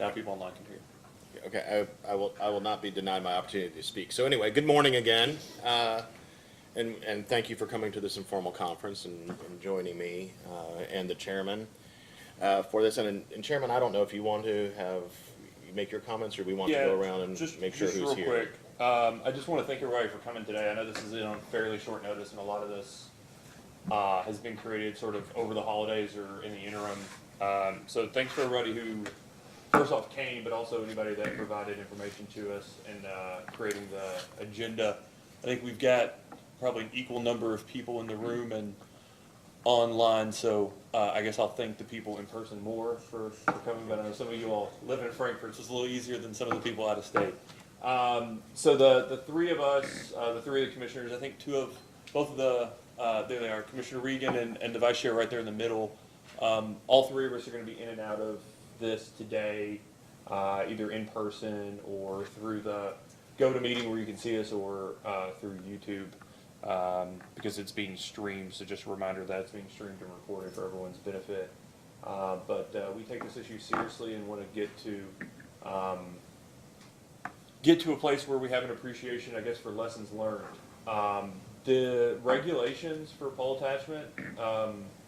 Now people online can hear. Okay, I will not be denied my opportunity to speak. So anyway, good morning again, and thank you for coming to this informal conference and joining me and the chairman for this. And Chairman, I don't know if you want to make your comments, or we want to go around and make sure just who's real here. quick. I just want to thank everybody for coming today. I know this is on fairly short notice, and a lot of this has been created sort of over the holidays or in the interim. So thanks for everybody who, first off, came, but also anybody that provided information to us in creating the agenda. I think we've got probably an equal number of people in the room and online, so I guess I'll thank the people in person more for coming, but I know some of you all live in Frankfurt, so it's a little easier than some of the people out of state. So the three of us, the three of the commissioners, I think both of the, there they are, Commissioner Regan and the vice chair right there in the middle. All three of us are going to be in and out of this today, either in person or through the GoToMeeting where you can see us, or through YouTube, because it's being streamed. So just a reminder that it's being streamed and recorded for everyone's benefit. But we take this issue seriously and want to get to a place where we have an appreciation, I guess, for lessons learned. The regulations for pole attachment,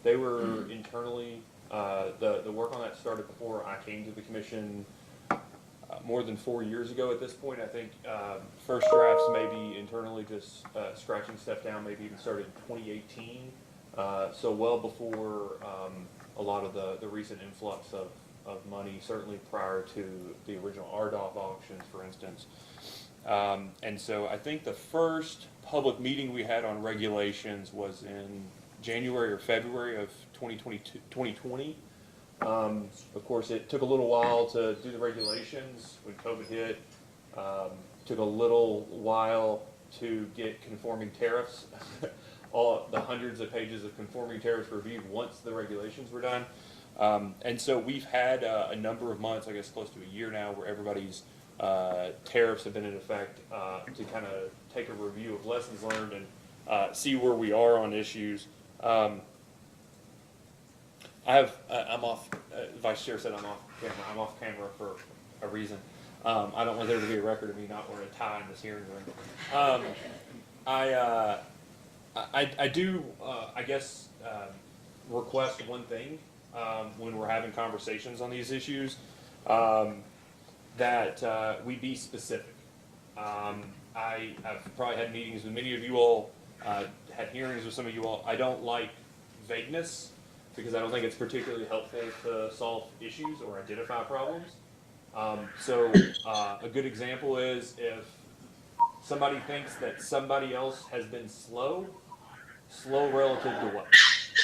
they were internally, the work on that started before I came to the commission more than 4 years ago at this point. I think first drafts maybe internally just scratching stuff down, maybe even started in 2018. So well before a lot of the recent influx of money, certainly prior to the original RDOF auctions, for instance. And so I think the first public meeting we had on regulations was in January or February of 2020. Of course, it took a little while to do the regulations when COVID hit. Took a little while to get conforming tariffs, all the hundreds of pages of conforming tariffs reviewed once the regulations were done. And so we've had a number of months, I guess close to a year now, where everybody's tariffs have been in effect to kind of take a review of lessons learned and see where we are on issues. I'm off, Vice Chair said I'm off camera. I'm off camera for a reason. I don't want there to be a record of me not wearing a tie in this hearing room. I do, I guess, request one thing when we're having conversations on these issues, that we be specific. I've probably had meetings with many of you all, had hearings with some of you all. I don't like vagueness, because I don't think it's particularly helpful to solve issues or identify problems. So a good example is if somebody thinks that somebody else has been slow relative to what?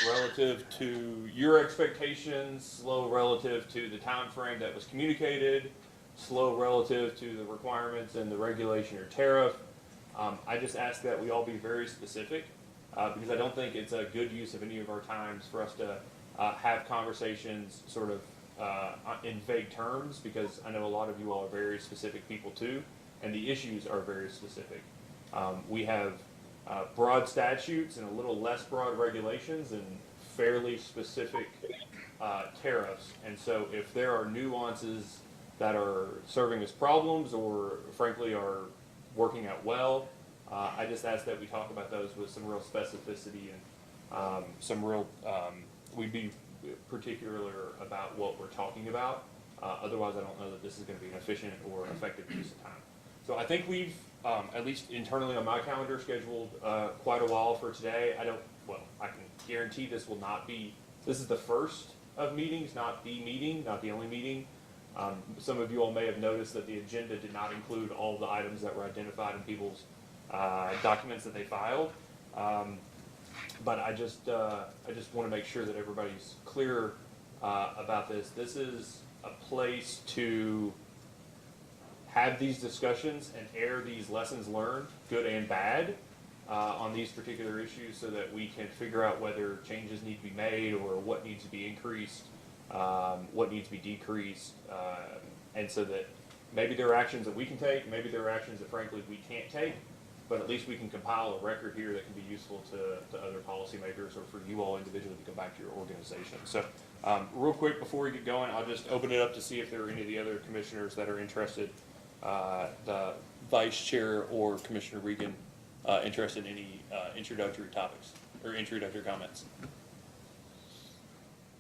Relative to your expectations, slow relative to the time frame that was communicated, slow relative to the requirements and the regulation or tariff. I just ask that we all be very specific, because I don't think it's a good use of any of our times for us to have conversations sort of in vague terms, because I know a lot of you all are very specific people too, and the issues are very specific. We have broad statutes and a little less broad regulations and fairly specific tariffs. And so if there are nuances that are serving as problems or frankly are working out well, I just ask that we talk about those with some real specificity and some real, we'd be particular about what we're talking about. Otherwise, I don't know that this is going to be an efficient or effective use of time. So I think we've, at least internally on my calendar, scheduled quite a while for today. I can guarantee this will not be, this is the first of meetings, not the meeting, not the only meeting. Some of you all may have noticed that the agenda did not include all the items that were identified in people's documents that they filed. But I just want to make sure that everybody's clear about this. This is a place to have these discussions and air these lessons learned, good and bad, on these particular issues, so that we can figure out whether changes need to be made or what needs to be increased, what needs to be decreased, and so that maybe there are actions that we can take, maybe there are actions that frankly we can't take, but at least we can compile a record here that can be useful to other policymakers or for you all individually to go back to your organization. So real quick before we get going, I'll just open it up to see if there are any of the other commissioners that are interested, the Vice Chair or Commissioner Regan, interested in any introductory topics or introductory comments.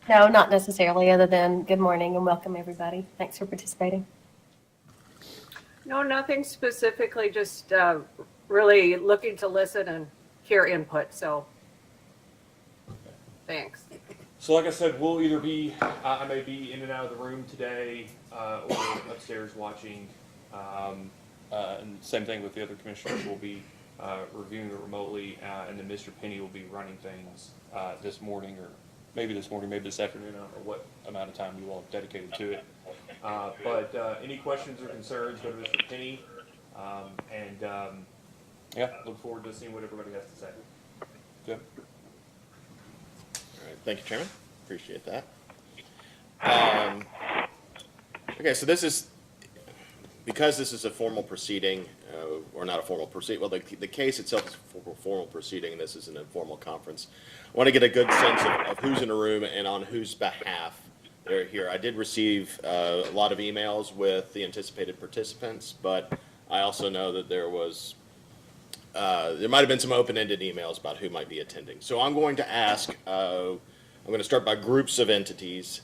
No, not necessarily, other than good morning and welcome, everybody. Thanks for participating. No, nothing specifically, just really looking to listen and hear input, so thanks. So like I said, we'll either be, I may be in and out of the room today or upstairs watching. And same thing with the other commissioners. We'll be reviewing it remotely, and then Mr. Penny will be running things this morning, or maybe this morning, maybe this afternoon. I don't know what amount of time you all have dedicated to it. But any questions or concerns, go to Mr. Penny. Yeah, look forward to seeing what everybody has to say. Good. All right, thank you, Chairman. Appreciate that. Okay, so because this is a formal proceeding, or not a formal proceeding, well, the case itself is a formal proceeding, and this is an informal conference. I want to get a good sense of who's in the room and on whose behalf they're here. I did receive a lot of emails with the anticipated participants, but I also know that there might have been some open-ended emails about who might be attending. So I'm going to ask, I'm going to start by groups of entities,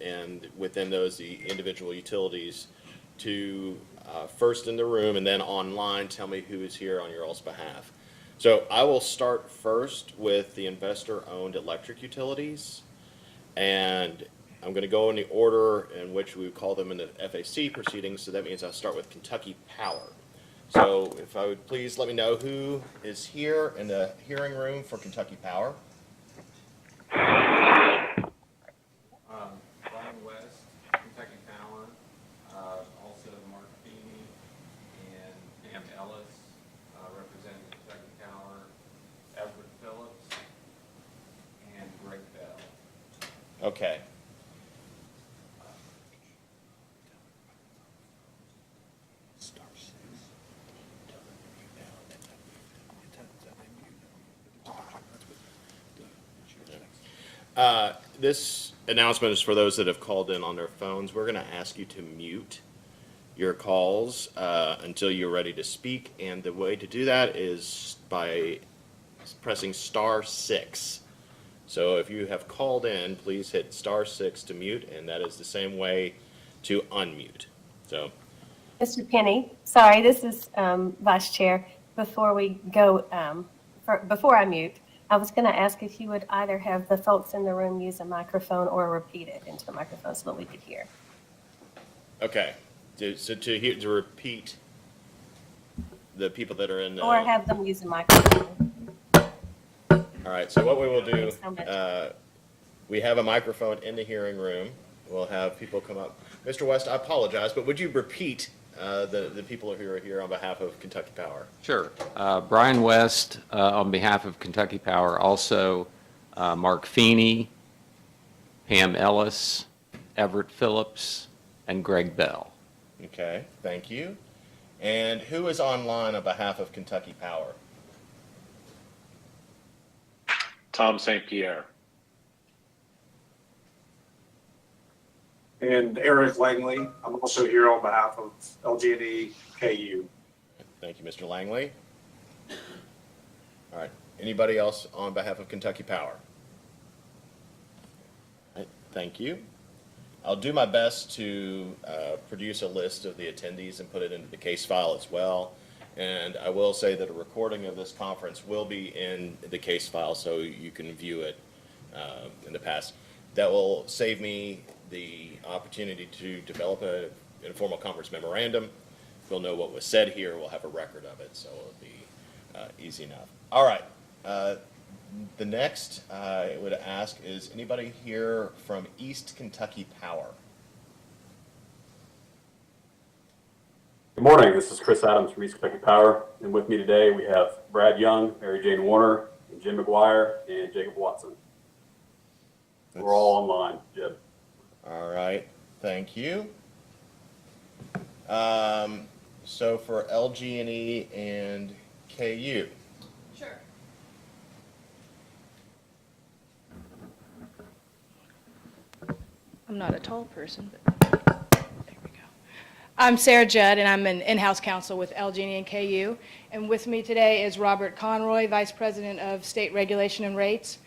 and within those, the individual utilities, to first in the room and then online tell me who is here on your all's behalf. So I will start first with the investor-owned electric utilities, and I'm going to go in the order in which we would call them in the FAC proceedings, so that means I'll start with Kentucky Power. So if I would please let me know who is here in the hearing room for Kentucky Power. Brian West, Kentucky Power, also Mark Feeney and Pam Ellis, representing Kentucky Power, Everett Phillips, and Greg Bell. Okay. This announcement is for those that have called in on their phones. We're going to ask you to mute your calls until you're ready to speak, and the way to do that is by pressing *6. So if you have called in, please hit *6 to mute, and that is the same way to unmute. So, Mr. Penny, sorry, this is Vice Chair. Before we go, before I mute, I was going to ask if you would either have the folks in the room use a microphone or repeat it into the microphone so that we could hear. okay. So to repeat the people that are in the... Or have them use a microphone. All right, so what we will do, Thanks so much. we have a microphone in the hearing room. We'll have people come up. Mr. West, I apologize, but would you repeat the people who are here on behalf of Kentucky Power? Sure. Brian West, on behalf of Kentucky Power, also Mark Feeney, Pam Ellis, Everett Phillips, and Greg Bell. Okay, thank you. And who is online on behalf of Kentucky Power? Tom St. Pierre. And Eric Langley. I'm also here on behalf of LG&E KU. Thank you, Mr. Langley. All right, anybody else on behalf of Kentucky Power? All right, thank you. I'll do my best to produce a list of the attendees and put it into the case file as well. And I will say that a recording of this conference will be in the case file so you can view it in the past. That will save me the opportunity to develop an informal conference memorandum. We'll know what was said here. We'll have a record of it, so it'll be easy enough. All right. The next I would ask is anybody here from East Kentucky Power? Good morning. This is Chris Adams from East Kentucky Power, and with me today we have Brad Young, Mary Jane Warner, and Jim McGuire, and Jacob Watson. We're all online, Jim. All right. Thank you. So for LG&E and KU. Sure. I'm not a tall person, but there we go. I'm Sarah Judd, and I'm an in-house counsel with LG&E and KU. And with me today is Robert Conroy, Vice President of State Regulation and Rates,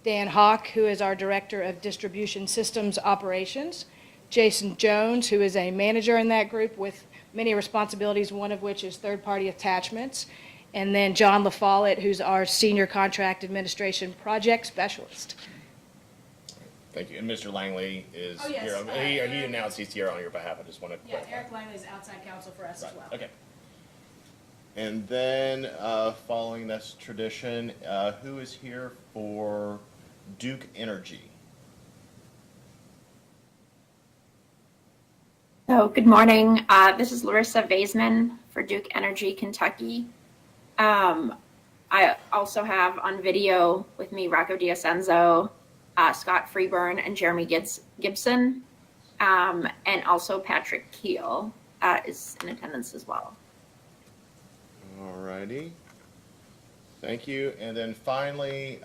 Dan Hawk, who is our Director of Distribution Systems Operations, Jason Jones, who is a manager in that group with many responsibilities, one of which is third-party attachments, and then John LaFollette, who's our Senior Contract Administration Project Specialist. Thank you. And Mr. Langley is Oh, yes, here. He announced he's here on your behalf. I just want to Yeah, clarify. Eric Langley is outside counsel for us as well. Okay. And then, following this tradition, who is here for Duke Energy? So, good morning. This is Larissa Vaisman for Duke Energy, Kentucky. I also have on video with me Rocco D'Ascenzo, Scott Freeburn, and Jeremy Gibson, and also Patrick Keel is in attendance as well. All righty. Thank you. And then finally,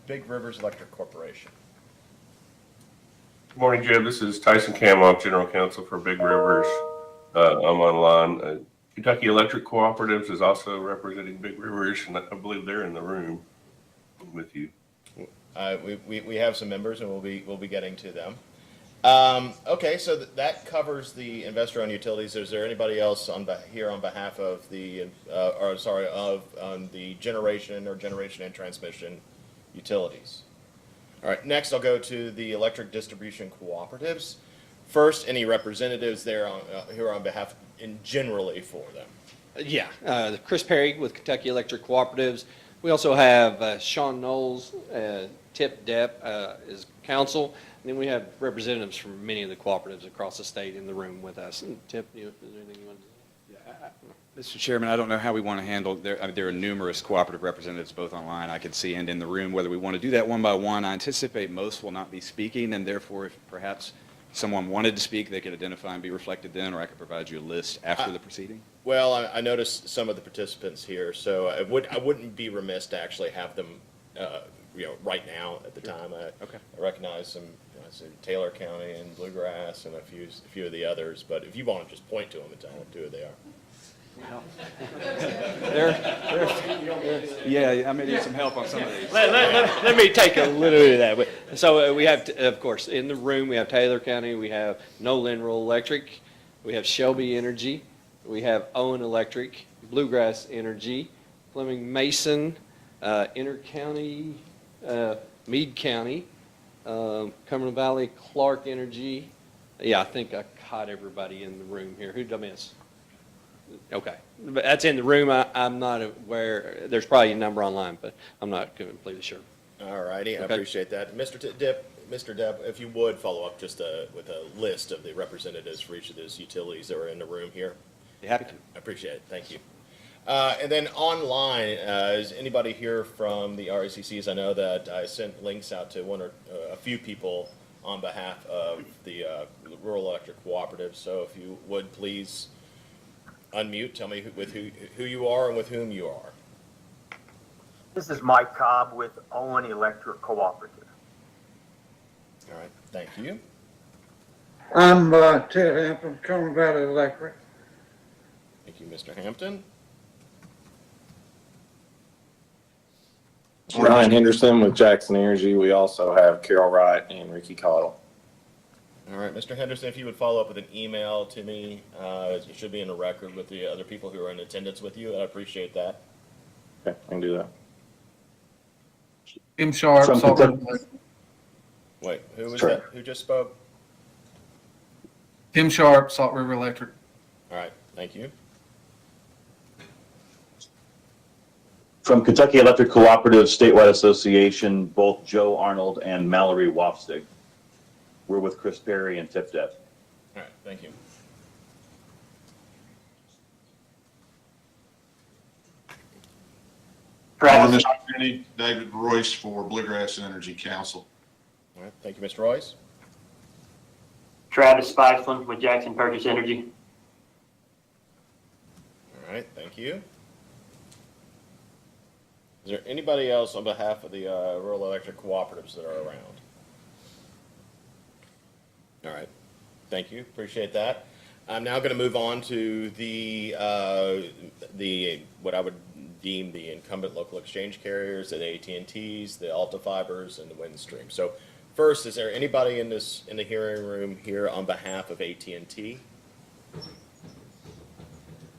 Big Rivers Electric Corporation. Good morning, Jim. This is Tyson Kamoff, General Counsel for Big Rivers. I'm online. Kentucky Electric Cooperatives is also representing Big Rivers, and I believe they're in the room with you. We have some members, and we'll be getting to them. Okay, so that covers the investor-owned utilities. Is there anybody else here on behalf of the the generation and transmission utilities? All right, next I'll go to the electric distribution cooperatives. First, any representatives there here on behalf and generally for them? Yeah, Chris Perry with Kentucky Electric Cooperatives. We also have Sean Knowles, Tip Depp as counsel, and then we have representatives from many of the cooperatives across the state in the room with us. And Tip, is there anything you want to say? Mr. Chairman, I don't know how we want to handle, there are numerous cooperative representatives both online I can see and in the room, whether we want to do that one by one. I anticipate most will not be speaking, and therefore if perhaps someone wanted to speak, they could identify and be reflected then, or I could provide you a list after the proceeding. Well, I noticed some of the participants here, so I wouldn't be remiss to actually have them, right now at the time. Okay. I recognize some, I said Taylor County and Bluegrass and a few of the others, but if you want to just point to them and tell them who they are. Yeah, I may need some help on some of these. Let me take a little bit of that. So we have, of course, in the room, we have Taylor County, we have Nolan Rural Electric, we have Shelby Energy, we have Owen Electric, Bluegrass Energy, Fleming Mason, Intercounty, Meade County, Cumberland Valley, Clark Energy. Yeah, I think I caught everybody in the room here. Who did I miss? Okay, but that's in the room. I'm not aware. There's probably a number online, but I'm not completely sure. All righty, I Okay. appreciate that. Mr. Depp, if you would follow up just with a list of the representatives for each of those utilities that were in the room here. Be happy to. I appreciate it. Thank you. And then online, is anybody here from the RACCs? I know that I sent links out to one or a few people on behalf of the rural electric cooperatives. So if you would please unmute, tell me who you are and with whom you are. This is Mike Cobb with Owen Electric Cooperative. All right, thank you. I'm Ted Hampton, Cumberland Valley Electric. Thank you, Mr. Hampton. Ryan Henderson with Jackson Energy. We also have Carol Wright and Ricky Cottle. All right, Mr. Henderson, if you would follow up with an email to me, it should be in the record with the other people who are in attendance with you. I appreciate that. Okay, I can do that. Tim Sharp, From Salt River. Kentucky. Wait, who was Sure. that? Who just spoke? Tim Sharp, Salt River Electric. All right, thank you. From Kentucky Electric Cooperative Statewide Association, both Joe Arnold and Mallory Wofstig. We're with Chris Perry and Tip Depp. All right, thank you. Travis, David Royce for Bluegrass Energy Council. All right, thank you, Mr. Royce. Travis Spiceland with Jackson Purchase Energy. All right, thank you. Is there anybody else on behalf of the rural electric cooperatives that are around? All right. Thank you. Appreciate that. I'm now going to move on to the what I would deem the incumbent local exchange carriers, the AT&Ts, the Alta Fibers, and the Windstream. So first, is there anybody in the hearing room here on behalf of AT&T?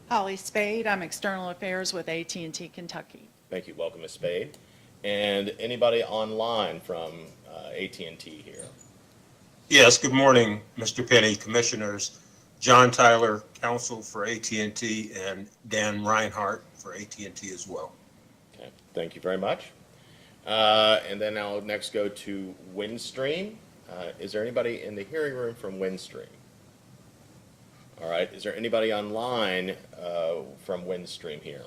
Holly Spade, I'm External Affairs with AT&T Kentucky. Thank you. Welcome, Ms. Spade. And anybody online from AT&T here? Yes, good morning, Mr. Penny, Commissioners. John Tyler, Counsel for AT&T, and Dan Reinhardt for AT&T as well. Okay, thank you very much. And then I'll next go to Windstream. Is there anybody in the hearing room from Windstream? All right, is there anybody online from Windstream here?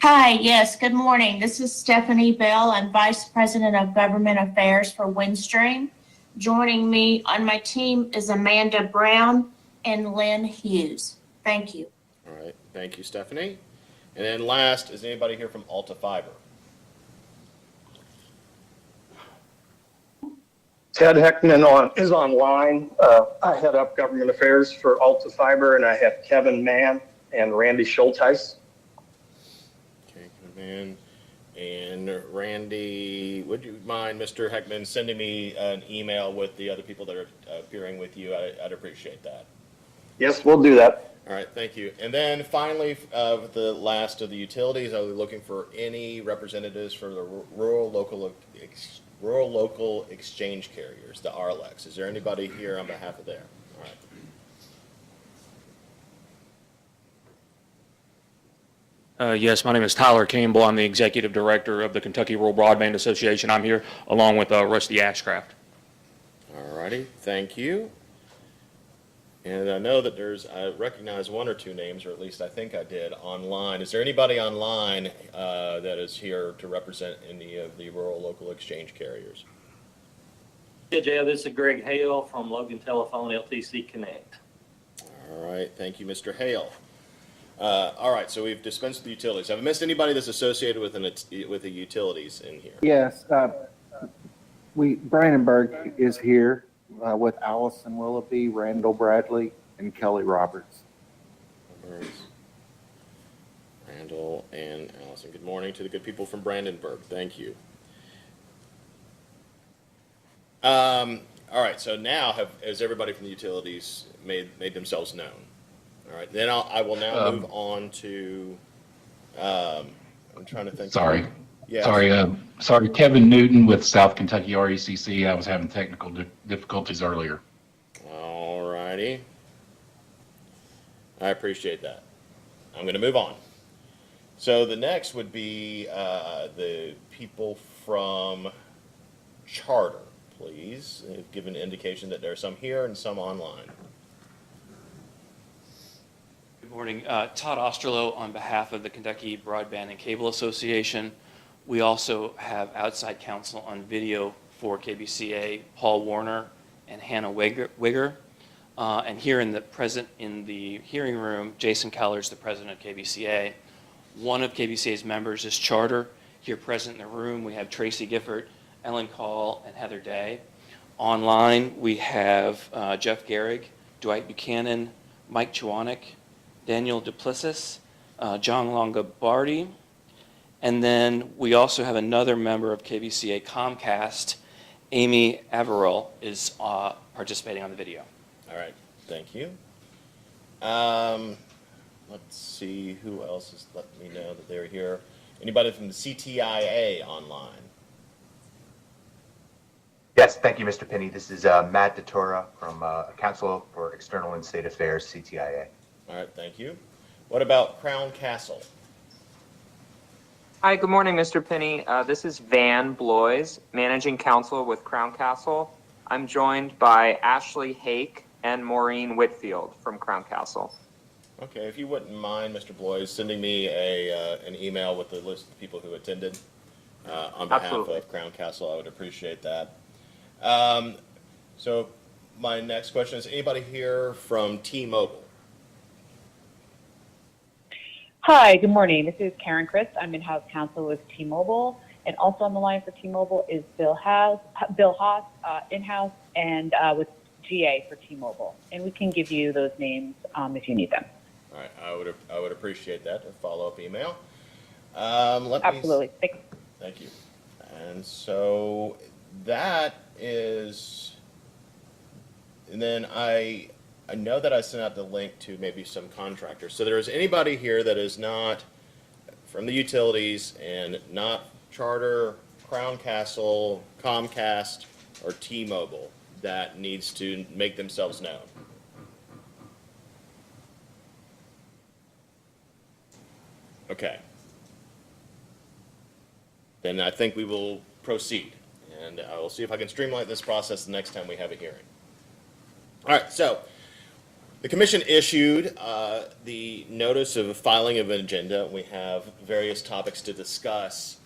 Hi, yes, good morning. This is Stephanie Bell. I'm Vice President of Government Affairs for Windstream. Joining me on my team is Amanda Brown and Lynn Hughes. Thank you. All right, thank you, Stephanie. And then last, is anybody here from Alta Fiber? Ted Heckman is online. I head up government affairs for Alta Fiber, and I have Kevin Mann and Randy Schulteis. Okay, Kevin Mann and Randy. Would you mind, Mr. Heckman, sending me an email with the other people that are appearing with you? I'd appreciate that. Yes, we'll do that. All right, thank you. And then finally, the last of the utilities, I'll be looking for any representatives for the rural local exchange carriers, the RLECs. Is there anybody here on behalf of there? All right. Yes, my name is Tyler Campbell. I'm the Executive Director of the Kentucky Rural Broadband Association. I'm here along with Rusty Ashcraft. All righty, thank you. And I know that I recognize one or two names, or at least I think I did, online. Is there anybody online that is here to represent any of the rural local exchange carriers? Yeah, Jay, this is Greg Hale from Logan Telephone LTC Connect. All right, thank you, Mr. Hale. All right, so we've dispensed with the utilities. Have I missed anybody that's associated with the utilities in here? Yes, Brandenburg is here with Allison Willoughby, Randall Bradley, and Kelly Roberts. Randall and Allison. Good morning to the good people from Brandenburg. Thank you. All right, so now has everybody from the utilities made themselves known? All right, then I will now move on to, I'm trying to think. Sorry. Yes. Sorry, Kevin Newton with South Kentucky RECC. I was having technical difficulties earlier. All righty. I appreciate that. I'm going to move on. So the next would be the people from Charter, please. They've given an indication that there are some here and some online. Good morning. Todd Osterloh on behalf of the Kentucky Broadband and Cable Association. We also have outside counsel on video for KBCA, Paul Warner and Hannah Wigger. And here in the hearing room, Jason Keller's the president of KBCA. One of KBCA's members is Charter. Here present in the room, we have Tracy Gifford, Ellen Call, and Heather Day. Online, we have Jeff Gehrig, Dwight Buchanan, Mike Chwanek, Daniel Duplessis, John Longobardi, and then we also have another member of KBCA Comcast, Amy Averill, is participating on the video. All right, thank you. Let's see who else has let me know that they're here. Anybody from the CTIA online? Yes, thank you, Mr. Penny. This is Matt DeTora from Council for External and State Affairs, CTIA. All right, thank you. What about Crown Castle? Hi, good morning, Mr. Penny. This is Van Blois, Managing Counsel with Crown Castle. I'm joined by Ashley Hake and Maureen Whitfield from Crown Castle. Okay, if you wouldn't mind, Mr. Blois, sending me an email with the list of people who attended on behalf Absolutely. of Crown Castle, I would appreciate that. So my next question is, anybody here from T-Mobile? Hi, good morning. This is Karen Christ. I'm in-house counsel with T-Mobile, and also on the line for T-Mobile is Bill Haas, in-house, and with GA for T-Mobile. And we can give you those names if you need them. All right, I would appreciate that, a follow-up email. Absolutely. Thank you. And so that is, and then I know that I sent out the link to maybe some contractors. So there is anybody here that is not from the utilities and not Charter, Crown Castle, Comcast, or T-Mobile that needs to make themselves known? Okay. Then I think we will proceed, and I will see if I can streamline this process the next time we have a hearing. All right, so the commission issued the notice of filing of an agenda. We have various topics to discuss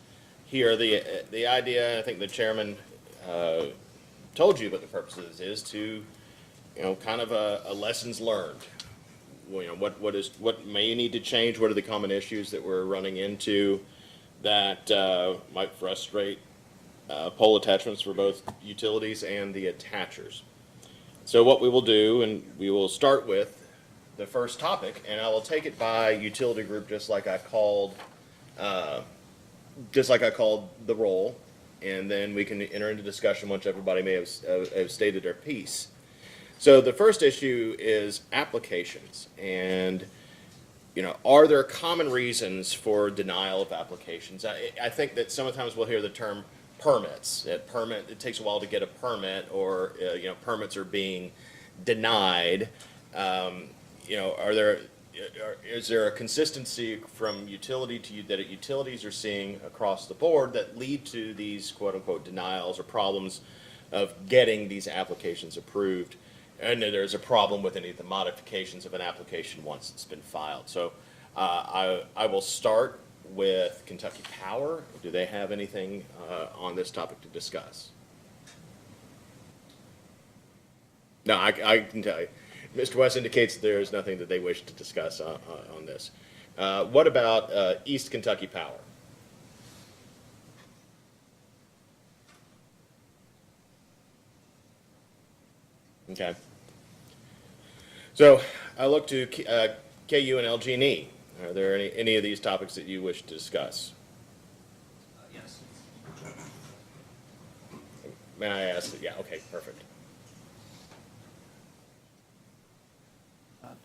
here. The idea, I think the chairman told you what the purpose of this is, to, kind of a lessons learned. What may need to change? What are the common issues that we're running into that might frustrate pole attachments for both utilities and the attachers? So what we will do, and we will start with the first topic, and I will take it by utility group, just like I called the roll, and then we can enter into discussion once everybody may have stated their piece. So the first issue is applications, and are there common reasons for denial of applications? I think that sometimes we'll hear the term permits. It takes a while to get a permit, or permits are being denied. Is there a consistency from utility to that utilities are seeing across the board that lead to these quote unquote denials or problems of getting these applications approved? And there's a problem with any of the modifications of an application once it's been filed. So I will start with Kentucky Power. Do they have anything on this topic to discuss? No, I can tell you. Mr. West indicates there is nothing that they wish to discuss on this. What about East Kentucky Power? Okay. So I look to KU and LG&E. Are there any of these topics that you wish to discuss? Yes. May I ask? Yeah, okay, perfect.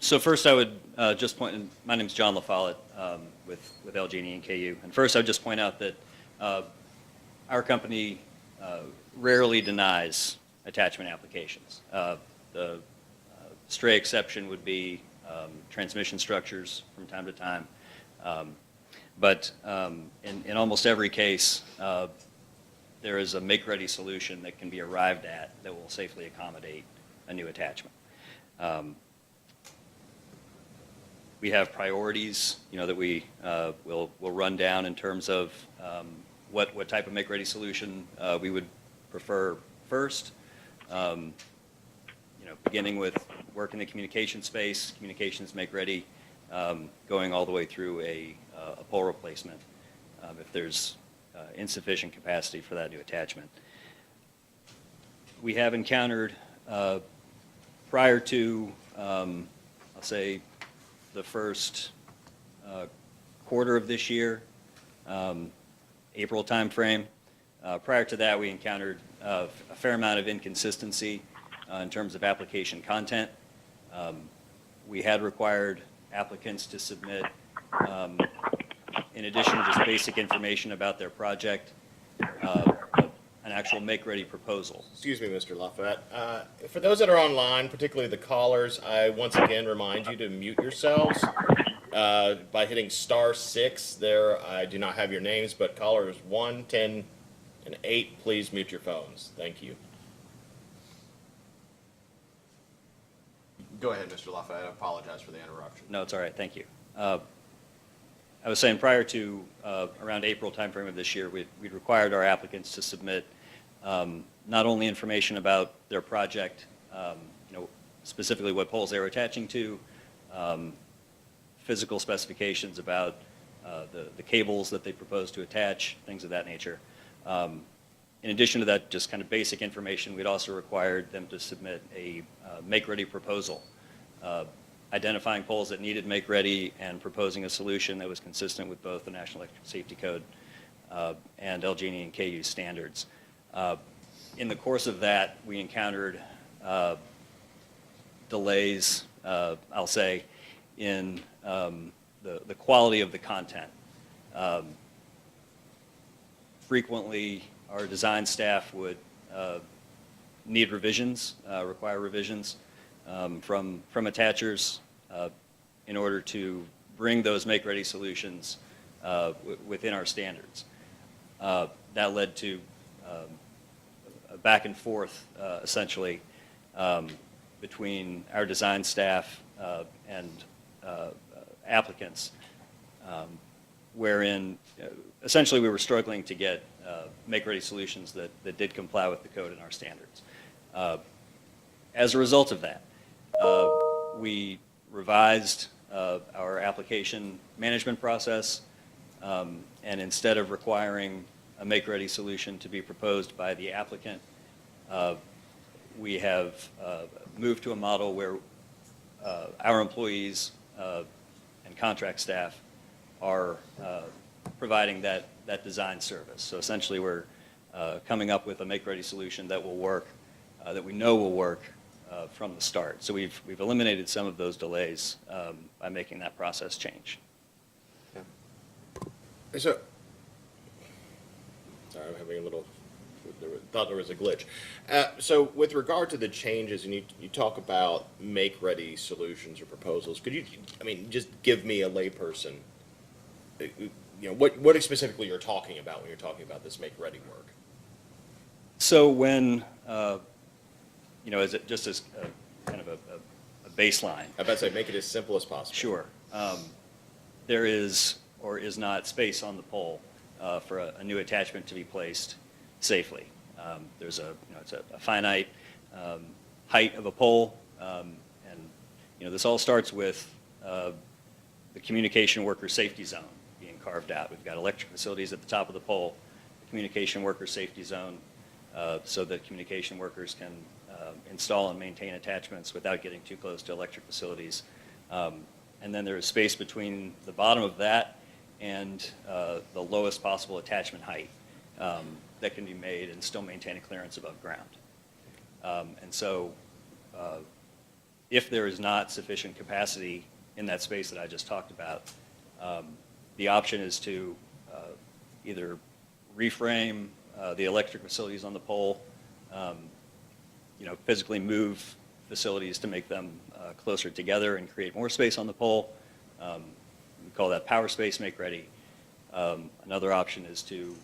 So first I would just point, my name is John LaFollette with LG&E and KU. And first I would just point out that our company rarely denies attachment applications. The stray exception would be transmission structures from time to time. But in almost every case, there is a make-ready solution that can be arrived at that will safely accommodate a new attachment. We have priorities, that we will run down in terms of what type of make-ready solution we would prefer first. Beginning with work in the communication space, communications make-ready, going all the way through a pole replacement if there's insufficient capacity for that new attachment. We have encountered, prior to, I'll say, the first quarter of this year, April timeframe. Prior to that, we encountered a fair amount of inconsistency in terms of application content. We had required applicants to submit, in addition to just basic information about their project, an actual make-ready proposal. Excuse me, Mr. Lafayette. For those that are online, particularly the callers, I once again remind you to mute yourselves by hitting *6. There, I do not have your names, but callers 1, 10, and 8, please mute your phones. Thank you. Go ahead, Mr. Lafayette. I apologize for the interruption. No, it's all right. Thank you. I was saying prior to around April timeframe of this year, we'd required our applicants to submit not only information about their project, specifically what poles they were attaching to, physical specifications about the cables that they propose to attach, things of that nature. In addition to that, just kind of basic information, we'd also required them to submit a make-ready proposal, identifying poles that needed make-ready and proposing a solution that was consistent with both the National Electrical Safety Code and LG&E and KU standards. In the course of that, we encountered delays, I'll say, in the quality of the content. Frequently, our design staff would need revisions, require revisions from attachers in order to bring those make-ready solutions within our standards. That led to a back and forth, essentially, between our design staff and applicants, wherein essentially we were struggling to get make-ready solutions that did comply with the code and our standards. As a result of that, we revised our application management process, and instead of requiring a make-ready solution to be proposed by the applicant, we have moved to a model where our employees and contract staff are providing that design service. So essentially we're coming up with a make-ready solution that will work, that we know will work from the start. So we've eliminated some of those delays by making that process change. So, sorry, I'm having a little, thought there was a glitch. So with regard to the changes, and you talk about make-ready solutions or proposals, could you, just give me a layperson, what specifically you're talking about when you're talking about this make-ready work? So when, just as kind of a baseline. I about to say, make it as simple as possible. Sure. There is or is not space on the pole for a new attachment to be placed safely. There's it's a finite height of a pole, and this all starts with the communication worker safety zone being carved out. We've got electric facilities at the top of the pole, the communication worker safety zone, so that communication workers can install and maintain attachments without getting too close to electric facilities. And then there is space between the bottom of that and the lowest possible attachment height that can be made and still maintain a clearance above ground. And so if there is not sufficient capacity in that space that I just talked about, the option is to either reframe the electric facilities on the pole, physically move facilities to make them closer together and create more space on the pole. We call that power space make ready. Another option is to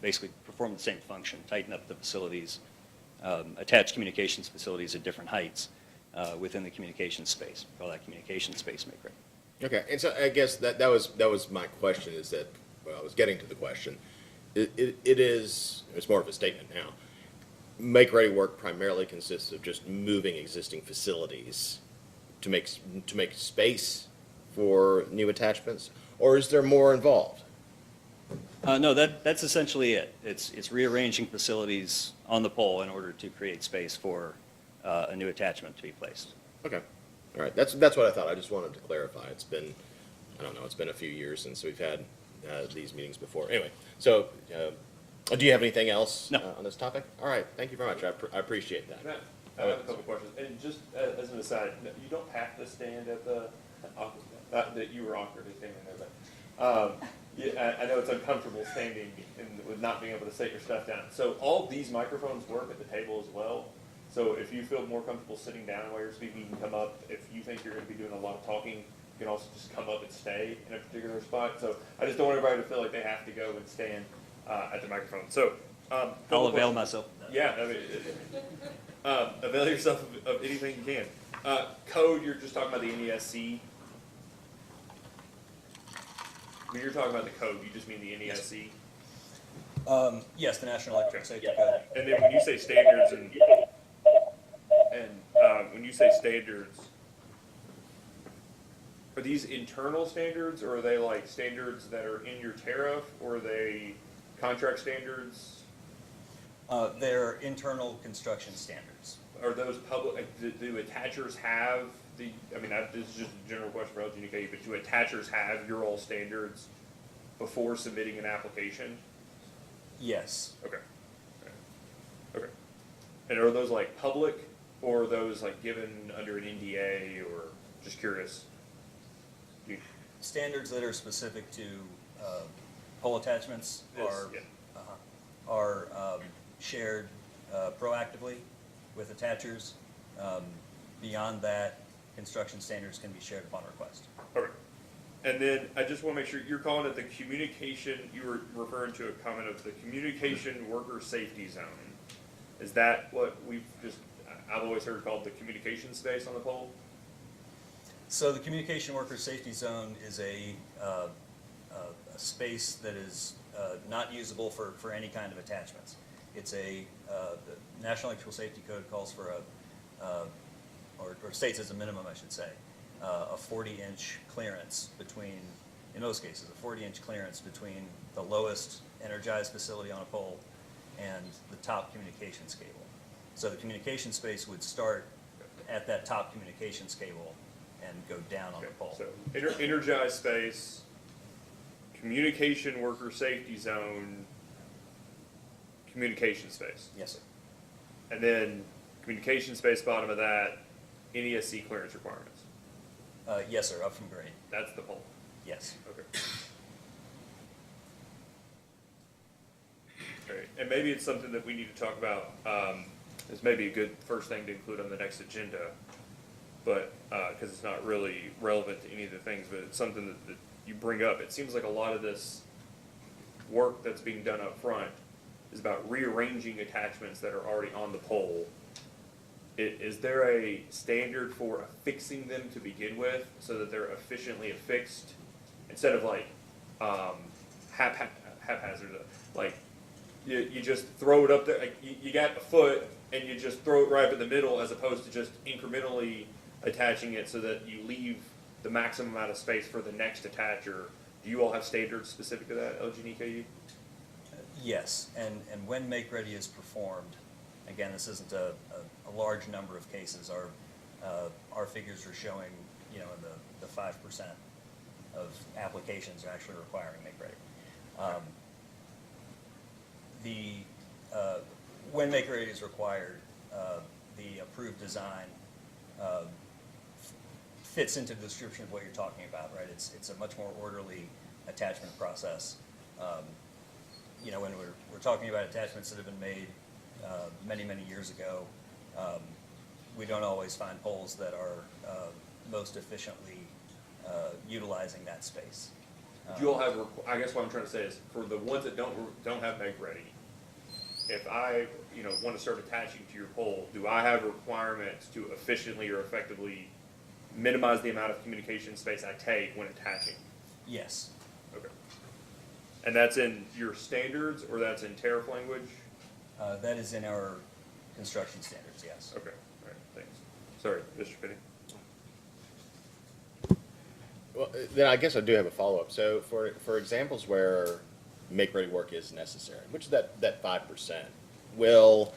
basically perform the same function, tighten up the facilities, attach communications facilities at different heights within the communication space. We call that communication space make ready. Okay, and so I guess that was my question, is that, well, I was getting to the question. It's more of a statement now. Make-ready work primarily consists of just moving existing facilities to make space for new attachments, or is there more involved? No, that's essentially it. It's rearranging facilities on the pole in order to create space for a new attachment to be placed. Okay, all right. That's what I thought. I just wanted to clarify. It's been, I don't know, it's been a few years since we've had these meetings before. Anyway, so do you have anything else on this topic? All right, thank you very much. I appreciate that. I have a couple questions. And just as an aside, you don't have to stand at the, not that you were awkwardly standing there, but I know it's uncomfortable standing and with not being able to set your stuff down. So all these microphones work at the table as well. So if you feel more comfortable sitting down while you're speaking, you can come up. If you think you're going to be doing a lot of talking, you can also just come up and stay in a particular spot. So I just don't want everybody to feel like they have to go and stand at the microphone. So I'll avail myself of that. Yeah, avail yourself of anything you can. Code, you're just talking about the NESC. When you're talking about the code, you just mean the NESC? Yes, the National Electrical Safety Code. And then when you say standards and when you say standards, are these internal standards, or are they like standards that are in your tariff, or are they contract standards? They're internal construction standards. Are those public, do attachers have the, I mean, this is just a general question for LGNK, but do attachers have your all standards before submitting an application? Yes. Okay. Okay. And are those like public, or are those like given under an NDA, or just curious? Standards that are specific to pole attachments Yes, are shared proactively with attachers. Beyond that, construction standards can be shared upon request. Okay. And then I just want to make sure, you're calling it the communication, you were referring to a comment of the communication worker safety zone. Is that what I've always heard called the communication space on the pole? So the communication worker safety zone is a space that is not usable for any kind of attachments. It's the National Electrical Safety Code calls for or states as a minimum, I should say, a 40-inch clearance between, in most cases, a 40-inch clearance between the lowest energized facility on a pole and the top communications cable. So the communication space would start at that top communications cable and go down on the pole. So energized space, communication worker safety zone, communication space. Yes, sir. And then communication space, bottom of that, NESC clearance requirements. Yes, sir, up from grade. That's the pole. Yes. Okay. Great. And maybe it's something that we need to talk about. This may be a good first thing to include on the next agenda, but because it's not really relevant to any of the things, but it's something that you bring up. It seems like a lot of this work that's being done up front is about rearranging attachments that are already on the pole. Is there a standard for affixing them to begin with so that they're efficiently affixed instead of like haphazard, like you just throw it up there, like you got a foot and you just throw it right up in the middle, as opposed to just incrementally attaching it so that you leave the maximum amount of space for the next attacher? Do you all have standards specific to that, LGNKU? Yes, and when make ready is performed, again, this isn't a large number of cases. Our figures are showing, in the 5% of applications are actually requiring make ready. When make ready is required, the approved design fits into the description of what you're talking about, right? It's a much more orderly attachment process. When we're talking about attachments that have been made many, many years ago, we don't always find poles that are most efficiently utilizing that space. Do you all have, I guess what I'm trying to say is, for the ones that don't have make ready, if I want to start attaching to your pole, do I have requirements to efficiently or effectively minimize the amount of communication space I take when attaching? Yes. Okay. And that's in your standards, or that's in tariff language? That is in our construction standards, yes. Okay, all right, thanks. Sorry, Mr. Pitty. Well, then I guess I do have a follow-up. So for examples where make-ready work is necessary, which is that 5%, will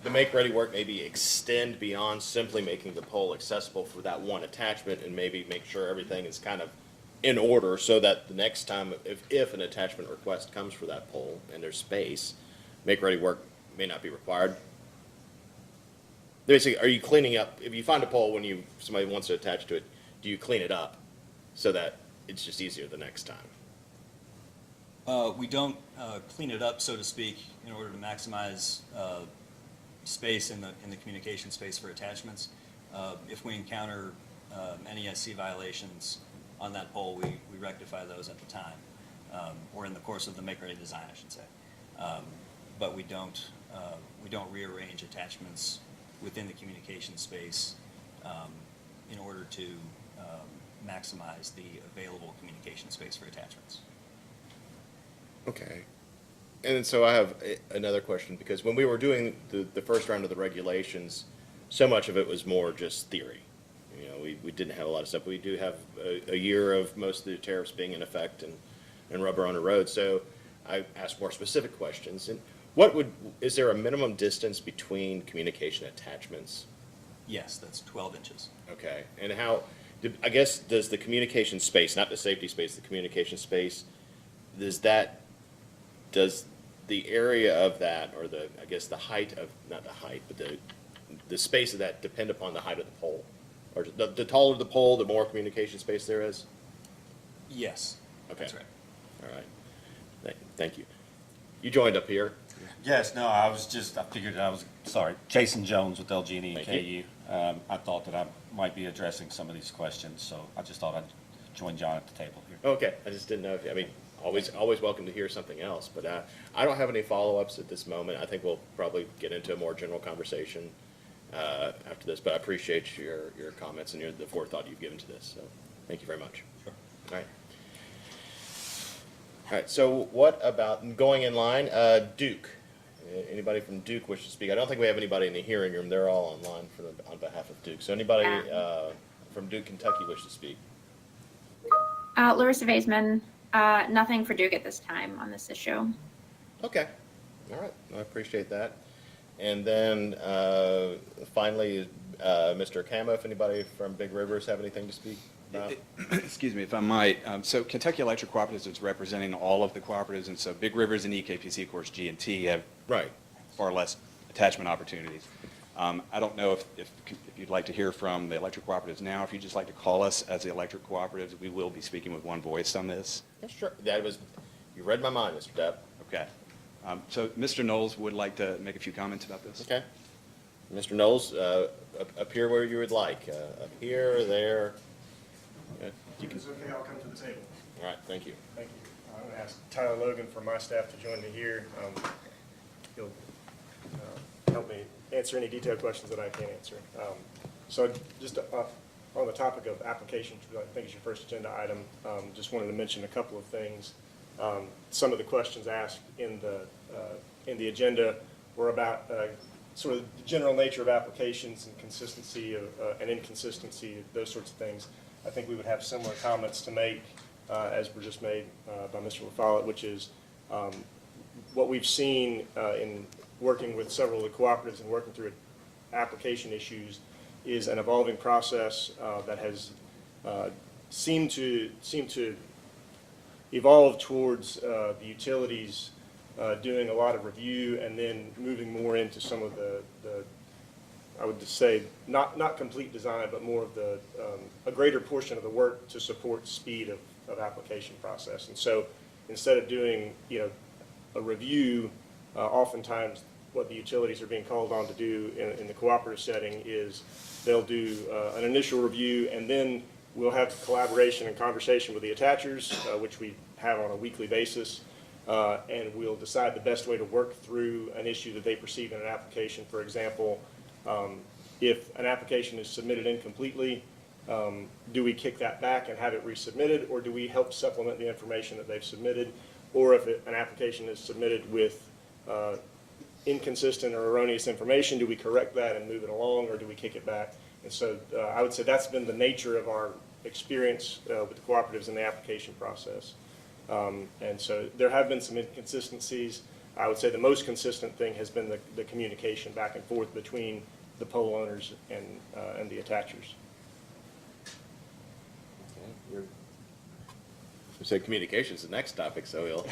the make-ready work maybe extend beyond simply making the pole accessible for that one attachment, and maybe make sure everything is kind of in order so that the next time, if an attachment request comes for that pole and there's space, make-ready work may not be required? Basically, are you cleaning up, if you find a pole when somebody wants to attach to it, do you clean it up so that it's just easier the next time? We don't clean it up, so to speak, in order to maximize space in the communication space for attachments. If we encounter NESC violations on that pole, we rectify those at the time, or in the course of the make-ready design, I should say. But we don't rearrange attachments within the communication space in order to maximize the available communication space for attachments. Okay. And then so I have another question, because when we were doing the first round of the regulations, so much of it was more just theory. You know, we didn't have a lot of stuff. We do have a year of most of the tariffs being in effect and rubber on the road. So I asked more specific questions. And is there a minimum distance between communication attachments? Yes, that's 12 inches. Okay. And I guess, does the communication space, not the safety space, the communication space, does the area of that, or I guess the height of, not the height, but the space of that depend upon the height of the pole? Or the taller the pole, the more communication space there is? Yes. Okay. That's right. All right. Thank you. You joined up here. Yes, no, I figured Jason Jones with LG&E and Thank KU. I thought that I might be addressing some of these questions, so I just thought I'd join John at the table here. Okay. I just didn't know always welcome to hear something else, but I don't have any follow-ups at this moment. I think we'll probably get into a more general conversation after this, but I appreciate your comments and the forethought you've given to this, so thank you very much. Sure. All right. All right, so what about going in line? Duke. Anybody from Duke wish to speak? I don't think we have anybody in the hearing room. They're all online on behalf of Duke. So anybody from Duke, Kentucky wish to speak? Larissa Vaisman, nothing for Duke at this time on this issue. Okay. All right. I appreciate that. And then finally, Mr. Camo, if anybody from Big Rivers have anything to speak about? Excuse me, if I might. So Kentucky Electric Cooperatives is representing all of the cooperatives, and so Big Rivers and EKPC, of course, G&T have far less attachment opportunities. I don't know if you'd like to hear from the electric cooperatives now. If you'd just like to call us as the electric cooperatives, we will be speaking with one voice on this. Yeah, sure. You read my mind, Mr. Depp. Okay. So Mr. Knowles would like to make a few comments about this. Okay. Mr. Knowles, up here where you would like. Up here, or there. It's okay, I'll come to the table. All right, thank you. Thank you. I'm going to ask Tyler Logan from my staff to join me here. He'll help me answer any detailed questions that I can't answer. So just on the topic of applications, which I think is your first agenda item, just wanted to mention a couple of things. Some of the questions asked in the agenda were about sort of the general nature of applications and consistency and inconsistency, those sorts of things. I think we would have similar comments to make as were just made by Mr. LaFollette, which is what we've seen in working with several of the cooperatives and working through application issues is an evolving process that has seemed to evolve towards the utilities doing a lot of review and then moving more into some of the I would just say, not complete design, but more of a greater portion of the work to support speed of application process. And so instead of doing, a review, oftentimes what the utilities are being called on to do in the cooperative setting is they'll do an initial review, and then we'll have collaboration and conversation with the attachers, which we have on a weekly basis, and we'll decide the best way to work through an issue that they perceive in an application. For example, if an application is submitted incompletely, do we kick that back and have it resubmitted, or do we help supplement the information that they've submitted? Or if an application is submitted with inconsistent or erroneous information, do we correct that and move it along, or do we kick it back? And so I would say that's been the nature of our experience with the cooperatives in the application process. And so there have been some inconsistencies. I would say the most consistent thing has been the communication back and forth between the pole owners and the attachers. We said communication is the next topic, so we'll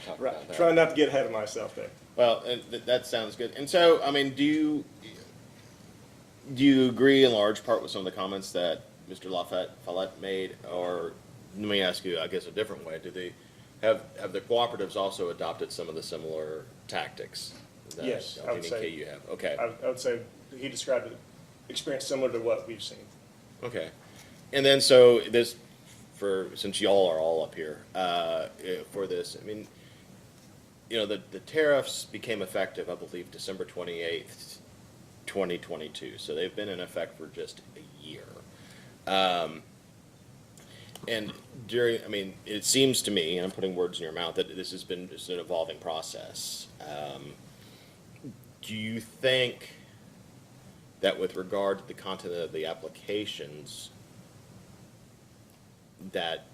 talk about that. Try not to get ahead of myself there. Well, and that sounds good. And so, I mean, do you agree in large part with some of the comments that Mr. LaFollette made, or let me ask you, I guess, a different way. Have the cooperatives also adopted some of the similar tactics that Yes, I would say you have? Okay. I would say he described an experience similar to what we've seen. Okay. And then so since y'all are all up here for this, I mean, the tariffs became effective, I believe, December 28th, 2022. So they've been in effect for just a year. And it seems to me, and I'm putting words in your mouth, that this has been just an evolving process. Do you think that with regard to the content of the applications, that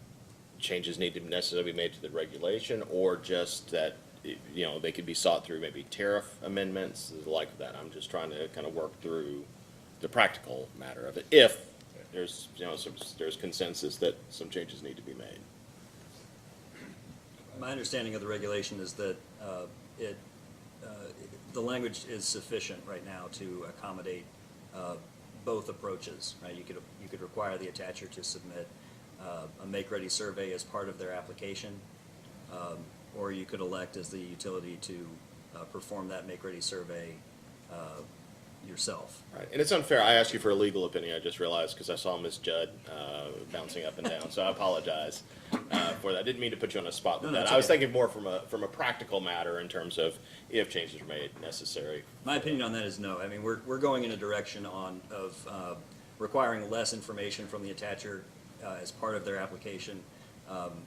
changes need to necessarily be made to the regulation, or just that, you know, they could be sought through maybe tariff amendments, like that? I'm just trying to kind of work through the practical matter of it, if there's, you know, there's consensus that some changes need to be made. My understanding of the regulation is that the language is sufficient right now to accommodate both approaches, right? You could require the attacher to submit a make-ready survey as part of their application, or you could elect as the utility to perform that make-ready survey yourself. Right, and it's unfair. I asked you for a legal opinion. I just realized because I saw Ms. Judd bouncing up and down, so I apologize for that. I didn't mean to put you on a spot with that. I was thinking more from a practical matter in terms of if changes are made necessary. My opinion on that is no. I mean, we're going in a direction of requiring less information from the attacher as part of their application,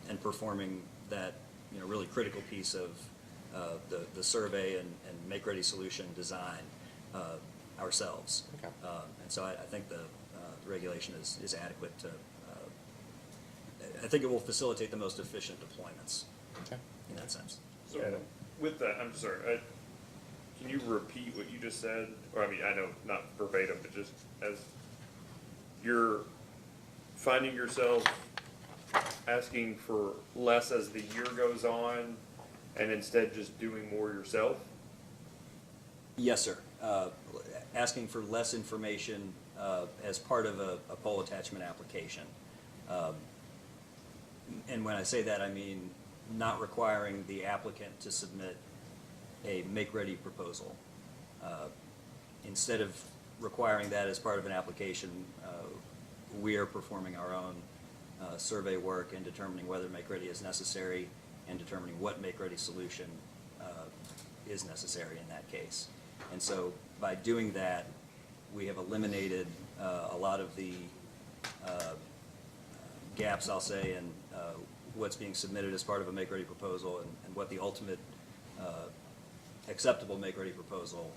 and performing that, you know, really critical piece of the survey and make-ready solution design ourselves. Okay. And so I think the regulation is adequate to, I think it will facilitate the most efficient deployments in that sense. So with that, I'm sorry, can you repeat what you just said? Or I mean, I know not verbatim, but just as you're finding yourself asking for less as the year goes on and instead just doing more yourself? Yes, sir. Asking for less information as part of a pole attachment application. And when I say that, I mean not requiring the applicant to submit a make-ready proposal. Instead of requiring that as part of an application, we are performing our own survey work and determining whether make-ready is necessary and determining what make-ready solution is necessary in that case. And so by doing that, we have eliminated a lot of the gaps, I'll say, in what's being submitted as part of a make-ready proposal and what the ultimate acceptable make-ready proposal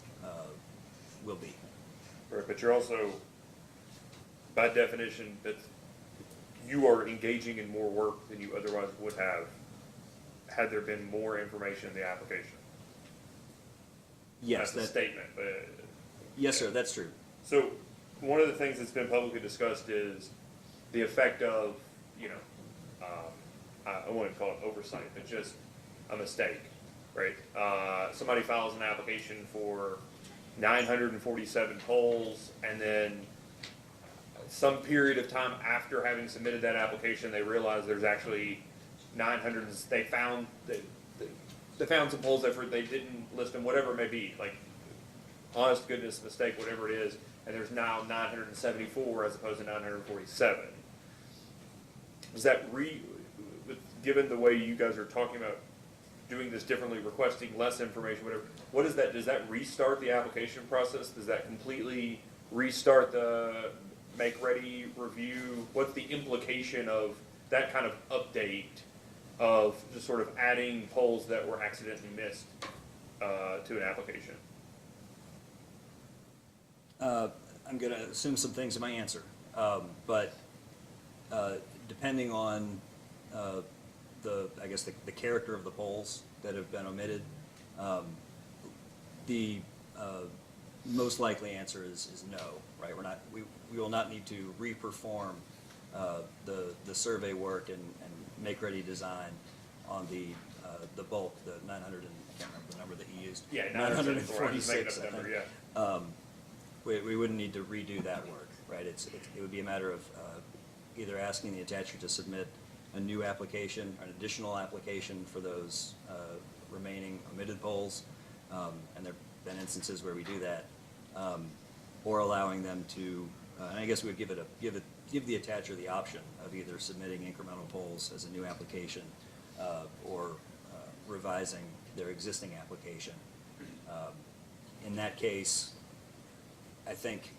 will be. Right, but you're also, by definition, that you are engaging in more work than you otherwise would have had there been more information in the application. Yes, that's a statement. But yes, sir, that's true. So one of the things that's been publicly discussed is the effect of, you know, I wouldn't call it oversight, but just a mistake, right? Somebody files an application for 947 poles, and then some period of time after having submitted that application, they realize there's actually 900. They found some poles that they didn't list them, whatever it may be, like honest goodness mistake, whatever it is, and there's now 974 as opposed to 947. Does that given the way you guys are talking about doing this differently, requesting less information, whatever, what is that? Does that restart the application process? Does that completely restart the make-ready review? What's the implication of that kind of update of just sort of adding polls that were accidentally missed to an application? I'm going to assume some things in my answer, but depending on I guess the character of the polls that have been omitted, the most likely answer is no. Right? We will not need to re-perform the survey work and make-ready design on the bulk, the 900 and I can't remember the number that you used. Yeah, 946. I number, think. yeah. We wouldn't need to redo that work, right? It would be a matter of either asking the attacher to submit a new application, or an additional application for those remaining omitted polls, and there have been instances where we do that, or allowing them to, and I guess we would give the attacher the option of either submitting incremental polls as a new application or revising their existing application. In that case, I think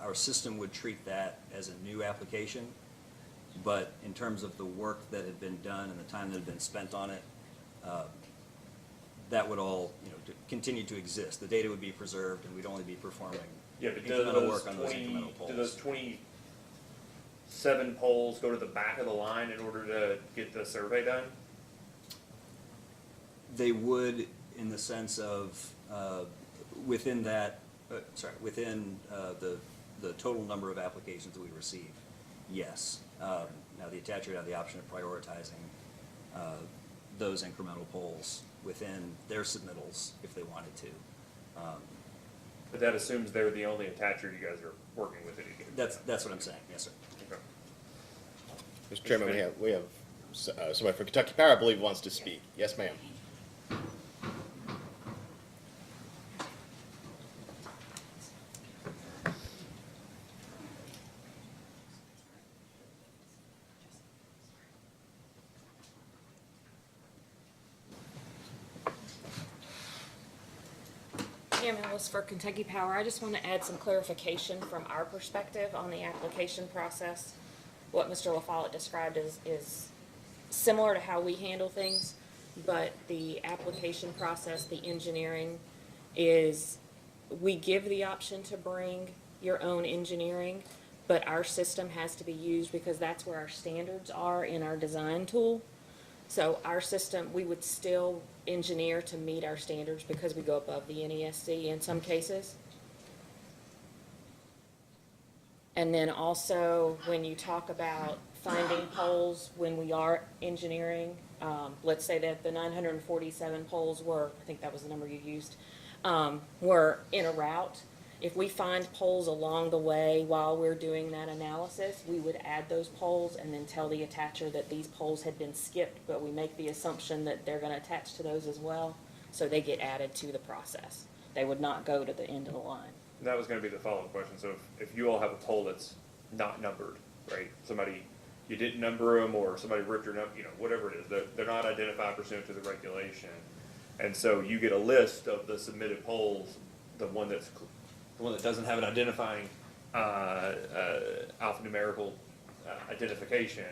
our system would treat that as a new application, but in terms of the work that had been done and the time that had been spent on it, that would all continue to exist. The data would be preserved, and we'd only be performing Yeah, but incremental work on those incremental do poles. those 27 poles go to the back of the line in order to get the survey done? They would, in the sense of, within that, within the total number of applications that we receive, yes. Now, the attacher would have the option of prioritizing those incremental poles within their submittals if they wanted to. But that assumes they're the only attacher you guys are working with. That's what I'm saying, yes, sir. Okay. Mr. Chairman, we have somebody from Kentucky Power, I believe, wants to speak. Yes, ma'am. Pam Ellis for Kentucky Power. I just want to add some clarification from our perspective on the application process. What Mr. LaFollette described is similar to how we handle things, but the application process, the engineering, is we give the option to bring your own engineering, but our system has to be used because that's where our standards are in our design tool. So our system, we would still engineer to meet our standards because we go above the NESC in some cases. And then also, when you talk about finding poles, when we are engineering, let's say that the 947 poles were, I think that was the number you used, were in a route. If we find poles along the way while we're doing that analysis, we would add those poles and then tell the attacher that these poles had been skipped, but we make the assumption that they're going to attach to those as well, so they get added to the process. They would not go to the end of the line. And that was going to be the follow-up question. So if you all have a pole that's not numbered, right? Somebody, you didn't number them, or somebody ripped your number, whatever it is, they're not identified pursuant to the regulation. And so you get a list of the submitted poles, the one that doesn't have an identifying alphanumerical identification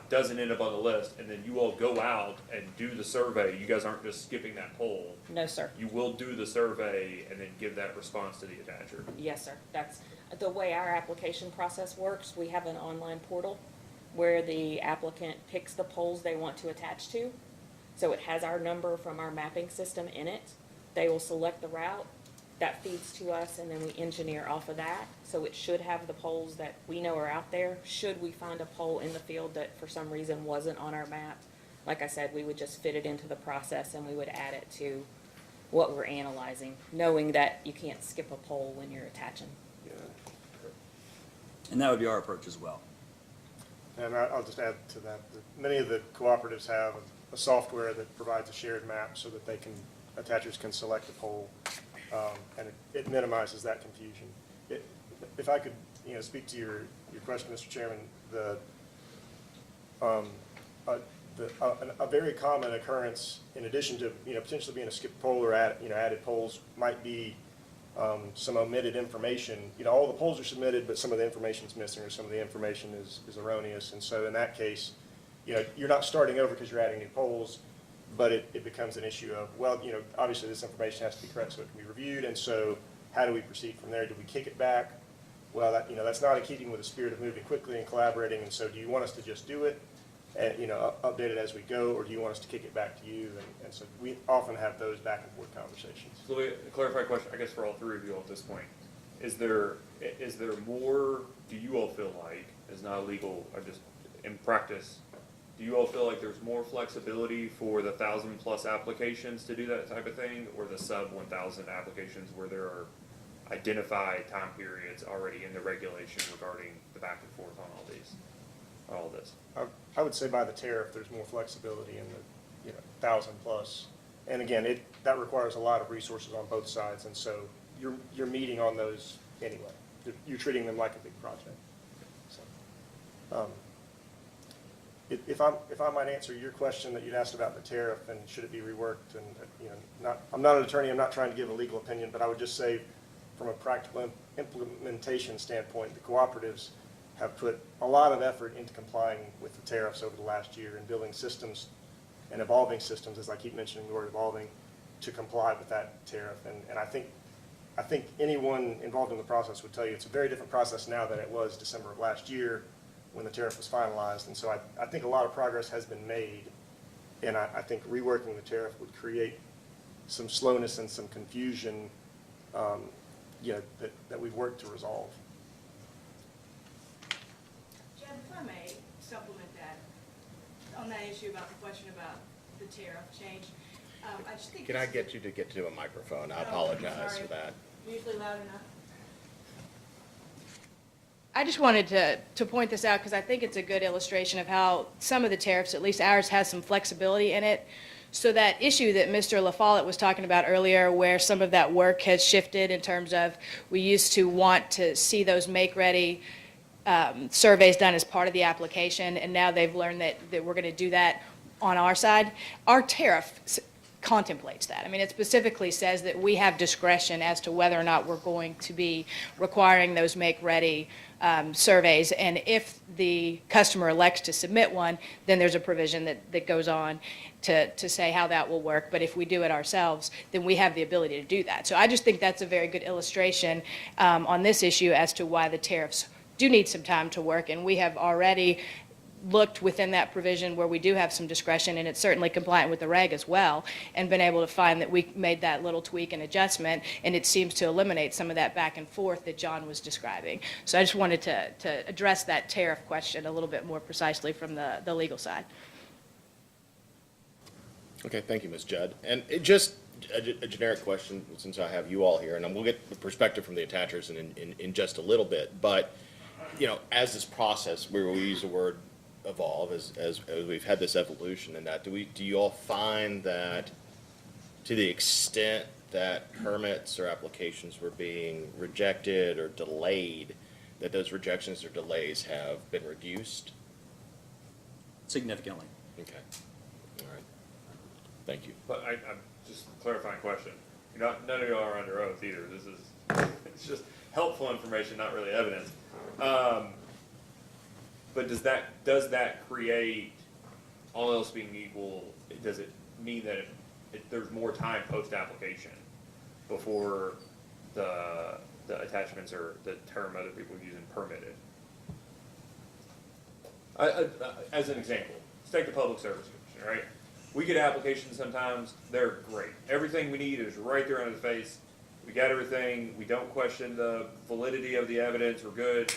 doesn't end up on the list, and then you all go out and do the survey. You guys aren't just skipping that poll. No, sir. You will do the survey and then give that response to the attacher. Yes, sir. That's the way our application process works. We have an online portal where the applicant picks the poles they want to attach to. So it has our number from our mapping system in it. They will select the route. That feeds to us, and then we engineer off of that. So it should have the poles that we know are out there. Should we find a pole in the field that for some reason wasn't on our map, like I said, we would just fit it into the process and we would add it to what we're analyzing, knowing that you can't skip a pole when you're attaching. Yeah. And that would be our approach as well. And I'll just add to that, many of the cooperatives have a software that provides a shared map so that attachers can select a pole. And it minimizes that confusion. If I could, speak to your question, Mr. Chairman, a very common occurrence, in addition to potentially being a skipped pole or added poles, might be some omitted information. All the poles are submitted, but some of the information is missing, or some of the information is erroneous. And so in that case, you're not starting over because you're adding new poles. But it becomes an issue of, well, obviously this information has to be correct so it can be reviewed, and so how do we proceed from there? Do we kick it back? Well, that's not in keeping with the spirit of moving quickly and collaborating, and so do you want us to just do it and, update it as we go, or do you want us to kick it back to you? And so we often have those back and forth conversations. So a clarified question, I guess, for all three of you all at this point. Is there more, do you all feel like, is not illegal, or just in practice, do you all feel like there's more flexibility for the 1,000+ applications to do that type of thing, or the sub 1,000 applications where there are identified time periods already in the regulation regarding the back and forth on all this? I would say by the tariff, there's more flexibility in the 1,000+. And again, that requires a lot of resources on both sides, and so you're meeting on those anyway. You're treating them like a big project. So. If I might answer your question that you'd asked about the tariff and should it be reworked, and I'm not an attorney, I'm not trying to give a legal opinion, but I would just say from a practical implementation standpoint, the cooperatives have put a lot of effort into complying with the tariffs over the last year and building systems and evolving systems, as I keep mentioning the word evolving, to comply with that tariff. And I think I think anyone involved in the process would tell you it's a very different process now than it was December of last year when the tariff was finalized. And so I think a lot of progress has been made. And I think reworking the tariff would create some slowness and some confusion that we've worked to resolve. Jeff, if I may supplement that, on that issue about the question about the tariff change, I just think. Can I get you to get to a microphone? I apologize sorry. for that. Usually loud enough. I just wanted to point this out because I think it's a good illustration of how some of the tariffs, at least ours, has some flexibility in it. So that issue that Mr. LaFollette was talking about earlier, where some of that work has shifted in terms of we used to want to see those make-ready surveys done as part of the application, and now they've learned that we're going to do that on our side. Our tariff contemplates that. I mean, it specifically says that we have discretion as to whether or not we're going to be requiring those make-ready surveys, and if the customer elects to submit one, then there's a provision that goes on to say how that will work. But if we do it ourselves, then we have the ability to do that. So I just think that's a very good illustration on this issue as to why the tariffs do need some time to work, and we have already looked within that provision where we do have some discretion, and it's certainly compliant with the reg as well, and been able to find that we made that little tweak and adjustment, and it seems to eliminate some of that back and forth that John was describing. So I just wanted to address that tariff question a little bit more precisely from the legal side. Okay, thank you, Ms. Judd. And it just a generic question, since I have you all here, and we'll get the perspective from the attachers in just a little bit. But, as this process, where we use the word evolve, as we've had this evolution in that, do you all find that to the extent that permits or applications were being rejected or delayed, that those rejections or delays have been reduced? Significantly. Okay. All right. Thank you. But I'm just a clarifying question. None of y'all are under oath either. It's just helpful information, not really evidence. But does that create, all else being equal, does it mean that there's more time post-application before the attachments, or the term other people use, in permitted? As an example, let's take the Public Service Commission, right? We get applications sometimes, they're great. Everything we need is right there under the face. We got everything, we don't question the validity of the evidence, we're good.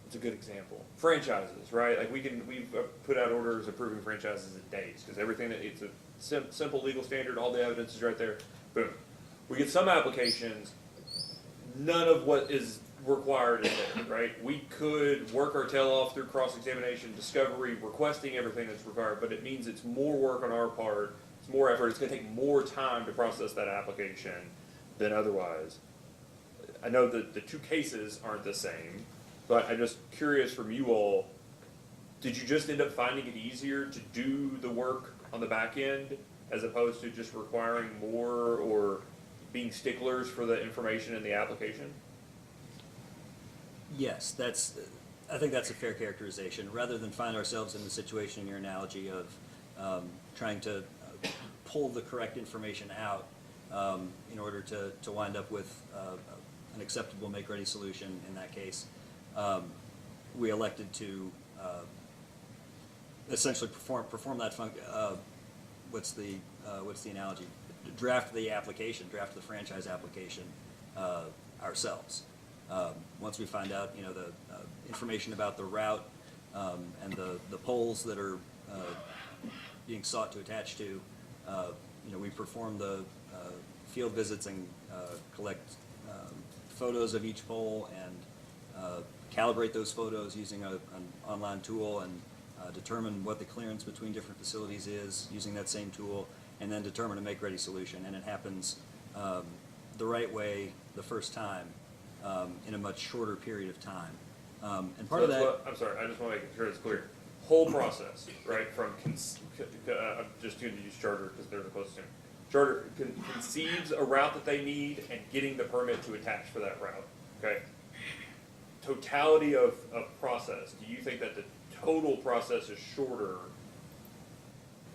It's a good example. Franchises, right? Like we've put out orders approving franchises in days, because it's a simple legal standard, all the evidence is right there, boom. We get some applications, none of what is required is there, right? We could work our tail off through cross-examination, discovery, requesting everything that's required, but it means it's more work on our part, it's more effort, it's gonna take more time to process that application than otherwise. I know that the two cases aren't the same, but I'm just curious from you all, did you just end up finding it easier to do the work on the back end as opposed to just requiring more or being sticklers for the information in the application? Yes, I think that's a fair characterization. Rather than find ourselves in the situation in your analogy of trying to pull the correct information out in order to wind up with an acceptable make-ready solution in that case, we elected to essentially perform that function. What's the analogy? Draft the franchise application ourselves. Once we find out, the information about the route and the polls that are being sought to attach to, we perform the field visits and collect photos of each poll and calibrate those photos using an online tool, and determine what the clearance between different facilities is using that same tool, and then determine a make-ready solution. And it happens the right way the first time in a much shorter period of time. And part of that... I'm sorry, I just want to make sure it's clear. Whole process, right, from, I'm just going to use Charter because they're the closest to me. Charter conceives a route that they need and getting the permit to attach for that route, okay? Totality of process, do you think that the total process is shorter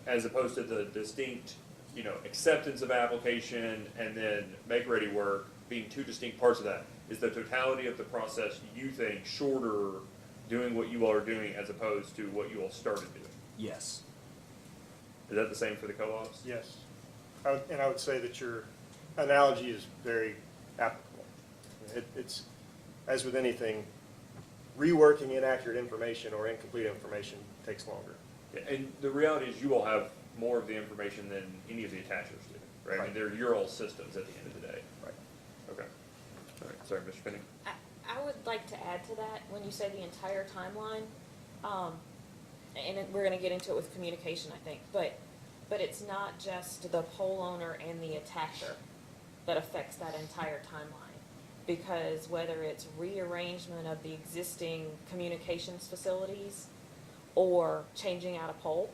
as opposed to the distinct, acceptance of application and then make-ready work being two distinct parts of that? Is the totality of the process, you think, shorter doing what you all are doing as opposed to what you all started doing? Yes. Is that the same for the co-ops? Yes. I would say that your analogy is very applicable. It's, as with anything, reworking inaccurate information or incomplete information takes longer. Yeah, and the reality is you all have more of the information than any of the attachers do, right? I mean, they're your all systems at the end of the day. Right. Okay. All right, sorry, Mr. Penny. I would like to add to that, when you say the entire timeline, we're gonna get into it with communication, I think, but it's not just the pole owner and the attacher that affects that entire timeline. Because whether it's rearrangement of the existing communications facilities or changing out a pole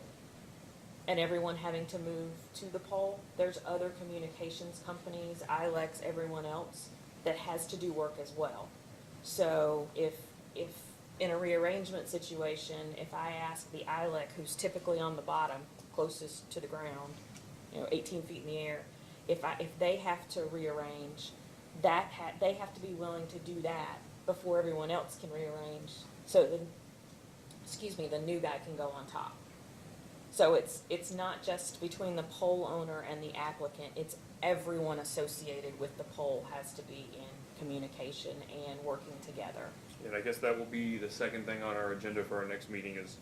and everyone having to move to the pole, there's other communications companies, ILEX, everyone else, that has to do work as well. So if in a rearrangement situation, if I ask the ILEC, who's typically on the bottom, closest to the ground, 18 feet in the air, if they have to rearrange, they have to be willing to do that before everyone else can rearrange. So the new guy can go on top. So it's not just between the pole owner and the applicant, it's everyone associated with the pole has to be in communication and working together. And I guess that will be the second thing on our agenda for our next meeting is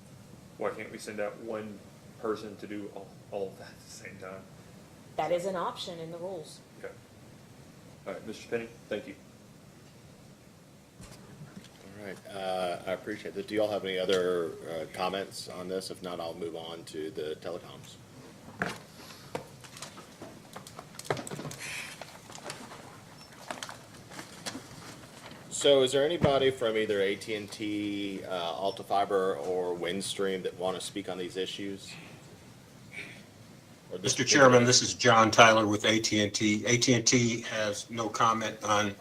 why can't we send out one person to do all of that at the same time? That is an option in the rules. Okay. All right, Mr. Penny, thank you. All right, I appreciate that. Do you all have any other comments on this? If not, I'll move on to the telecoms. So is there anybody from either AT&T, Alta Fiber, or Windstream that want to speak on these issues? Mr. Chairman, this is John Tyler with AT&T. AT&T has no comment on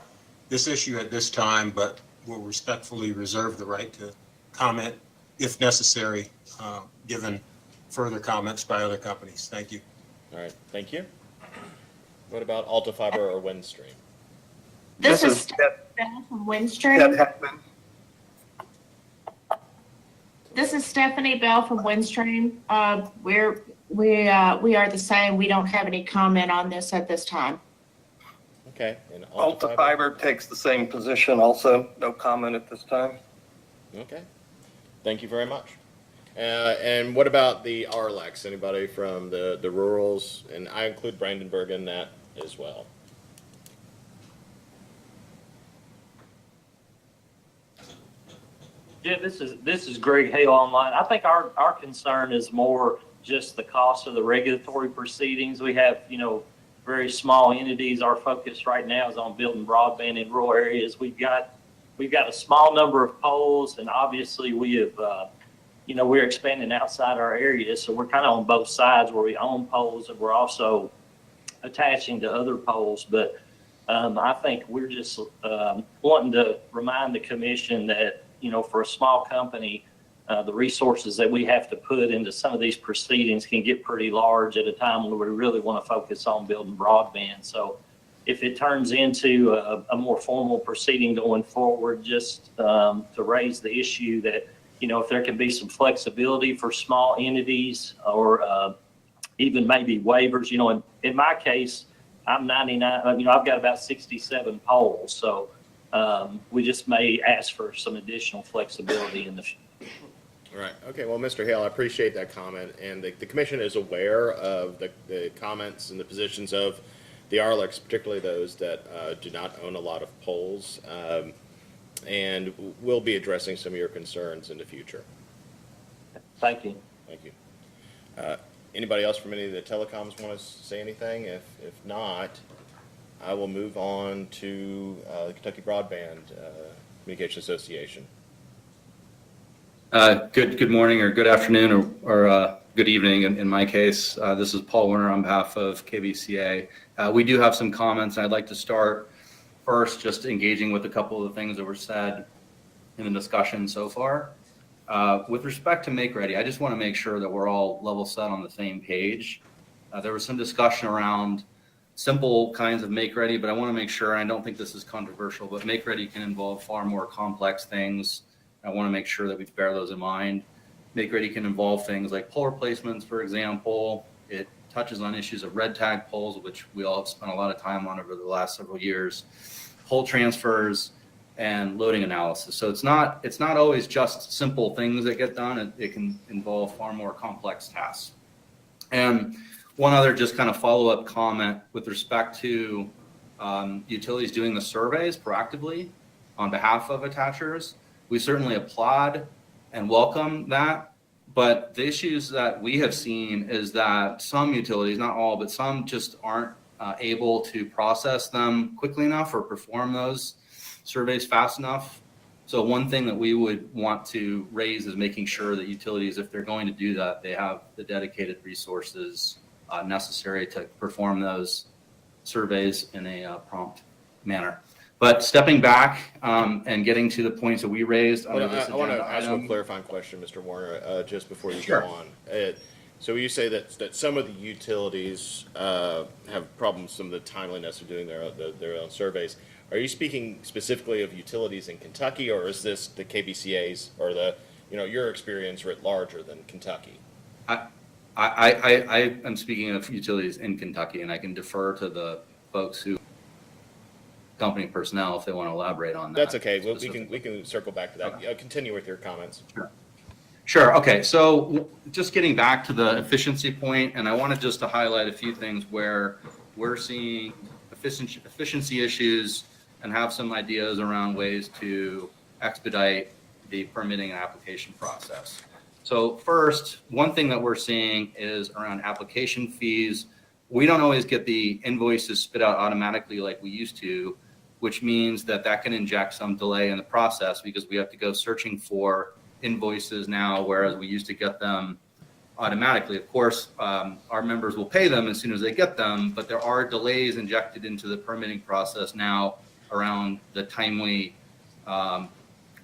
this issue at this time, but will respectfully reserve the right to comment if necessary, given further comments by other companies. Thank you. All right, thank you. What about Alta Fiber or Windstream? This is Stephanie from Windstream. This is Stephanie Bell from Windstream. We are the same. We don't have any comment on this at this time. Okay. And Alta Fiber takes the same position also. No comment at this time. Okay. Thank you very much. And what about the RLEX? Anybody from the rurals? And I include Brandenburg in that as well. Yeah, this is Greg Hale online. I think our concern is more just the cost of the regulatory proceedings. We have, very small entities. Our focus right now is on building broadband in rural areas. We've got a small number of poles, and obviously we have, we're expanding outside our area. So we're kind of on both sides where we own poles and we're also attaching to other poles. But I think we're just wanting to remind the commission that, for a small company, the resources that we have to put into some of these proceedings can get pretty large at a time when we really want to focus on building broadband. So if it turns into a more formal proceeding going forward, just to raise the issue that, if there can be some flexibility for small entities or even maybe waivers, in my case, I'm 99, I've got about 67 poles. So we just may ask for some additional flexibility in the future. All right. Okay. Well, Mr. Hale, I appreciate that comment. And the commission is aware of the comments and the positions of the RLEX, particularly those that do not own a lot of poles. And we'll be addressing some of your concerns in the future. Thank you. Thank you. Anybody else from any of the telecoms want to say anything? If not, I will move on to the Kentucky Broadband Communication Association. Good morning or good afternoon or good evening in my case. This is Paul Werner on behalf of KBCA. We do have some comments. I'd like to start first just engaging with a couple of the things that were said in the discussion so far. With respect to Make Ready, I just want to make sure that we're all level set on the same page. There was some discussion around simple kinds of Make Ready, but I want to make sure, and I don't think this is controversial, but Make Ready can involve far more complex things. I want to make sure that we bear those in mind. Make Ready can involve things like pole replacements, for example. It touches on issues of red tag poles, which we all have spent a lot of time on over the last several years, pole transfers, and loading analysis. So it's not always just simple things that get done. It can involve far more complex tasks. And one other just kind of follow-up comment with respect to utilities doing the surveys proactively on behalf of attachers. We certainly applaud and welcome that. But the issues that we have seen is that some utilities, not all, but some just aren't able to process them quickly enough or perform those surveys fast enough. So one thing that we would want to raise is making sure that utilities, if they're going to do that, they have the dedicated resources necessary to perform those surveys in a prompt manner. But stepping back and getting to the points that we raised under this agenda I want to ask item, one clarifying question, Mr. Warner, just before you Sure. go on. So you say that some of the utilities have problems, some of the timeliness of doing their own surveys. Are you speaking specifically of utilities in Kentucky, or is this the KBCA's or your experience writ larger than Kentucky? I am speaking of utilities in Kentucky, and I can defer to the folks who company personnel if they want to elaborate on that. That's okay. Well, we can circle back to that. Okay. Continue with your comments. Sure. Okay. So just getting back to the efficiency point, and I wanted just to highlight a few things where we're seeing efficiency issues and have some ideas around ways to expedite the permitting and application process. So first, one thing that we're seeing is around application fees. We don't always get the invoices spit out automatically like we used to, which means that can inject some delay in the process because we have to go searching for invoices now, whereas we used to get them automatically. Of course, our members will pay them as soon as they get them, but there are delays injected into the permitting process now around the timely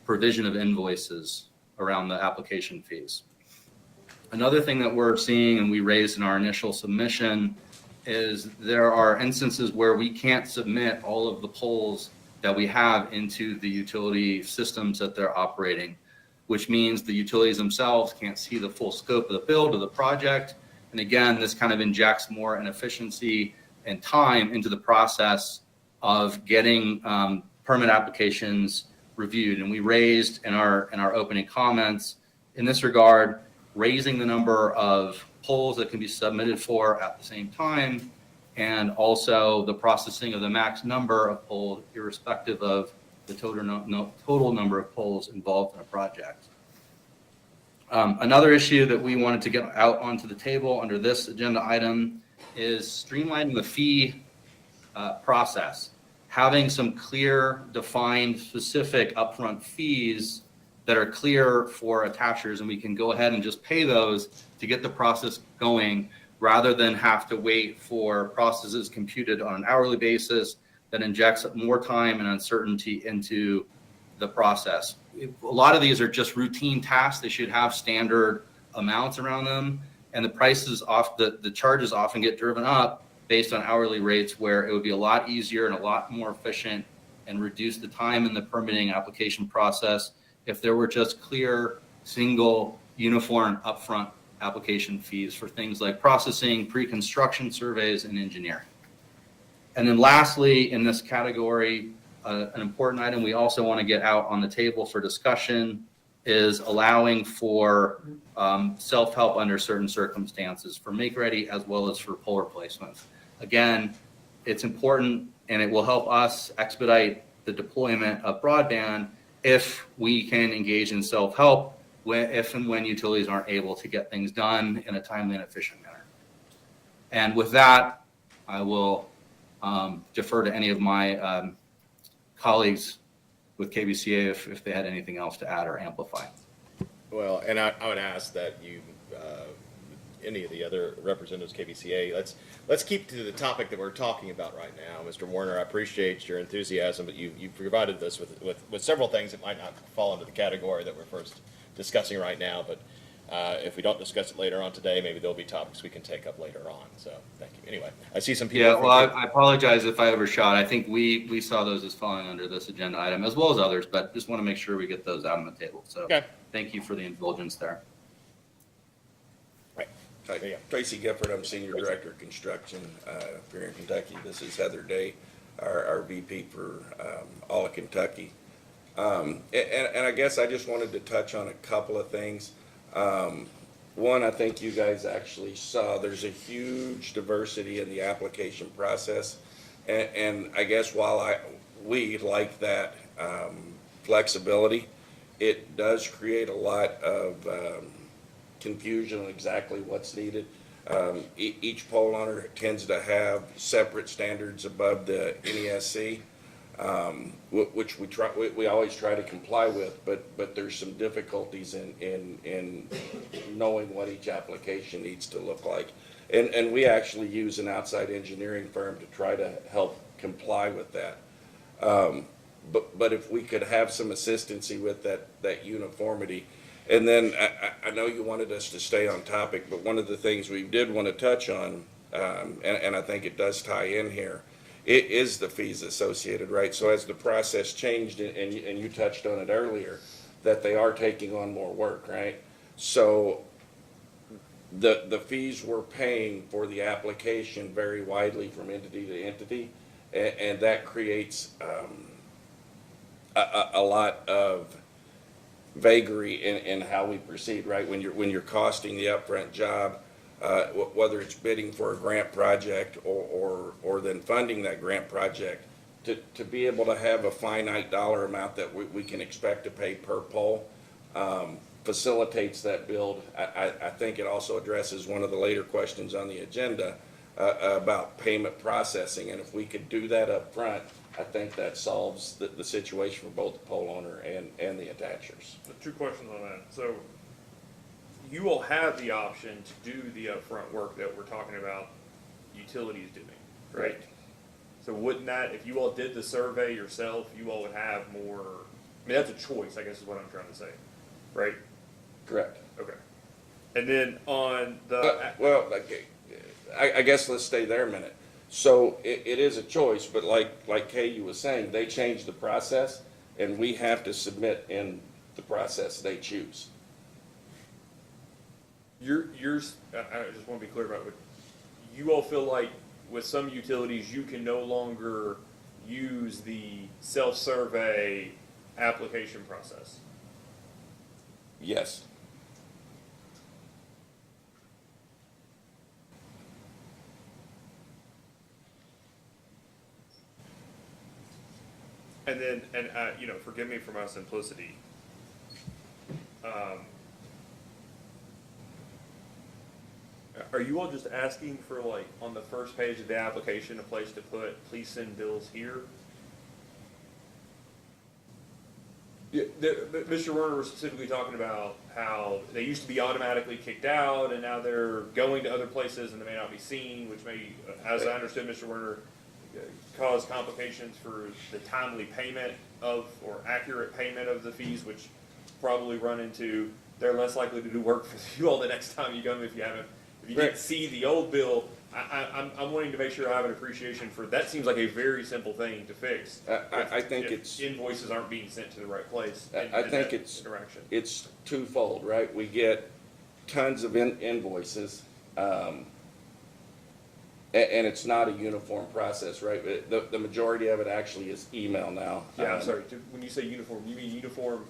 provision of invoices around the application fees. Another thing that we're seeing, and we raised in our initial submission, is there are instances where we can't submit all of the polls that we have into the utility systems that they're operating, which means the utilities themselves can't see the full scope of the build of the project. And again, this kind of injects more inefficiency and time into the process of getting permit applications reviewed. And we raised in our opening comments in this regard, raising the number of polls that can be submitted for at the same time, and also the processing of the max number of polls, irrespective of the total number of polls involved in a project. Another issue that we wanted to get out onto the table under this agenda item is streamlining the fee process, having some clear, defined, specific upfront fees that are clear for attachers, and we can go ahead and just pay those to get the process going rather than have to wait for processes computed on an hourly basis that injects more time and uncertainty into the process. A lot of these are just routine tasks. They should have standard amounts around them, and the prices the charges often get driven up based on hourly rates, where it would be a lot easier and a lot more efficient and reduce the time in the permitting application process if there were just clear, single, uniform upfront application fees for things like processing, pre-construction surveys, and engineering. And then lastly, in this category, an important item we also want to get out on the table for discussion is allowing for self-help under certain circumstances for Make Ready as well as for pole replacements. Again, it's important, and it will help us expedite the deployment of broadband if we can engage in self-help if and when utilities aren't able to get things done in a timely and efficient manner. And with that, I will defer to any of my colleagues with KBCA if they had anything else to add or amplify. Well, and I would ask that you, any of the other representatives of KBCA, let's keep to the topic that we're talking about right now. Mr. Warner, I appreciate your enthusiasm, but you provided us with several things that might not fall into the category that we're first discussing right now, but if we don't discuss it later on today, maybe there'll be topics we can take up later on. So thank you. Anyway, I see some people. Yeah, well, I apologize if I overshot. I think we saw those as falling under this agenda item as well as others, but just want to make sure we get those out on the table. So Okay. Thank you for the indulgence there. Right. Hi, Tracy Gifford, I'm Senior Director of Construction here in Kentucky. This is Heather Day, our VP for all of Kentucky. And I guess I just wanted to touch on a couple of things. One, I think you guys actually saw there's a huge diversity in the application process. And I guess while we like that flexibility, it does create a lot of confusion on exactly what's needed. Each pole owner tends to have separate standards above the NESC, which we always try to comply with, but there's some difficulties in knowing what each application needs to look like. And we actually use an outside engineering firm to try to help comply with that. But if we could have some assistancy with that uniformity. And then I know you wanted us to stay on topic, but one of the things we did want to touch on, and I think it does tie in here, it is the fees associated, right? So as the process changed, and you touched on it earlier, that they are taking on more work, right? So the fees we're paying for the application vary widely from entity to entity, and that creates a lot of vagary in how we proceed, right? When you're costing the upfront job, whether it's bidding for a grant project or then funding that grant project, to be able to have a finite dollar amount that we can expect to pay per pole facilitates that build. I think it also addresses one of the later questions on the agenda about payment processing, and if we could do that up front, I think that solves the situation for both the pole owner and the attachers. Two questions on that. So you will have the option to do the upfront work that we're talking about utilities doing, right? So wouldn't that, if you all did the survey yourself, you all would have more, I mean, that's a choice, I guess is what I'm trying to say, right? Correct. Okay. And then on the... Well, I guess let's stay there a minute. So it is a choice, but like Kay was saying, they changed the process, and we have to submit in the process they choose. I just want to be clear about what you all feel like with some utilities, you can no longer use the self-survey application process. Yes. And then, forgive me for my simplicity. Are you all just asking for, like, on the first page of the application, a place to put, please send bills here? Yeah, Mr. Werner was specifically talking about how they used to be automatically kicked out, and now they're going to other places and they may not be seen, which may, as I understood Mr. Werner, cause complications for the timely payment of, or accurate payment of the fees, which probably run into, they're less likely to do work for you all the next time you come if you didn't see the old bill. I'm wanting to make sure I have an appreciation for, that seems like a very simple thing to fix. I think if invoices aren't being sent to the right place. I think it's twofold, right? We get tons of invoices, and it's not a uniform process, right? The majority of it actually is email now. Yeah, I'm sorry. When you say uniform, you mean uniform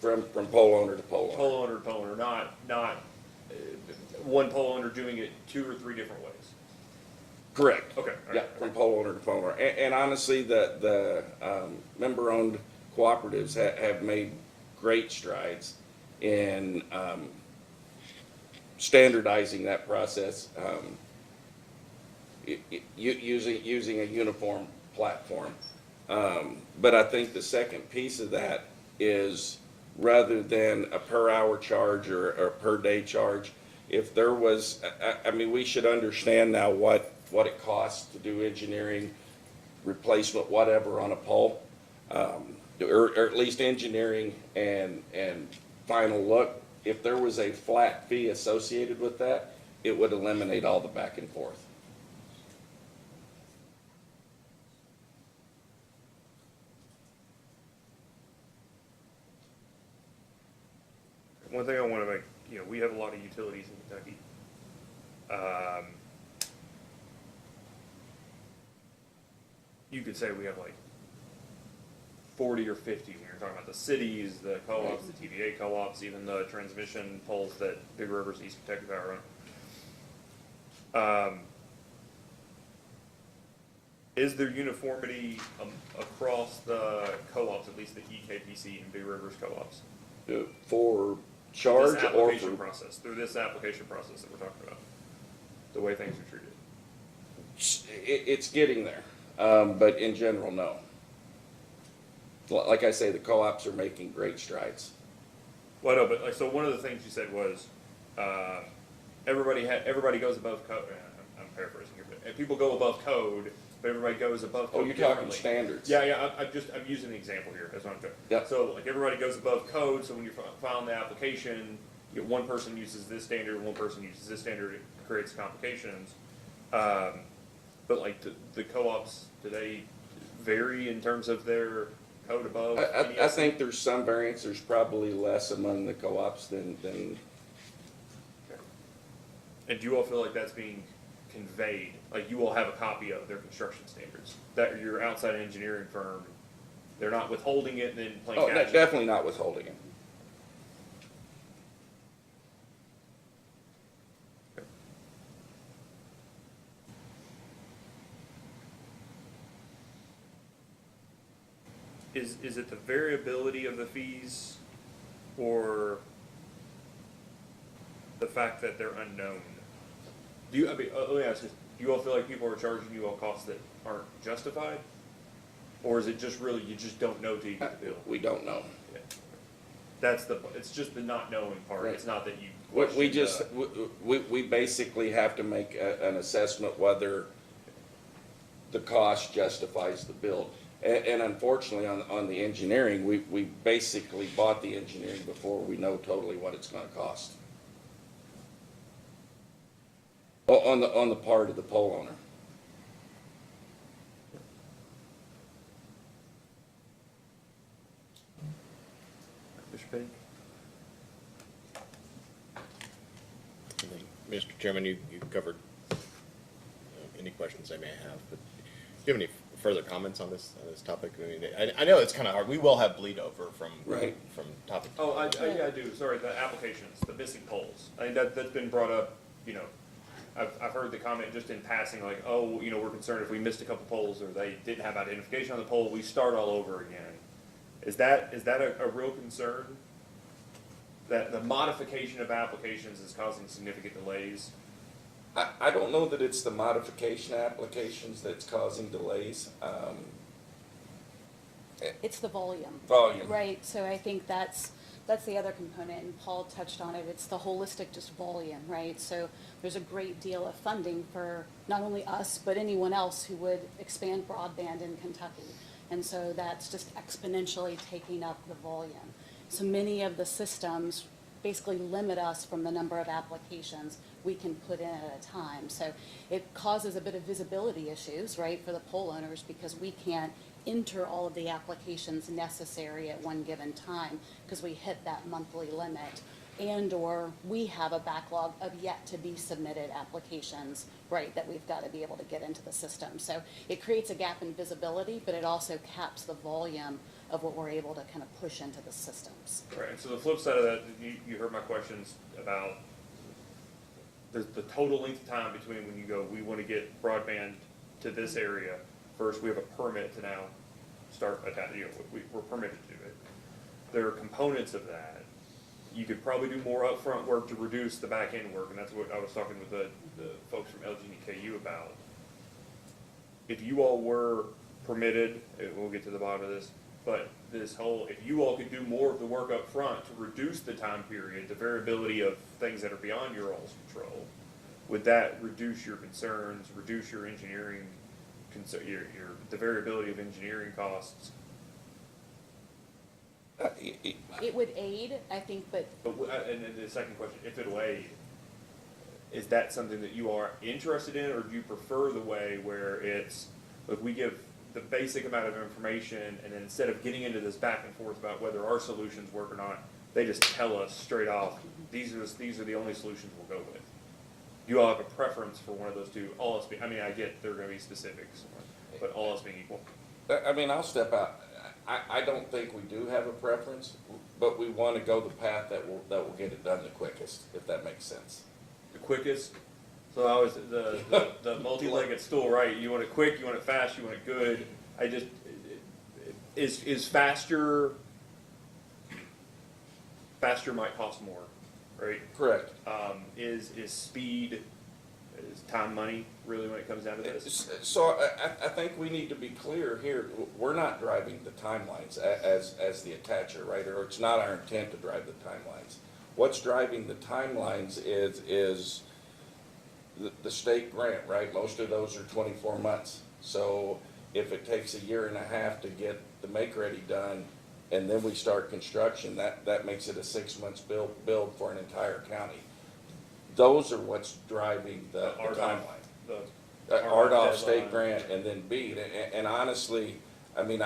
from pole owner to pole owner. Pole owner to pole owner, not one pole owner doing it 2 or 3 different ways. Correct. Okay. Yeah, from pole owner to pole owner. And honestly, the member-owned cooperatives have made great strides in standardizing that process. Using a uniform platform. But I think the second piece of that is, rather than a per hour charge or a per day charge, if there was, I mean, we should understand now what it costs to do engineering, replacement, whatever on a pole, or at least engineering and final look, if there was a flat fee associated with that, it would eliminate all the back and forth. One thing I want to make, we have a lot of utilities in Kentucky. You could say we have like 40 or 50 when you're talking about the cities, the co-ops, the TVA co-ops, even the transmission poles that Big Rivers, East Kentucky Power run. Is there uniformity across the co-ops, at least the EKPC and Big Rivers co-ops? For charge this or application for? process, through this application process that we're talking about, the way things are treated. It's getting there, but in general, no. Like I say, the co-ops are making great strides. Well, no, but so one of the things you said was everybody goes above code. I'm paraphrasing here, but people go above code, but everybody goes above code. Oh, you're talking standards. Yeah. I'm using an example here. That's what I'm doing. Yeah. So like everybody goes above code. So when you're filing the application, one person uses this standard, one person uses this standard. It creates complications. But like the co-ops, do they vary in terms of their code above? I think there's some variance. There's probably less among the co-ops than. Okay. And do you all feel like that's being conveyed? Like you all have a copy of their construction standards? That your outside engineering firm, they're not withholding it and then playing Oh, catch up? definitely not withholding it. Is it the variability of the fees or the fact that they're unknown? Let me ask this, do you all feel like people are charging you all costs that aren't justified? Or is it just really, you just don't know till you get the bill? We don't know. Yeah. It's just the not knowing part. Right. It's not that you We question we basically have to make an assessment whether the cost justifies the build. And unfortunately, on the engineering, we basically bought the engineering before we know totally what it's gonna cost. On the part of the pole owner. Mr. Petty? Mr. Chairman, you covered any questions I may have, but do you have any further comments on this topic? I mean, I know it's kind of hard. We will have bleed over from topic. Oh, I do. Sorry, the applications, the missing polls. I mean, that's been brought up. I've heard the comment just in passing, like, oh, we're concerned if we missed a couple polls or they didn't have identification on the poll, we start all over again. Is that a real concern? That the modification of applications is causing significant delays? I don't know that it's the modification applications that's causing delays. It's the volume. Volume. Right, so I think that's the other component, and Paul touched on it. It's the holistic just volume, right? So there's a great deal of funding for not only us, but anyone else who would expand broadband in Kentucky. And so that's just exponentially taking up the volume. So many of the systems basically limit us from the number of applications we can put in at a time. So it causes a bit of visibility issues, right, for the poll owners, because we can't enter all of the applications necessary at one given time because we hit that monthly limit, and or we have a backlog of yet to be submitted applications, right, that we've got to be able to get into the system. So it creates a gap in visibility, but it also caps the volume of what we're able to kind of push into the systems. Right, and so the flip side of that, you heard my questions about the total length of time between when you go, we want to get broadband to this area. First, we have a permit to now start attaching, we're permitted to do it. There are components of that. You could probably do more upfront work to reduce the back end work, and that's what I was talking with the folks from LG and KU about. If you all were permitted, we'll get to the bottom of this, but if you all could do more of the work up front to reduce the time period, the variability of things that are beyond your all's control, would that reduce your concerns, reduce your engineering, the variability of engineering costs? It would aid, I think, but And then the second question, if it'll aid, is that something that you are interested in, or do you prefer the way where it's, look, we give the basic amount of information, and then instead of getting into this back and forth about whether our solutions work or not, they just tell us straight off, these are the only solutions we'll go with. Do you all have a preference for one of those two? All else being, I mean, I get there are going to be specifics, but all else being equal. I mean, I'll step out. I don't think we do have a preference, but we want to go the path that will get it done the quickest, if that makes sense. The quickest. So I always the multi-legged stool, right? You want it quick, you want it fast, you want it good. I just is faster. Faster might cost more, right? Correct. Is speed, is time, money really when it comes down to this? So I think we need to be clear here. We're not driving the timelines as the attacher, right? Or it's not our intent to drive the timelines. What's driving the timelines is the state grant, right? Most of those are 24 months. So if it takes a year and a half to get the make-ready done, and then we start construction, that makes it a 6 months build for an entire county. Those are what's driving the timeline. RDOF state grant and then BEAD. And honestly, I mean,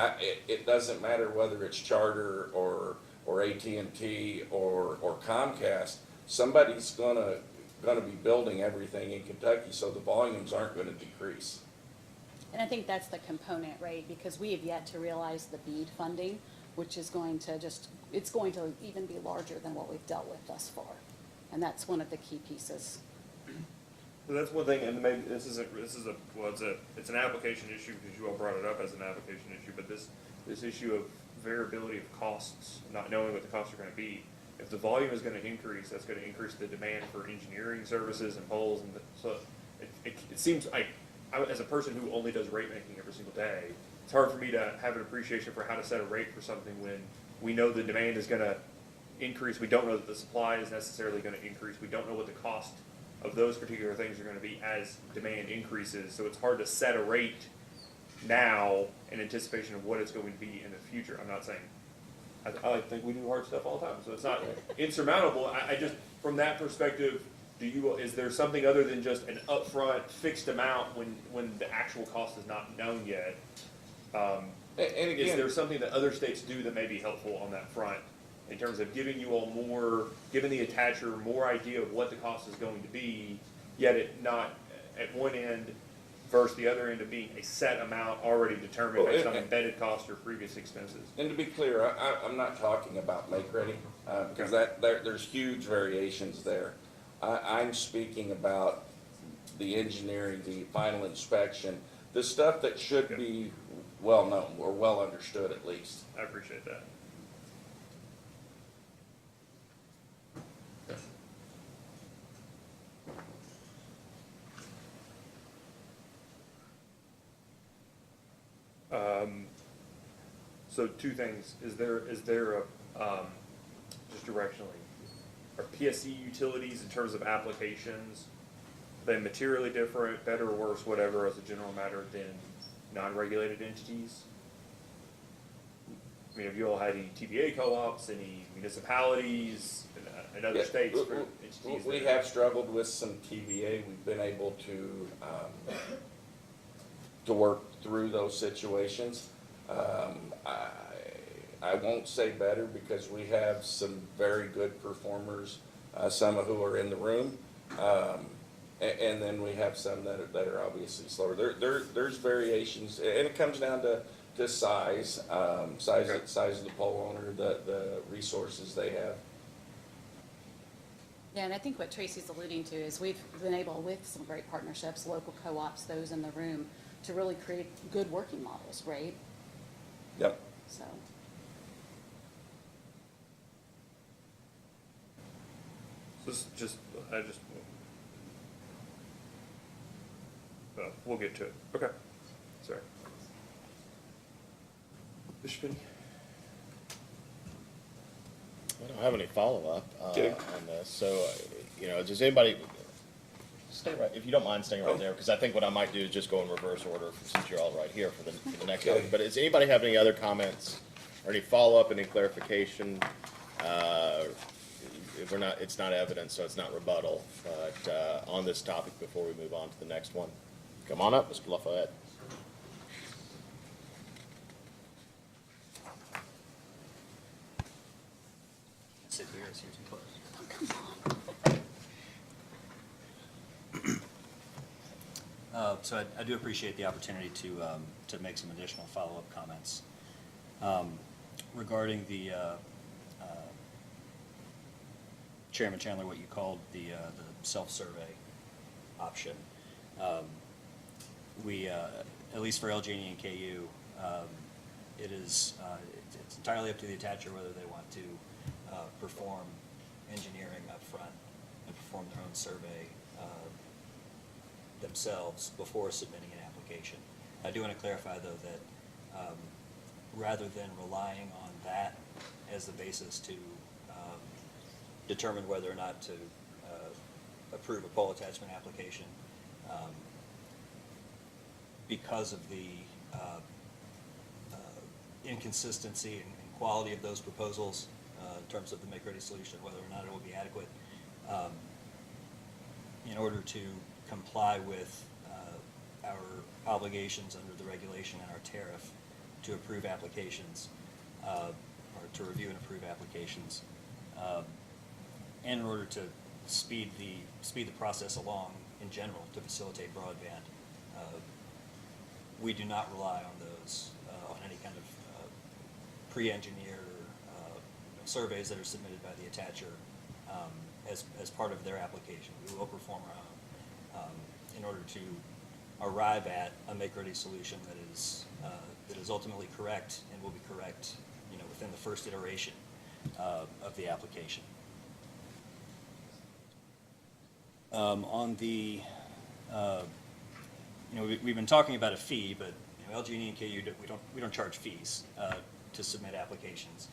it doesn't matter whether it's Charter or AT&T or Comcast. Somebody's gonna be building everything in Kentucky, so the volumes aren't gonna decrease. and I think that's the component, right? Because we have yet to realize the BEAD funding, which is going to it's going to even be larger than what we've dealt with thus far. And that's one of the key pieces. So that's one thing, and maybe it's an application issue because you all brought it up as an application issue, but this issue of variability of costs, not knowing what the costs are going to be. If the volume is going to increase, that's going to increase the demand for engineering services and polls, and so it seems like as a person who only does rate making every single day, it's hard for me to have an appreciation for how to set a rate for something when we know the demand is going to increase. We don't know that the supply is necessarily going to increase. We don't know what the cost of those particular things are going to be as demand increases. So it's hard to set a rate now in anticipation of what it's going to be in the future. I'm not saying, I think we do hard stuff all the time, so it's not insurmountable. I just, from that perspective, is there something other than just an upfront fixed amount when the actual cost is not known yet? And again, is there something that other states do that may be helpful on that front in terms of giving you all giving the attacher more idea of what the cost is going to be, yet it not at one end versus the other end of being a set amount already determined based on embedded cost or previous expenses? And to be clear, I'm not talking about make-ready, because there's huge variations there. I'm speaking about the engineering, the final inspection, the stuff that should be well known or well understood at least. I appreciate that. So two things. Is there a just directionally, are PSC utilities in terms of applications, are they materially different, better or worse, whatever, as a general matter than non-regulated entities? I mean, have you all had any TBA co-ops, any municipalities in other states? For entities We have struggled with some TBA. We've been able to work through those situations. I won't say better because we have some very good performers, some of who are in the room, and then we have some that are obviously slower. There's variations, and it comes down to size, size of the pole owner, the resources they have. Yeah, and I think what Tracy's alluding to is we've been able, with some great partnerships, local co-ops, those in the room, to really create good working models, right? Yep. So. We'll get to it. Okay. Sorry. Mr. Finney? I don't have any follow-up on this. So, does anybody stay right? If you don't mind staying right there, because I think what I might do is just go in reverse order since you're all right here for the next one. But does anybody have any other comments or any follow-up, any clarification. It's not evidence, so it's not rebuttal, but on this topic before we move on to the next one. Come on up, Mr. Lafayette. Sit here, it's here too close. So I do appreciate the opportunity to make some additional follow-up comments. Regarding the Chairman Chandler, what you called the self-survey option. We, at least for LG&E and KU, it's entirely up to the attacher whether they want to perform engineering up front and perform their own survey themselves before submitting an application. I do want to clarify, though, that rather than relying on that as the basis to determine whether or not to approve a pole attachment application, because of the inconsistency and quality of those proposals in terms of the make-ready solution, whether or not it will be adequate, in order to comply with our obligations under the regulation and our tariff to approve applications, or to review and approve applications, and in order to speed the process along in general to facilitate broadband. We do not rely on those, on any kind of pre-engineered surveys that are submitted by the attacher as part of their application. We will perform our own in order to arrive at a make-ready solution that is ultimately correct and will be correct, within the first iteration of the application. On the we've been talking about a fee, but LG&E and KU, we don't charge fees to submit applications.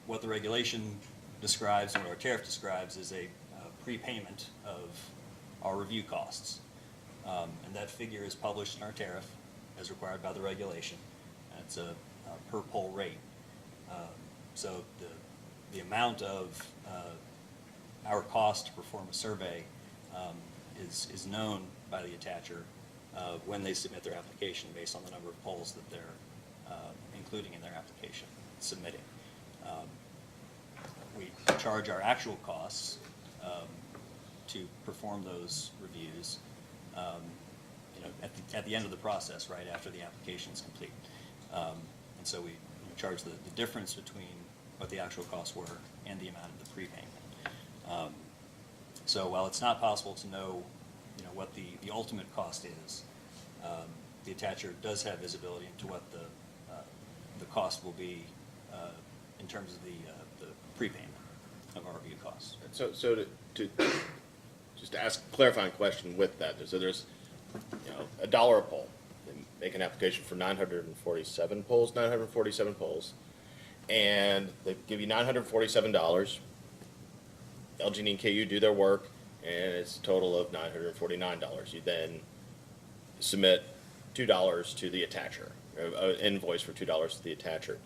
What the regulation describes and what our tariff describes is a prepayment of our review costs. And that figure is published in our tariff as required by the regulation. And it's a per pole rate. So the amount of our cost to perform a survey is known by the attacher when they submit their application based on the number of poles that they're including in their application, submitting. We charge our actual costs to perform those reviews at the end of the process, right after the application is complete. And so we charge the difference between what the actual costs were and the amount of the prepayment. So while it's not possible to know, what the ultimate cost is, the attacher does have visibility into what the cost will be in terms of the prepayment of our review costs. So to just ask a clarifying question with that, so there's $1 a pole. They make an application for 947 poles, and they give you $947. LG&E and KU do their work, and it's a total of $949. You then submit $2 to the attacher, an invoice for $2 to the attacher.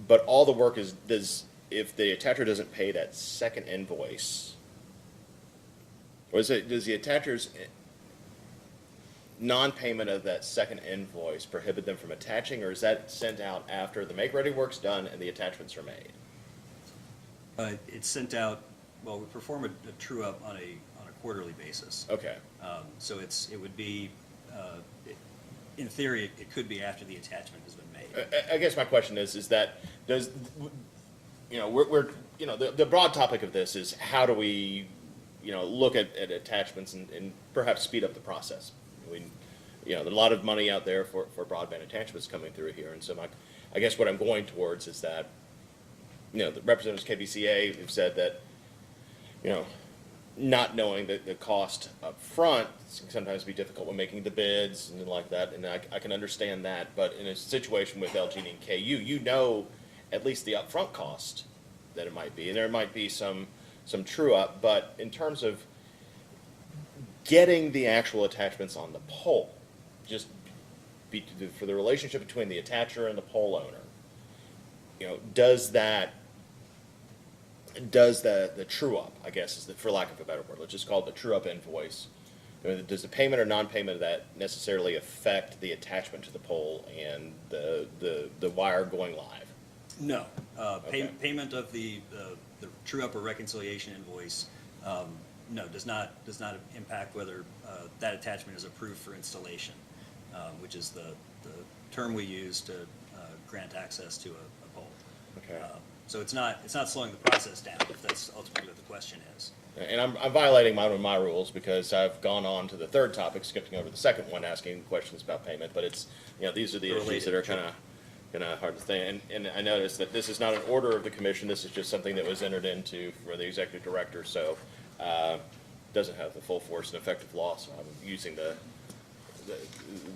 But all the work if the attacher doesn't pay that second invoice, does the attacher's non-payment of that second invoice prohibit them from attaching, or is that sent out after the make-ready work's done and the attachments are made? It's sent out. Well, we perform a true-up on a quarterly basis. Okay. So it would be, in theory, it could be after the attachment has been made. I guess my question is that the broad topic of this is how do we, look at attachments and perhaps speed up the process. There's a lot of money out there for broadband attachments coming through here, and so I guess what I'm going towards is that, the representatives KBCA have said that, not knowing the cost up front can sometimes be difficult when making the bids and like that, and I can understand that, but in a situation with LG&E and KU, at least the upfront cost that it might be, and there might be some true up, but in terms of getting the actual attachments on the pole, just for the relationship between the attacher and the pole owner, does the true up, I guess, is for lack of a better word, let's just call it the true up invoice. Does the payment or non-payment of that necessarily affect the attachment to the pole and the wire going live? No. Okay. Payment of the true up or reconciliation invoice, no, does not impact whether that attachment is approved for installation, which is the term we use to grant access to a pole. Okay. So it's not slowing the process down, if that's ultimately what the question is. And I'm violating one of my rules because I've gone on to the third topic, skipping over the second one, asking questions about payment. But it's, these are the issues that are kind of hard to say. And I noticed that this is not an order of the commission. This is just something that was entered into for the executive director. So doesn't have the full force and effect of law. So I'm using the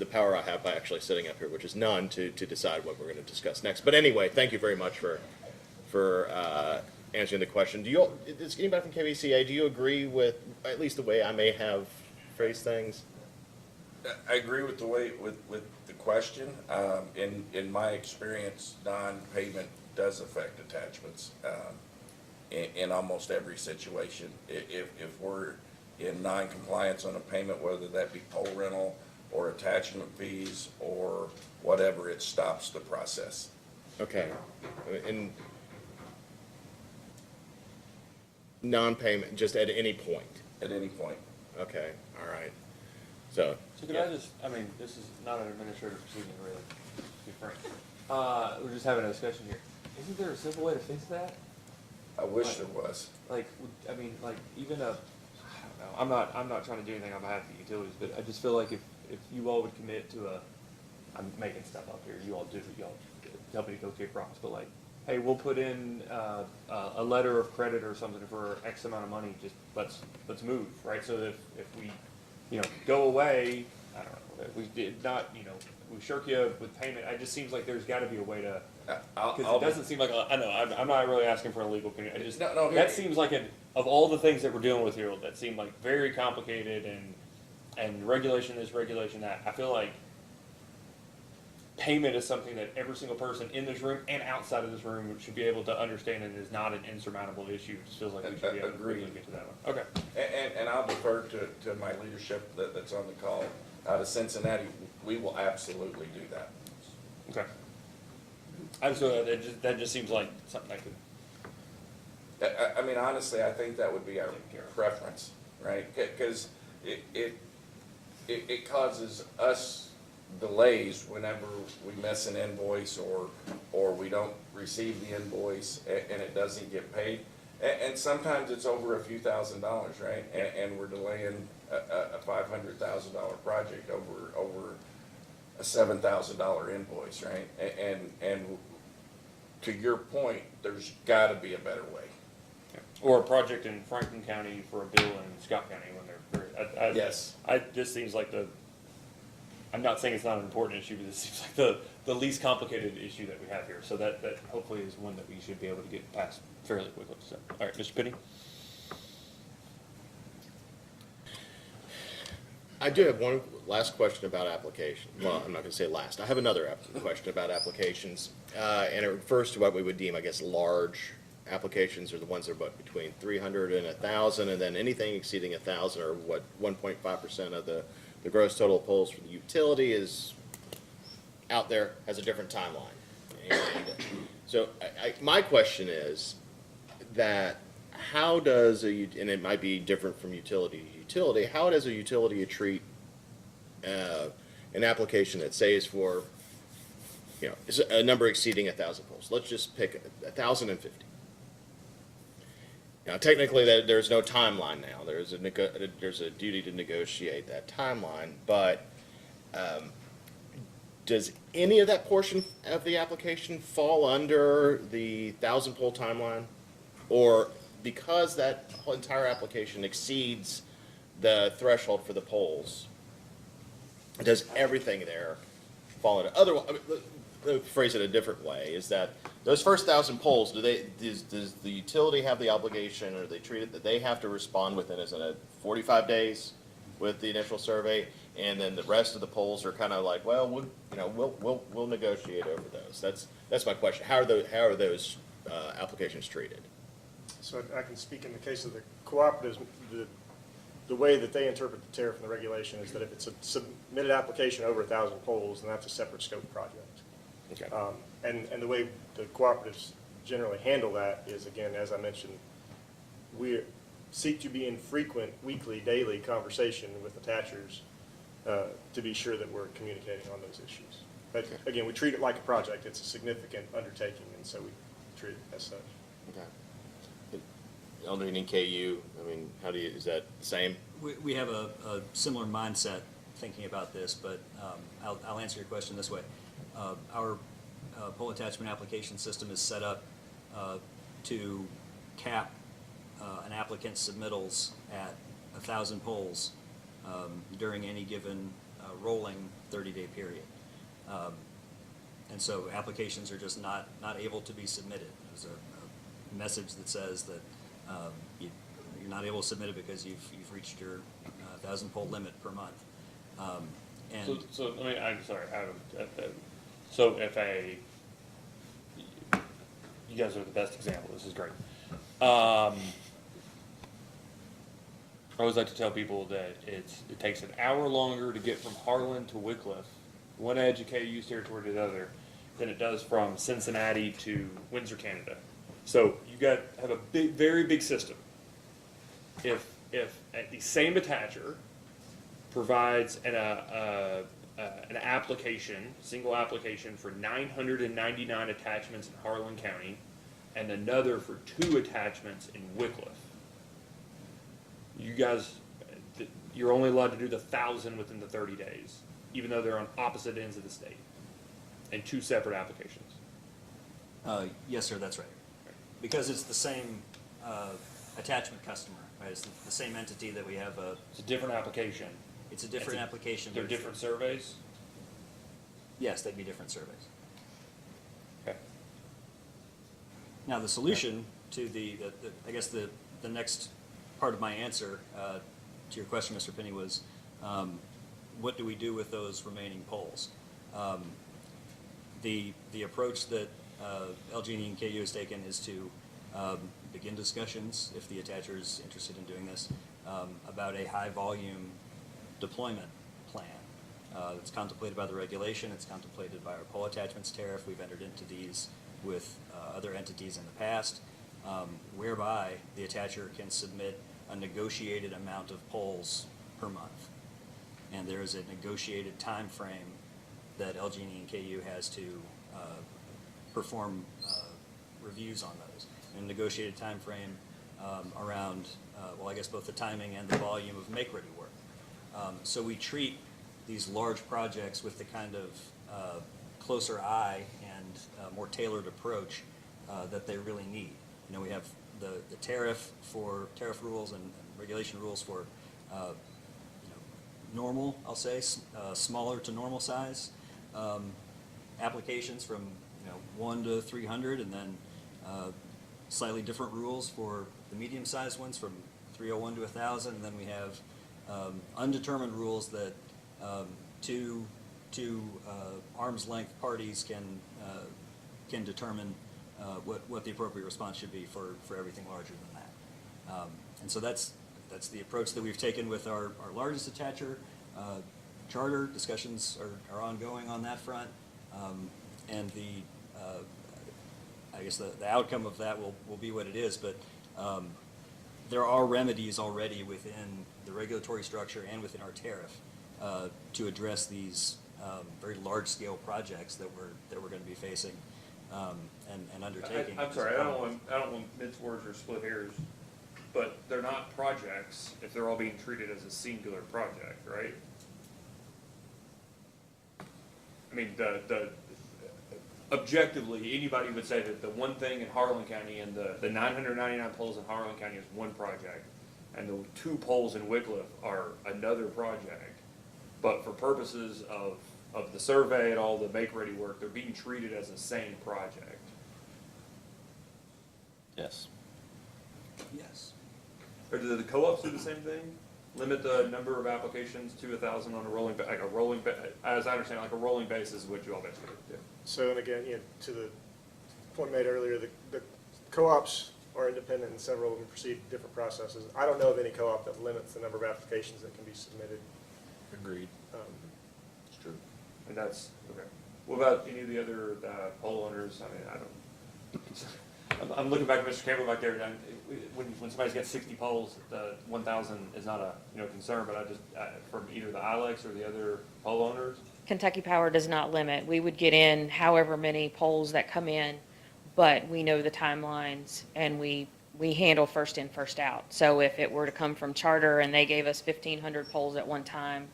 power I have by actually sitting up here, which is none, to decide what we're going to discuss next. But anyway, thank you very much for answering the question. Is anybody from KBCA, do you agree with at least the way I may have phrased things? I agree with the way, with the question. In my experience, non-payment does affect attachments in almost every situation. If we're in non-compliance on a payment, whether that be pole rental or attachment fees or whatever, it stops the process. Okay. And non-payment, just at any point? At any point. Okay, all right. So could I just, this is not an administrative proceeding, really, to be frank. We're just having a discussion here. Isn't there a simple way to fix that? I wish there was. Even a, I don't know, I'm not trying to do anything on behalf of the utilities, but I just feel like if you all would commit to I'm making stuff up here, you all help me negotiate promise, but hey, we'll put in a letter of credit or something for X amount of money, just let's move, right? So that if we, go away, I don't know, if we did not, we shirk you with payment, it just seems like there's gotta be a way to, because it doesn't seem like, I know, I'm not really asking for a legal opinion, that seems like of all the things that we're dealing with here, that seem like very complicated and regulation this, regulation that, I feel like payment is something that every single person in this room and outside of this room should be able to understand, and is not an insurmountable issue. It just feels like we should be able to really get to that one. Okay. And I'll defer to my leadership that's on the call out of Cincinnati. We will absolutely do that. Okay. That just seems like something I could. Honestly, I think that would be our preference, right? Because it causes us delays whenever we miss an invoice or we don't receive the invoice and it doesn't get paid. And sometimes it's over a few $1,000s, right? And we're delaying a $500,000 project over a $7,000 invoice, right? And to your point, there's got to be a better way. Or a project in Franklin County for a bill in Scott County when they're yes. This seems like I'm not saying it's not an important issue, but this seems like the least complicated issue that we have here. So that hopefully is one that we should be able to get past fairly quickly. So, all right, Mr. Pitney. I do have one last question about application. Well, I'm not going to say last. I have another question about applications, and it refers to what we would deem, I guess, large applications are the ones that are between 300 and 1,000, and then anything exceeding 1,000 or 1.5% of the gross total polls for the utility is out there, has a different timeline. And so my question is that how does and it might be different from utility to utility, how does a utility treat an application that says for, is a number exceeding 1,000 polls? Let's just pick 1,050. Now, technically, there's no timeline now. There's a duty to negotiate that timeline, but does any of that portion of the application fall under the 1,000 poll timeline? Or because that whole entire application exceeds the threshold for the polls, does everything there fall under? Otherwise, let me phrase it a different way, is that those first 1,000 polls, does the utility have the obligation, or they treat it that they have to respond within, is it 45 days with the initial survey, and then the rest of the polls are kind of like, well, we'll negotiate over those. that's my question. How are those applications treated? So I can speak in the case of the cooperatives, the way that they interpret the tariff and the regulation is that if it's a submitted application over 1,000 poles, then that's a separate scope project. Okay. And the way the cooperatives generally handle that is, again, as I mentioned, we seek to be in frequent weekly, daily conversation with attachers to be sure that we're communicating on those issues. But again, we treat it like a project. It's a significant undertaking, and so we treat it as such. Okay. Eldering KU, I mean, is that the same? We have a similar mindset thinking about this, but I'll answer your question this way. Our pole attachment application system is set up to cap an applicant's submittals at 1,000 poles during any given rolling 30-day period. And so applications are just not able to be submitted. There's a message that says that you're not able to submit it because you've reached your 1,000 pole limit per month. So let me, I'm sorry, so if you guys are the best example, this is great. I always like to tell people that it takes an hour longer to get from Harlan to Wickliffe, one edge of KU's territory to the other, than it does from Cincinnati to Windsor, Canada. So you have a very big system. If the same attacher provides an application, single application for 999 attachments in Harlan County, and another for 2 attachments in Wickliffe, you're only allowed to do the 1,000 within the 30 days, even though they're on opposite ends of the state, and 2 separate applications. Yes, sir, that's right. Because it's the same attachment customer, right? It's the same entity that we have It's a different application. It's a different application. They're different surveys? Yes, they'd be different surveys. Okay. Now, the solution to I guess the next part of my answer to your question, Mr. Penny, was what do we do with those remaining poles? The approach that LG&E and KU has taken is to begin discussions, if the attacher is interested in doing this, about a high volume deployment plan. It's contemplated by the regulation, it's contemplated by our pole attachments tariff. We've entered into these with other entities in the past, whereby the attacher can submit a negotiated amount of poles per month. And there is a negotiated time frame that LG&E and KU has to perform reviews on those. And a negotiated time frame around, well, I guess both the timing and the volume of make-ready work. So we treat these large projects with the kind of closer eye and more tailored approach that they really need. You know, we have the tariff rules and regulation rules for normal, I'll say, smaller to normal size applications from 1 to 300, and then slightly different rules for the medium-sized ones from 301 to 1,000, and then we have undetermined rules that two arm's length parties can determine what the appropriate response should be for everything larger than that. And so that's the approach that we've taken with our largest attacher. Charter discussions are ongoing on that front, and I guess the outcome of that will be what it is, but there are remedies already within the regulatory structure and within our tariff to address these very large-scale projects that we're going to be facing and undertaking. I'm sorry, I don't want mince words or split hairs, but they're not projects if they're all being treated as a singular project, right? I mean, objectively, anybody would say that the one thing in Harlan County and the 999 poles in Harlan County is one project, and the 2 poles in Wickliffe are another project. But for purposes of the survey and all the make-ready work, they're being treated as the same project. Yes. Yes. Or do the co-ops do the same thing? limit the number of applications to 1,000 on a rolling, as I understand, like a rolling basis is what you all basically do. So, and again, to the point made earlier, the co-ops are independent and several of them proceed different processes. I don't know of any co-op that limits the number of applications that can be submitted. Agreed. It's true. And that's, okay. What about any of the other poll owners? I mean, I'm looking back at Mr. Campbell back there, and when somebody's got 60 polls, the 1,000 is not a concern, but I just, from either the ILEX or the other poll owners. Kentucky Power does not limit. We would get in however many polls that come in, but we know the timelines and we handle first in, first out. So if it were to come from Charter and they gave us 1,500 polls at one time,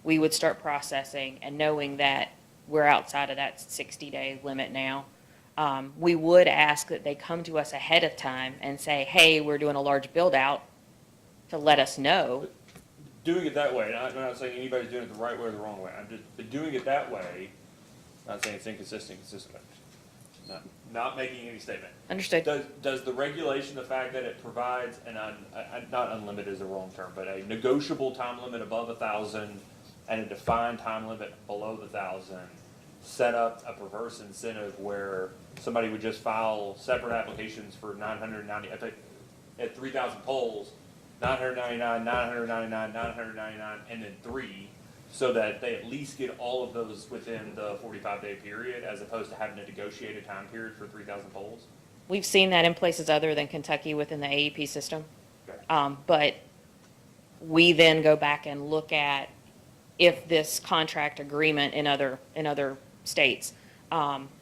we would start processing, and knowing that we're outside of that 60-day limit now. We would ask that they come to us ahead of time and say, hey, we're doing a large build out, to let us know. Doing it that way, I'm not saying anybody's doing it the right way or the wrong way. I'm just doing it that way. Not saying it's inconsistent, consistent. Not making any statement. Understood. Does the regulation, the fact that it provides not unlimited is the wrong term, but a negotiable time limit above 1,000 and a defined time limit below the 1,000, set up a perverse incentive where somebody would just file separate applications for 990, I think, at 3,000 polls, 999, 999, 999, and then 3, so that they at least get all of those within the 45-day period, as opposed to having to negotiate a time period for 3,000 polls? We've seen that in places other than Kentucky within the AEP system. Okay. But we then go back and look at if this contract agreement in other states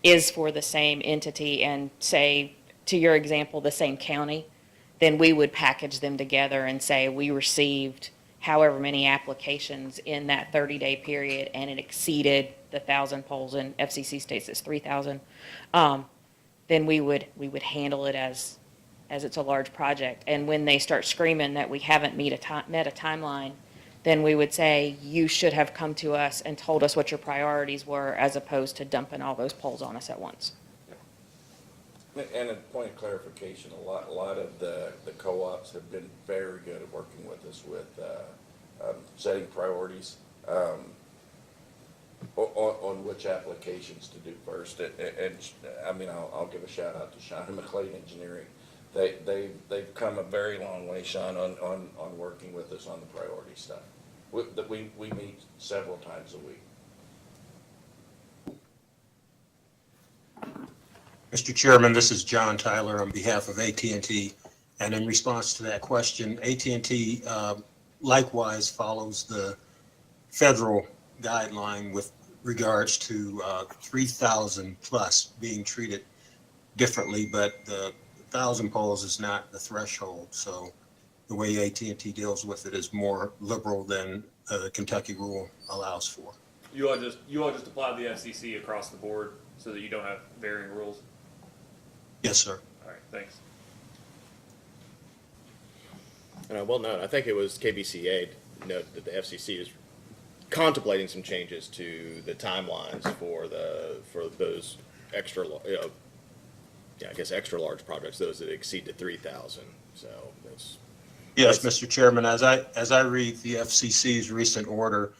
is for the same entity and, say, to your example, the same county, then we would package them together and say we received however many applications in that 30-day period and it exceeded the 1,000 polls, and FCC states it's 3,000. Then we would handle it as it's a large project. And when they start screaming that we haven't met a timeline, then we would say, you should have come to us and told us what your priorities were, as opposed to dumping all those polls on us at once. And a point of clarification, a lot of the co-ops have been very good at working with us with setting priorities on which applications to do first. And I mean, I'll give a shout out to Sean and McLean Engineering. They've come a very long way, Sean, on working with us on the priority stuff. We meet several times a week. Mr. Chairman, this is John Tyler on behalf of AT&T. And in response to that question, AT&T likewise follows the federal guideline with regards to 3,000 plus being treated differently, but the 1,000 polls is not the threshold. So the way AT&T deals with it is more liberal than the Kentucky rule allows for. You all just apply the FCC across the board so that you don't have varying rules? Yes, sir. All right, thanks. And I will note, I think it was KBCA note that the FCC is contemplating some changes to the timelines for those extra, I guess extra large projects, those that exceed to 3,000. So that's. Yes, Mr. Chairman, as I read the FCC's recent order,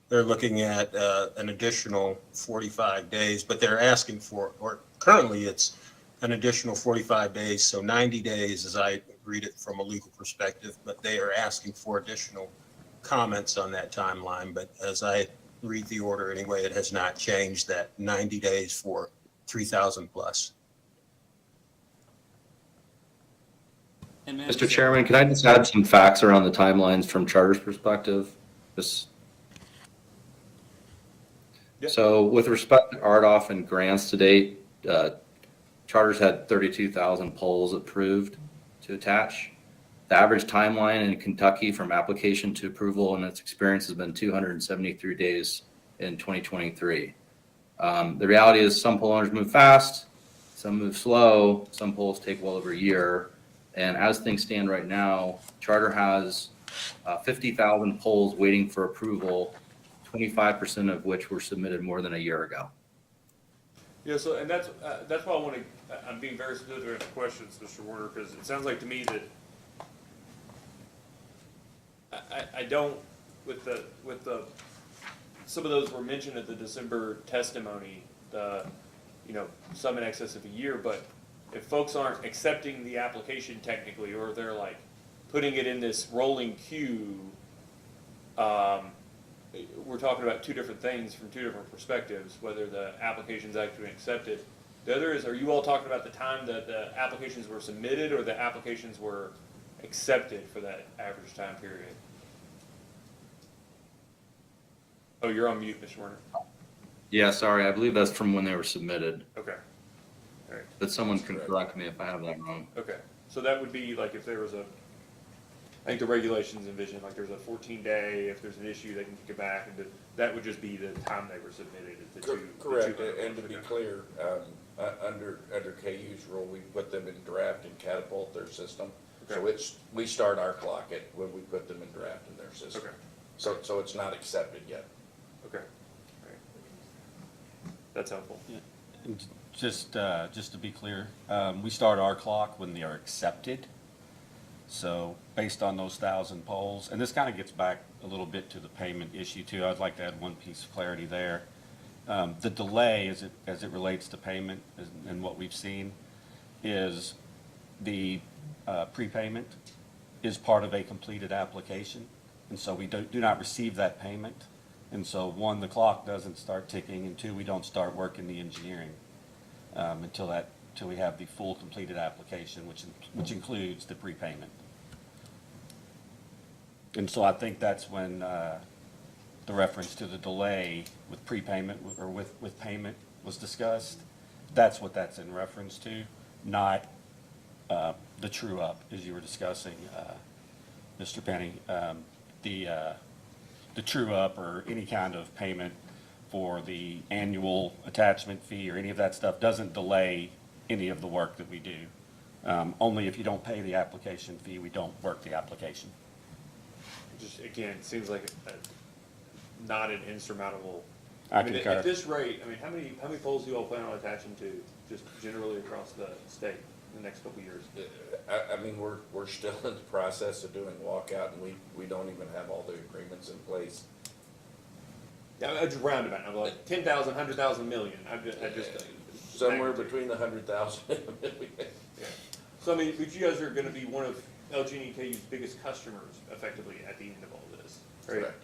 they're looking at an additional 45 days, but they're asking for, or currently it's an additional 45 days, so 90 days as I read it from a legal perspective, but they are asking for additional comments on that timeline. But as I read the order anyway, it has not changed that 90 days for 3,000 plus. Mr. Chairman, can I just add some facts around the timelines from Charter's perspective? So with respect to RDOF and grants to date, Charter's had 32,000 polls approved to attach. The average timeline in Kentucky from application to approval in its experience has been 273 days in 2023. The reality is some poll owners move fast, some move slow, some polls take well over a year. And as things stand right now, Charter has 50,000 polls waiting for approval, 25% of which were submitted more than a year ago. Yeah, so, and that's why I want to, I'm being very specific with questions, Mr. Warner, because it sounds like to me that I don't, with the, some of those were mentioned at the December testimony, some in excess of a year, but if folks aren't accepting the application technically, or they're like putting it in this rolling queue, we're talking about two different things from two different perspectives, whether the application's actually accepted. The other is, are you all talking about the time that the applications were submitted or the applications were accepted for that average time period? Oh, you're on mute, Mr. Werner. Yeah, sorry, I believe that's from when they were submitted, Okay. All right. but someone can correct me if I have that wrong. Okay. So that would be like if there was I think the regulations envision like there's a 14-day, if there's an issue, they can kick it back, and that would just be the time they were submitted. Is the two, Correct, the two and to be clear, under KU's rule, we put them in draft and catapult their system. Okay. So we start our clock at when we put them in draft in their system. Okay. So it's not accepted yet. Okay. All right. That's helpful. Yeah. And just to be clear, we start our clock when they are accepted. So based on those 1,000 polls, and this kind of gets back a little bit to the payment issue too. I'd like to add one piece of clarity there. The delay as it relates to payment and what we've seen is the prepayment is part of a completed application. And so we do not receive that payment. And so one, the clock doesn't start ticking, and two, we don't start working the engineering until we have the full completed application, which includes the prepayment. And so I think that's when the reference to the delay with prepayment or with payment was discussed. That's what that's in reference to, not the true up, as you were discussing, Mr. Penny. The true up or any kind of payment for the annual attachment fee or any of that stuff doesn't delay any of the work that we do. Only if you don't pay the application fee, we don't work the application. Just again, it seems like not an insurmountable. I mean, concur. at this rate, I mean, how many polls do you all plan on attaching to, just generally across the state in the next couple of years? I mean, we're still in the process of doing walkout, and we don't even have all the agreements in place. Yeah, I just round about. I'm like 10,000, 100,000, million. I just Somewhere between the 100,000 and a million. Yeah. So I mean, but you guys are going to be one of LG&E and KU's biggest customers, effectively, at the end of all this, right? Correct.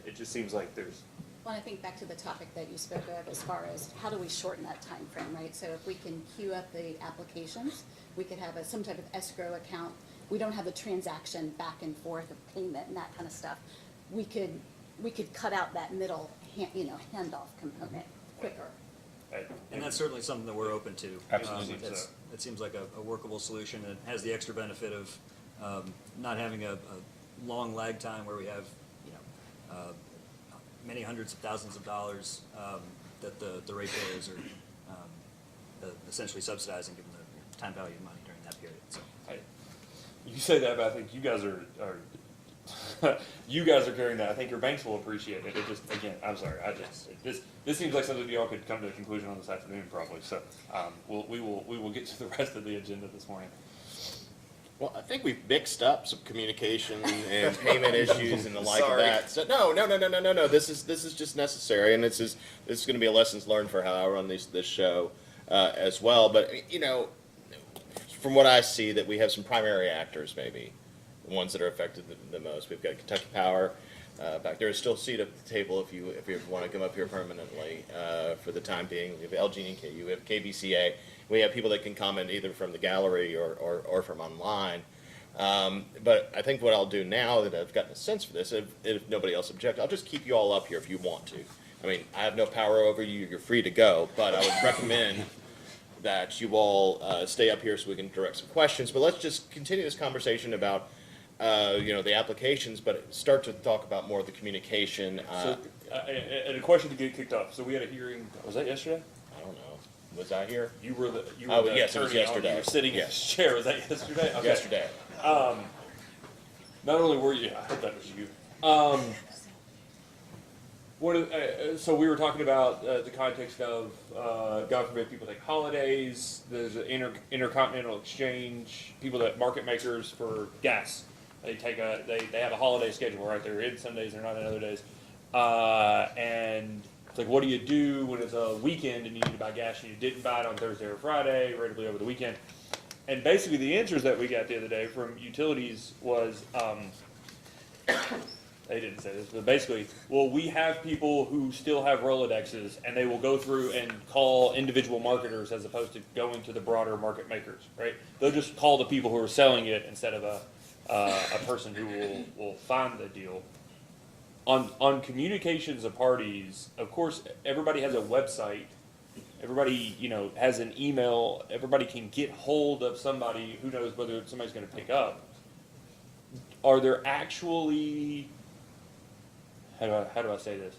It just seems like there's. Well, I think back to the topic that you spoke of as far as how do we shorten that time frame, right? So if we can queue up the applications, we could have some type of escrow account. We don't have a transaction back and forth of payment and that kind of stuff. We could cut out that middle, handoff component quicker. And that's certainly something that we're open to. Absolutely. It seems like a workable solution and has the extra benefit of not having a long lag time where we have, many hundreds of thousands of dollars that the ratepayers are essentially subsidizing given the time value of money during that period. So. You say that, but I think you guys are you guys are carrying that. I think your banks will appreciate it. It just, again, I'm sorry. This seems like something you all could come to a conclusion on this afternoon, probably. So we will get to the rest of the agenda this morning. Well, I think we've mixed up some communication and payment issues and the like of that. So no. This is just necessary, and this is going to be a lessons learned for how I run this show as well. But from what I see, that we have some primary actors, maybe the ones that are affected the most. We've got Kentucky Power back there. Is still a seat at the table if you want to come up here permanently for the time being. We have LG&E and KU. We have KBCA. We have people that can comment either from the gallery or from online. But I think what I'll do now that I've gotten a sense for this, if nobody else objects, I'll just keep you all up here if you want to. I mean, I have no power over you. You're free to go. But I would recommend that you all stay up here so we can direct some questions. But let's just continue this conversation about the applications, but start to talk about more of the communication. And a question to get kicked off. So we had a hearing. Was that yesterday? I don't know. Was I here? You were the. Yes, it was yesterday. You were sitting in the chair. Was that yesterday? Okay. Yesterday. Not only were you, I hope that was you. So we were talking about the context of, God forbid, people take holidays. There's an intercontinental exchange. People that market makers for gas They have a holiday schedule, right? They're in some days, they're not in other days. And it's like, what do you do when it's a weekend and you need to buy gas and you didn't buy it on Thursday or Friday, ratably over the weekend? And basically the answers that we got the other day from utilities was, they didn't say this, but basically, well, we have people who still have Rolodexes and they will go through and call individual marketers as opposed to going to the broader market makers, right? They'll just call the people who are selling it instead of a person who will find the deal. On communications of parties, of course, everybody has a website. Everybody, has an email. Everybody can get hold of somebody. Who knows whether somebody's going to pick up? Are there actually, how do I say this?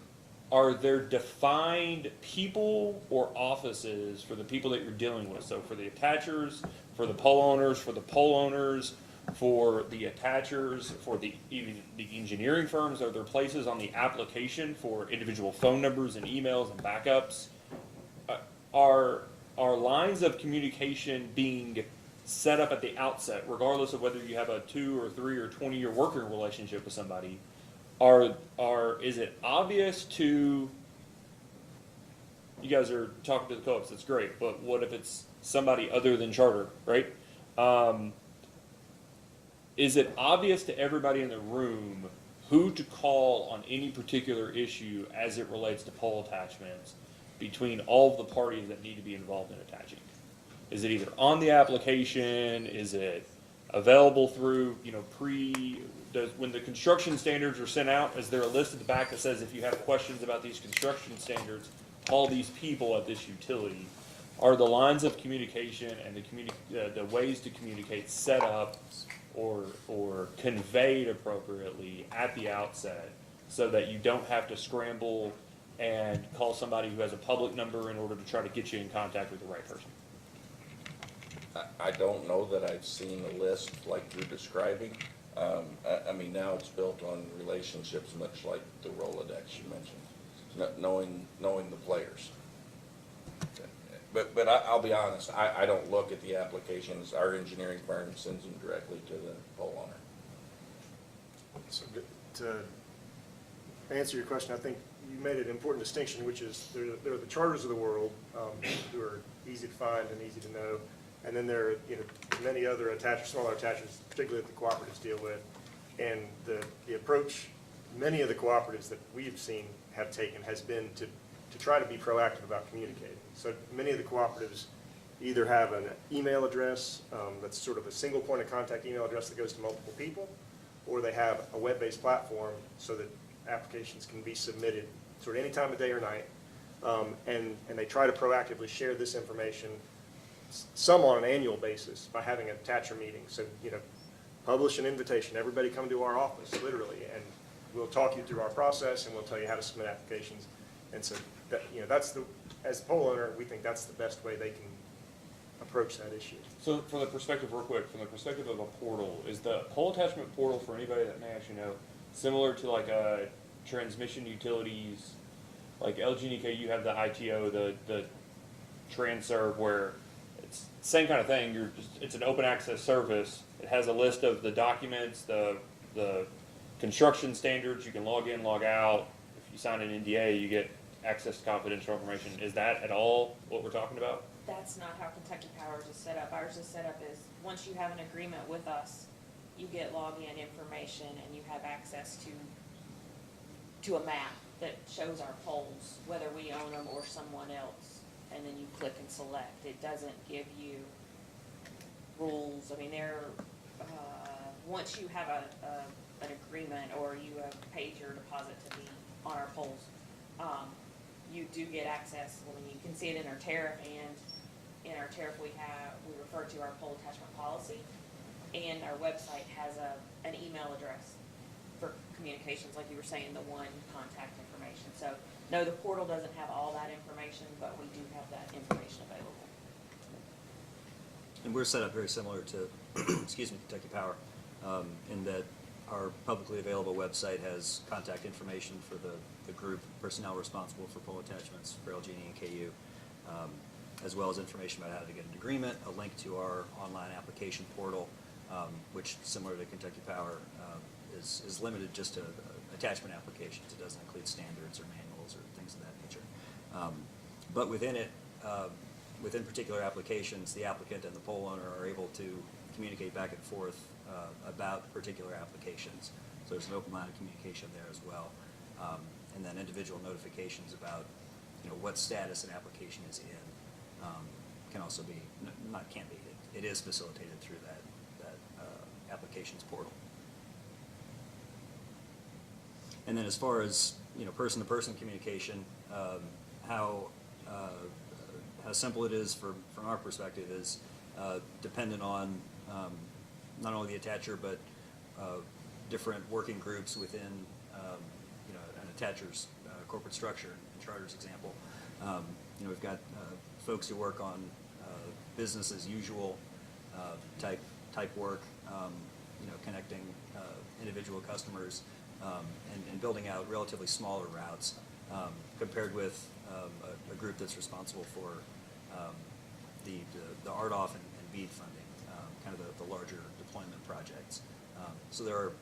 Are there defined people or offices for the people that you're dealing with? So for the attachers, for the pole owners, for the pole owners, for the attachers, for even the engineering firms, are there places on the application for individual phone numbers and emails and backups? Are lines of communication being set up at the outset, regardless of whether you have a 2 or 3 or 20-year working relationship with somebody? Is it obvious to, you guys are talking to the co-ops, that's great, but what if it's somebody other than Charter, right? Is it obvious to everybody in the room who to call on any particular issue as it relates to pole attachments between all of the parties that need to be involved in attaching? Is it either on the application? Is it available through, when the construction standards are sent out, is there a list at the back that says if you have questions about these construction standards, call these people at this utility? Are the lines of communication and the ways to communicate set up or conveyed appropriately at the outset so that you don't have to scramble and call somebody who has a public number in order to try to get you in contact with the right person? I don't know that I've seen a list like you're describing. I mean, now it's built on relationships, much like the Rolodex you mentioned, knowing the players. But I'll be honest, I don't look at the applications. Our engineering firm sends them directly to the pole owner. So to answer your question, I think you made an important distinction, which is there are the charters of the world who are easy to find and easy to know, and then there are many other attachers, smaller attachers, particularly that the cooperatives deal with. And the approach many of the cooperatives that we've seen have taken has been to try to be proactive about communicating. So many of the cooperatives either have an email address that's sort of a single point of contact email address that goes to multiple people, or they have a web-based platform so that applications can be submitted sort of any time of day or night, and they try to proactively share this information, some on an annual basis by having a attacher meeting. So, publish an invitation, everybody come to our office, literally, and we'll talk you through our process and we'll tell you how to submit applications. And so, that, that's as a pole owner, we think that's the best way they can approach that issue. So from the perspective, real quick, from the perspective of a portal, is the pole attachment portal, for anybody that may actually know, similar to like a transmission utilities, like LG and EK, you have the ITO, the Transerve, where it's the same kind of thing. It's an open access service. It has a list of the documents, the construction standards. You can log in, log out. If you sign an NDA, you get access to confidential information. Is that at all what we're talking about? That's not how Kentucky Powers is set up. Ours is set up as, once you have an agreement with us, you get login information and you have access to a map that shows our poles, whether we own them or someone else, and then you click and select. It doesn't give you rules. I mean, once you have an agreement or you have paid your deposit to be on our poles, you do get access. Well, you can see it in our tariff, and in our tariff we refer to our pole attachment policy, and our website has an email address for communications, like you were saying, the one contact information. So no, the portal doesn't have all that information, but we do have that information available. And we're set up very similar to, Kentucky Power, in that our publicly available website has contact information for the group personnel responsible for pole attachments for LG&E and KU, as well as information about how to get an agreement, a link to our online application portal, which, similar to Kentucky Power, is limited just to attachment applications. It doesn't include standards or manuals or things of that nature. But within it, within particular applications, the applicant and the poll owner are able to communicate back and forth about particular applications. So there's an open line of communication there as well. And then individual notifications about, what status an application is in can also be, can't be, it is facilitated through that applications portal. And then as far as, person-to-person communication, how simple it is from our perspective is dependent on not only the attacher, but different working groups within an attacher's corporate structure. In Charter's example, we've got folks who work on business as usual type work, connecting individual customers and building out relatively smaller routes compared with a group that's responsible for the RDOF and BEAD funding, kind of the larger deployment projects. So there are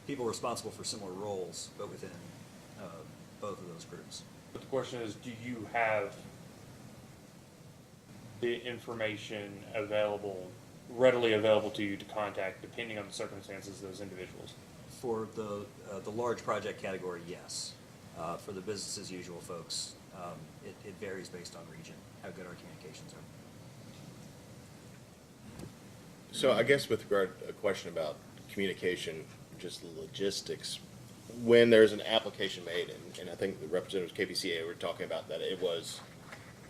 people responsible for similar roles, but within both of those groups. But the question is, do you have the information readily available to you to contact, depending on the circumstances of those individuals? For the large project category, yes. For the business as usual folks, it varies based on region, how good our communications are. So I guess with regard to a question about communication, just logistics, when there's an application made, and I think the representatives of KBCA were talking about that, it was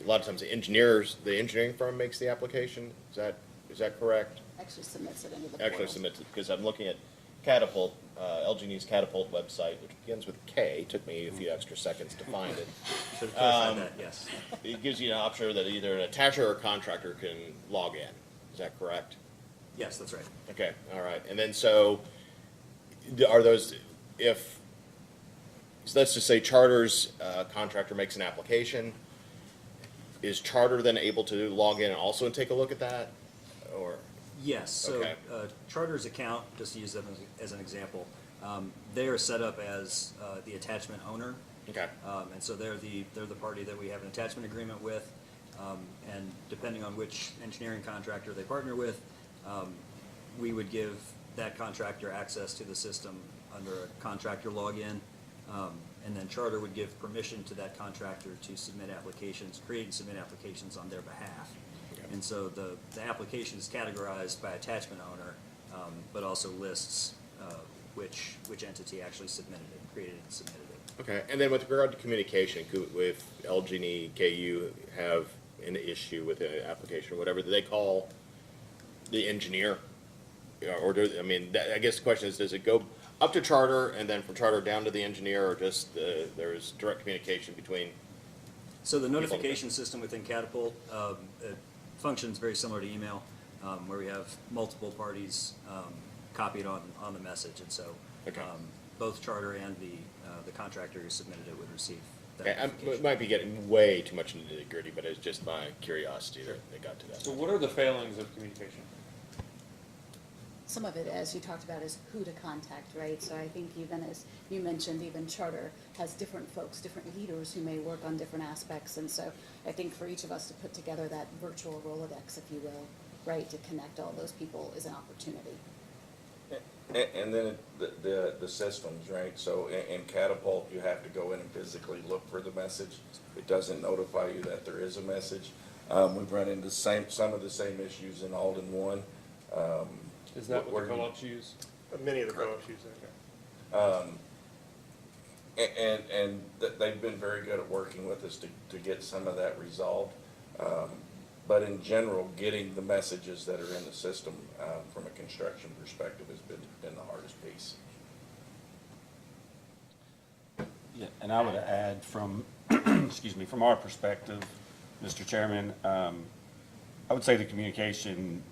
a lot of times the engineering firm makes the application. Is that correct? Actually submits it into the Actually portal. submits it, because I'm looking at Catapult, LG&E's Catapult website, which begins with K. Took me a few extra seconds to find it. Should have clarified that, yes. It gives you an option that either an attacher or a contractor can log in. Is that correct? Yes, that's right. Okay, all right. And then so are those, so let's just say Charter's contractor makes an application, is Charter then able to log in and also take a look at that? Or? Yes, so Okay. Charter's account, just to use them as an example, they are set up as the attachment owner. Okay. And so they're the party that we have an attachment agreement with. And depending on which engineering contractor they partner with, we would give that contractor access to the system under a contractor login. And then Charter would give permission to that contractor to submit applications, create and submit applications on their behalf. And so the application is categorized by attachment owner, but also lists which entity actually submitted it, created and submitted it. Okay, and then with regard to communication, with LG&E, KU have an issue with an application or whatever, do they call the engineer? Or I guess the question is, does it go up to Charter and then from Charter down to the engineer, or just there's direct communication between? So the notification system within Catapult it functions very similar to email, where we have multiple parties copied on the message, and so both Charter and the contractor who submitted it would receive that notification. It might be getting way too much into the nitty-gritty, but it's just my curiosity that they got to that. So what are the failings of communication? Some of it, as you talked about, is who to contact, right? So I think even as you mentioned, even Charter has different folks, different leaders who may work on different aspects. And so I think for each of us to put together that virtual Rolodex, if you will, right, to connect all those people is an opportunity. And then the systems, right? So in Catapult, you have to go in and physically look for the message. It doesn't notify you that there is a message. We've run into some of the same issues in Alden 1. Is that what the co-ops use? Many of the co-ops use that, yeah. And they've been very good at working with us to get some of that resolved. But in general, getting the messages that are in the system from a construction perspective has been the hardest piece. Yeah, and I would add from, excuse me, from our perspective, Mr. Chairman, I would say the communication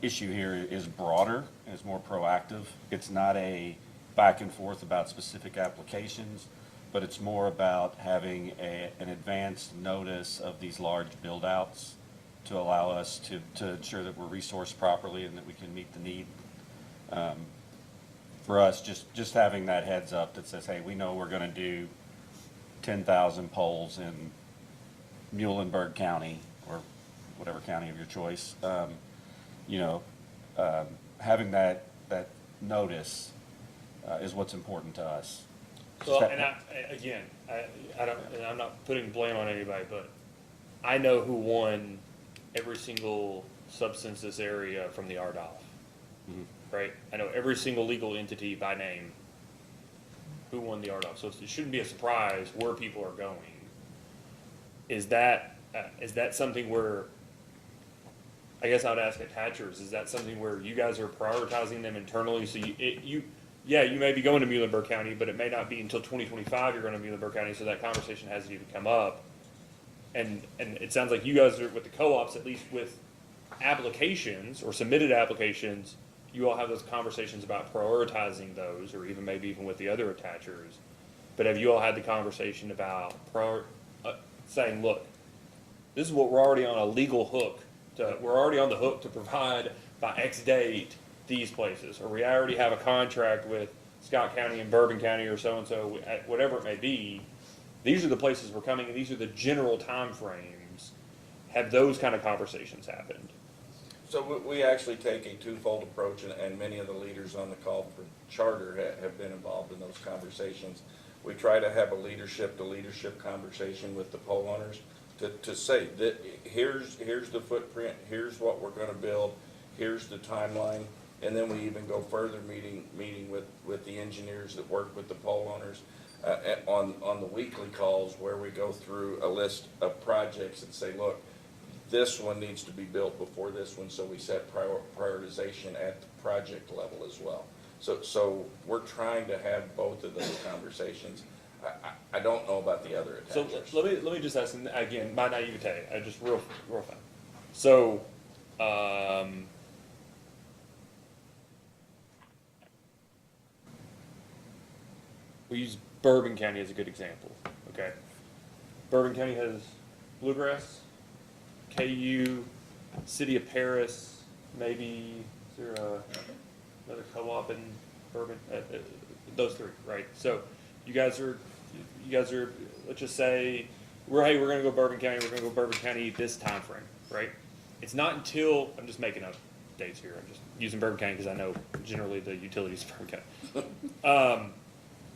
issue here is broader and is more proactive. It's not a back and forth about specific applications, but it's more about having an advanced notice of these large build-outs to allow us to ensure that we're resourced properly and that we can meet the need. For us, just having that heads up that says, hey, we know we're gonna do 10,000 polls in Muhlenberg County, or whatever county of your choice, having that notice is what's important to us. So, and I don't, and I'm not putting blame on anybody, but I know who won every single subcensus area from the RDOF, right? I know every single legal entity by name who won the RDOF, so it shouldn't be a surprise where people are going. Is that something where, I guess I would ask attachers, is that something where you guys are prioritizing them internally? So you may be going to Muhlenberg County, but it may not be until 2025 you're going to Muhlenberg County, so that conversation hasn't even come up. And it sounds like you guys are, with the co-ops, at least with applications or submitted applications, you all have those conversations about prioritizing those, or maybe even with the other attachers. But have you all had the conversation about saying, look, this is what we're already on a legal hook we're already on the hook to provide by X date these places, or we already have a contract with Scott County and Bourbon County or so-and-so, whatever it may be. These are the places we're coming, and these are the general time frames. Have those kind of conversations happened? So we actually take a twofold approach, and many of the leaders on the call for charter have been involved in those conversations. We try to have a leadership-to-leadership conversation with the poll owners to say that here's the footprint, here's what we're going to build, here's the timeline, and then we even go further, meeting with the engineers that work with the poll owners on the weekly calls, where we go through a list of projects and say, look, this one needs to be built before this one, so we set prioritization at the project level as well. So we're trying to have both of those conversations. I don't know about the other attachers. So let me just ask again, my naivete. I just real fast. So we use Bourbon County as a good example. Okay, Bourbon County has Bluegrass, KU, City of Paris. Maybe is there another co-op in Bourbon? Those three, right? So you guys are, let's just say, we're going to go Bourbon County, we're going to go Bourbon County this time frame, right? It's not until, I'm just making up dates here, I'm just using Bourbon County because I know generally the utilities of Bourbon County.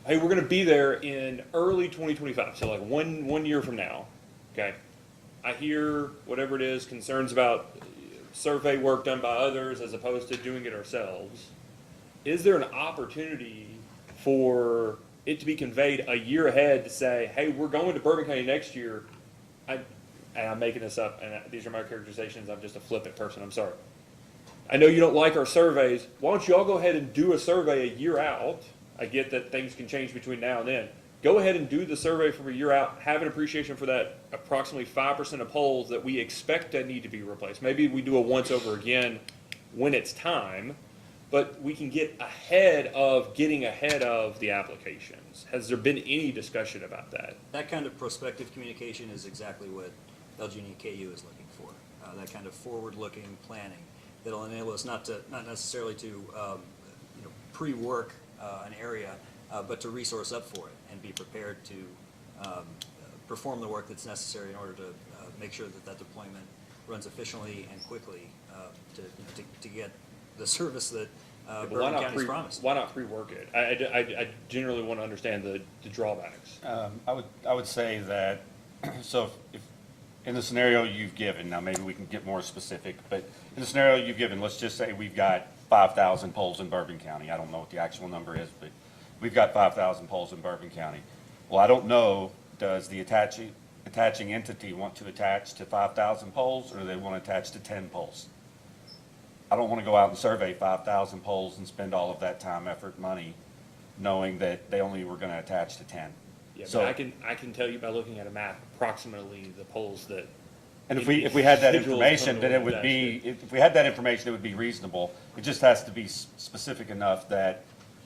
Hey, we're going to be there in early 2025, so like one year from now, okay? I hear whatever it is, concerns about survey work done by others as opposed to doing it ourselves. Is there an opportunity for it to be conveyed a year ahead to say, hey, we're going to Bourbon County next year, and I'm making this up, and these are my characterizations, I'm just a flippant person, I'm sorry. I know you don't like our surveys, why don't you all go ahead and do a survey a year out? I get that things can change between now and then. Go ahead and do the survey from a year out, have an appreciation for that approximately 5% of polls that we expect that need to be replaced. Maybe we do a once over again when it's time, but we can get getting ahead of the applications. Has there been any discussion about that? That kind of prospective communication is exactly what LG&E and KU is looking for. That kind of forward-looking planning that'll enable us not necessarily to pre-work an area, but to resource up for it and be prepared to perform the work that's necessary in order to make sure that deployment runs efficiently and quickly to get the service that Bourbon County's promised. Why not pre-work it? I generally want to understand the drawbacks. I would say that, so if in the scenario you've given, now maybe we can get more specific, but in the scenario you've given, let's just say we've got 5,000 polls in Bourbon County. I don't know what the actual number is, but we've got 5,000 polls in Bourbon County. Well, I don't know, does the attaching entity want to attach to 5,000 polls, or do they want to attach to 10 polls? I don't want to go out and survey 5,000 polls and spend all of that time, effort, money, knowing that they only were going to attach to 10. Yeah, so but I can tell you by looking at a map approximately the polls that. And if we had that information, then it would be, if we had that information, it would be reasonable. It just has to be specific enough that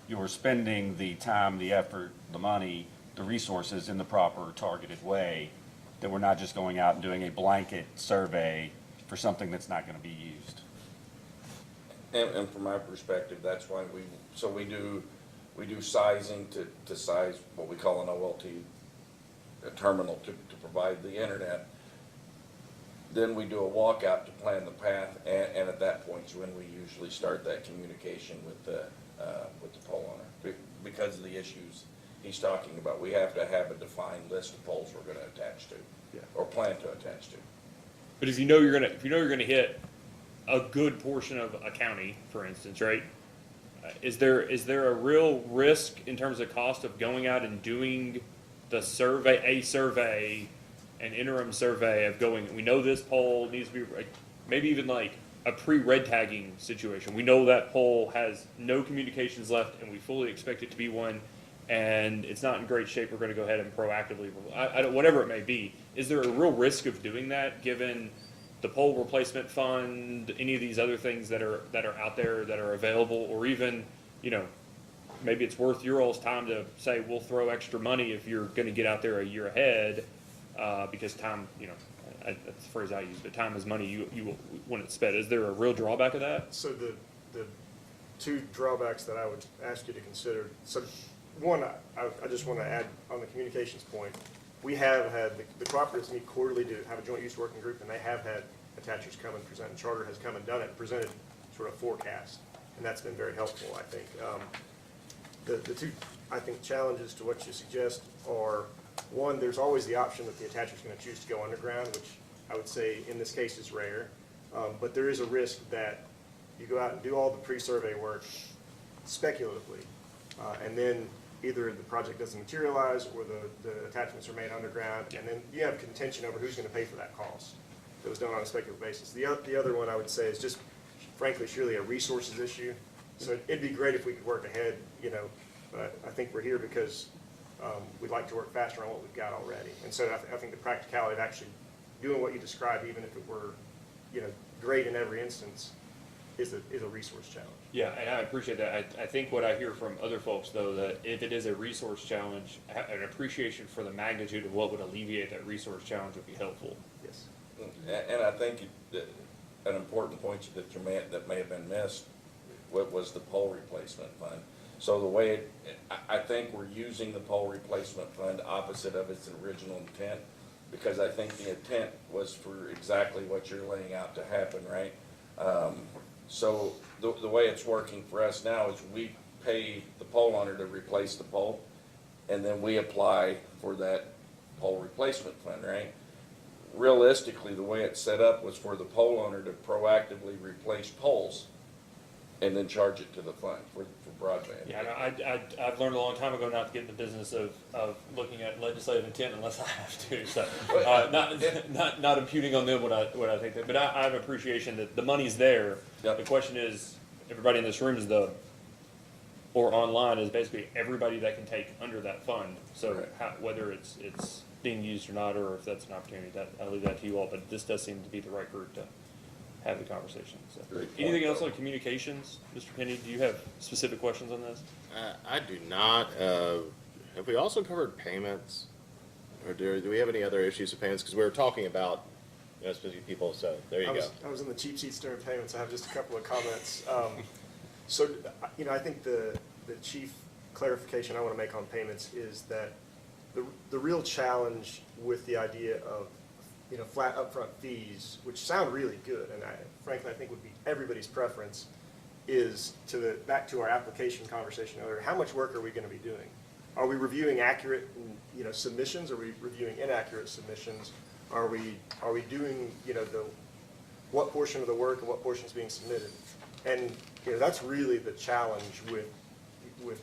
you're spending the time, the effort, the money, the resources in the proper targeted way, that we're not just going out and doing a blanket survey for something that's not gonna be used. And from my perspective, that's why we do sizing to size what we call an OLT, a terminal to provide the internet. Then we do a walkout to plan the path, and at that point is when we usually start that communication with the pole owner. Because of the issues he's talking about, we have to have a defined list of poles we're gonna attach to, or plan to attach to. But if you know you're gonna hit a good portion of a county, for instance, right? Is there a real risk in terms of cost of going out and doing the survey, an interim survey of going, we know this pole needs to be, maybe even like a pre-red tagging situation. We know that pole has no communications left and we fully expect it to be one, and it's not in great shape. We're gonna go ahead and proactively, whatever it may be. Is there a real risk of doing that, given the pole replacement fund, any of these other things that are out there that are available, or even, maybe it's worth your all's time to say, we'll throw extra money if you're gonna get out there a year ahead, because time, that's the phrase I use, but time is money, you when it's spent. Is there a real drawback of that? So the two drawbacks that I would ask you to consider, so one, I just want to add on the communications point. We have had, the cooperatives meet quarterly to have a joint use working group, and they have had attachers come and present, and Charter has come and done it, and presented sort of forecast, and that's been very helpful, I think. The two, I think, challenges to what you suggest are, one, there's always the option that the attacher's going to choose to go underground, which I would say in this case is rare, but there is a risk that you go out and do all the pre-survey work speculatively, and then either the project doesn't materialize or the attachments are made underground, and then you have contention over who's going to pay for that cost that was done on a speculative basis. The other one I would say is just, frankly, surely a resources issue. So it'd be great if we could work ahead, but I think we're here because we'd like to work faster on what we've got already. And so I think the practicality of actually doing what you described, even if it were, great in every instance, is a resource challenge. Yeah, and I appreciate that. I think what I hear from other folks, though, that if it is a resource challenge, an appreciation for the magnitude of what would alleviate that resource challenge would be helpful. Yes. And I think that an important point that may have been missed was the pole replacement fund. So the way I think we're using the pole replacement fund opposite of its original intent, because I think the intent was for exactly what you're laying out to happen, right? So the way it's working for us now is we pay the pole owner to replace the pole, and then we apply for that pole replacement fund, right? Realistically, the way it's set up was for the pole owner to proactively replace poles and then charge it to the fund for broadband. Yeah, I've learned a long time ago not to get in the business of looking at legislative intent unless I have to. So, not imputing on them what I think that, but I have appreciation that the money's there. Yep. The question is, everybody in this room or online is basically everybody that can take under that fund. So right. Whether it's being used or not, or if that's an opportunity, I'll leave that to you all. But this does seem to be the right group to have the conversation. So, anything else on communications, Mr. Penny? Do you have specific questions on this? I do not. Have we also covered payments, or do we have any other issues with payments? Because we were talking about specific people. So there you go. I was in the cheap seats during payments. I have just a couple of comments. So I think the chief clarification I want to make on payments is that the real challenge with the idea of flat upfront fees, which sound really good, and frankly I think would be everybody's preference, is back to our application conversation earlier. How much work are we going to be doing? Are we reviewing accurate submissions? Are we reviewing inaccurate submissions? Are we doing what portion of the work and what portion is being submitted? And that's really the challenge with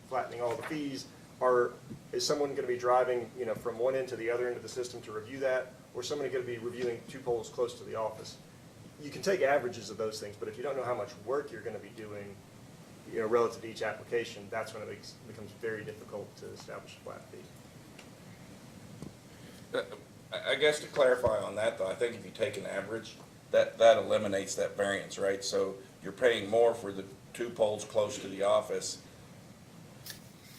flattening all the fees. Is someone going to be driving, from one end to the other end of the system to review that, or is somebody going to be reviewing two poles close to the office? You can take averages of those things, but if you don't know how much work you're going to be doing, relative to each application, that's when it becomes very difficult to establish a flat fee. I guess to clarify on that, though, I think if you take an average, that eliminates that variance, right? So you're paying more for the two poles close to the office,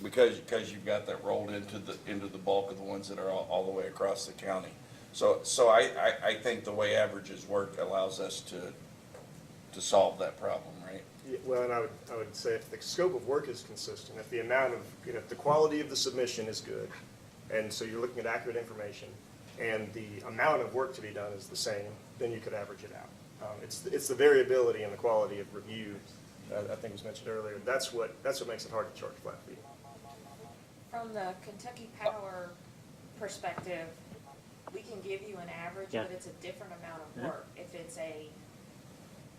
because you've got that rolled into the bulk of the ones that are all the way across the county. So I think the way averages work allows us to solve that problem, right? Yeah, well, and I would say if the scope of work is consistent, if the amount of, if the quality of the submission is good, and so you're looking at accurate information, and the amount of work to be done is the same, then you could average it out. It's the variability in the quality of review, I think was mentioned earlier. That's what makes it hard to charge flat fee. From the Kentucky Power perspective, we can give you an average, Yeah. but it's a different amount of work. If it's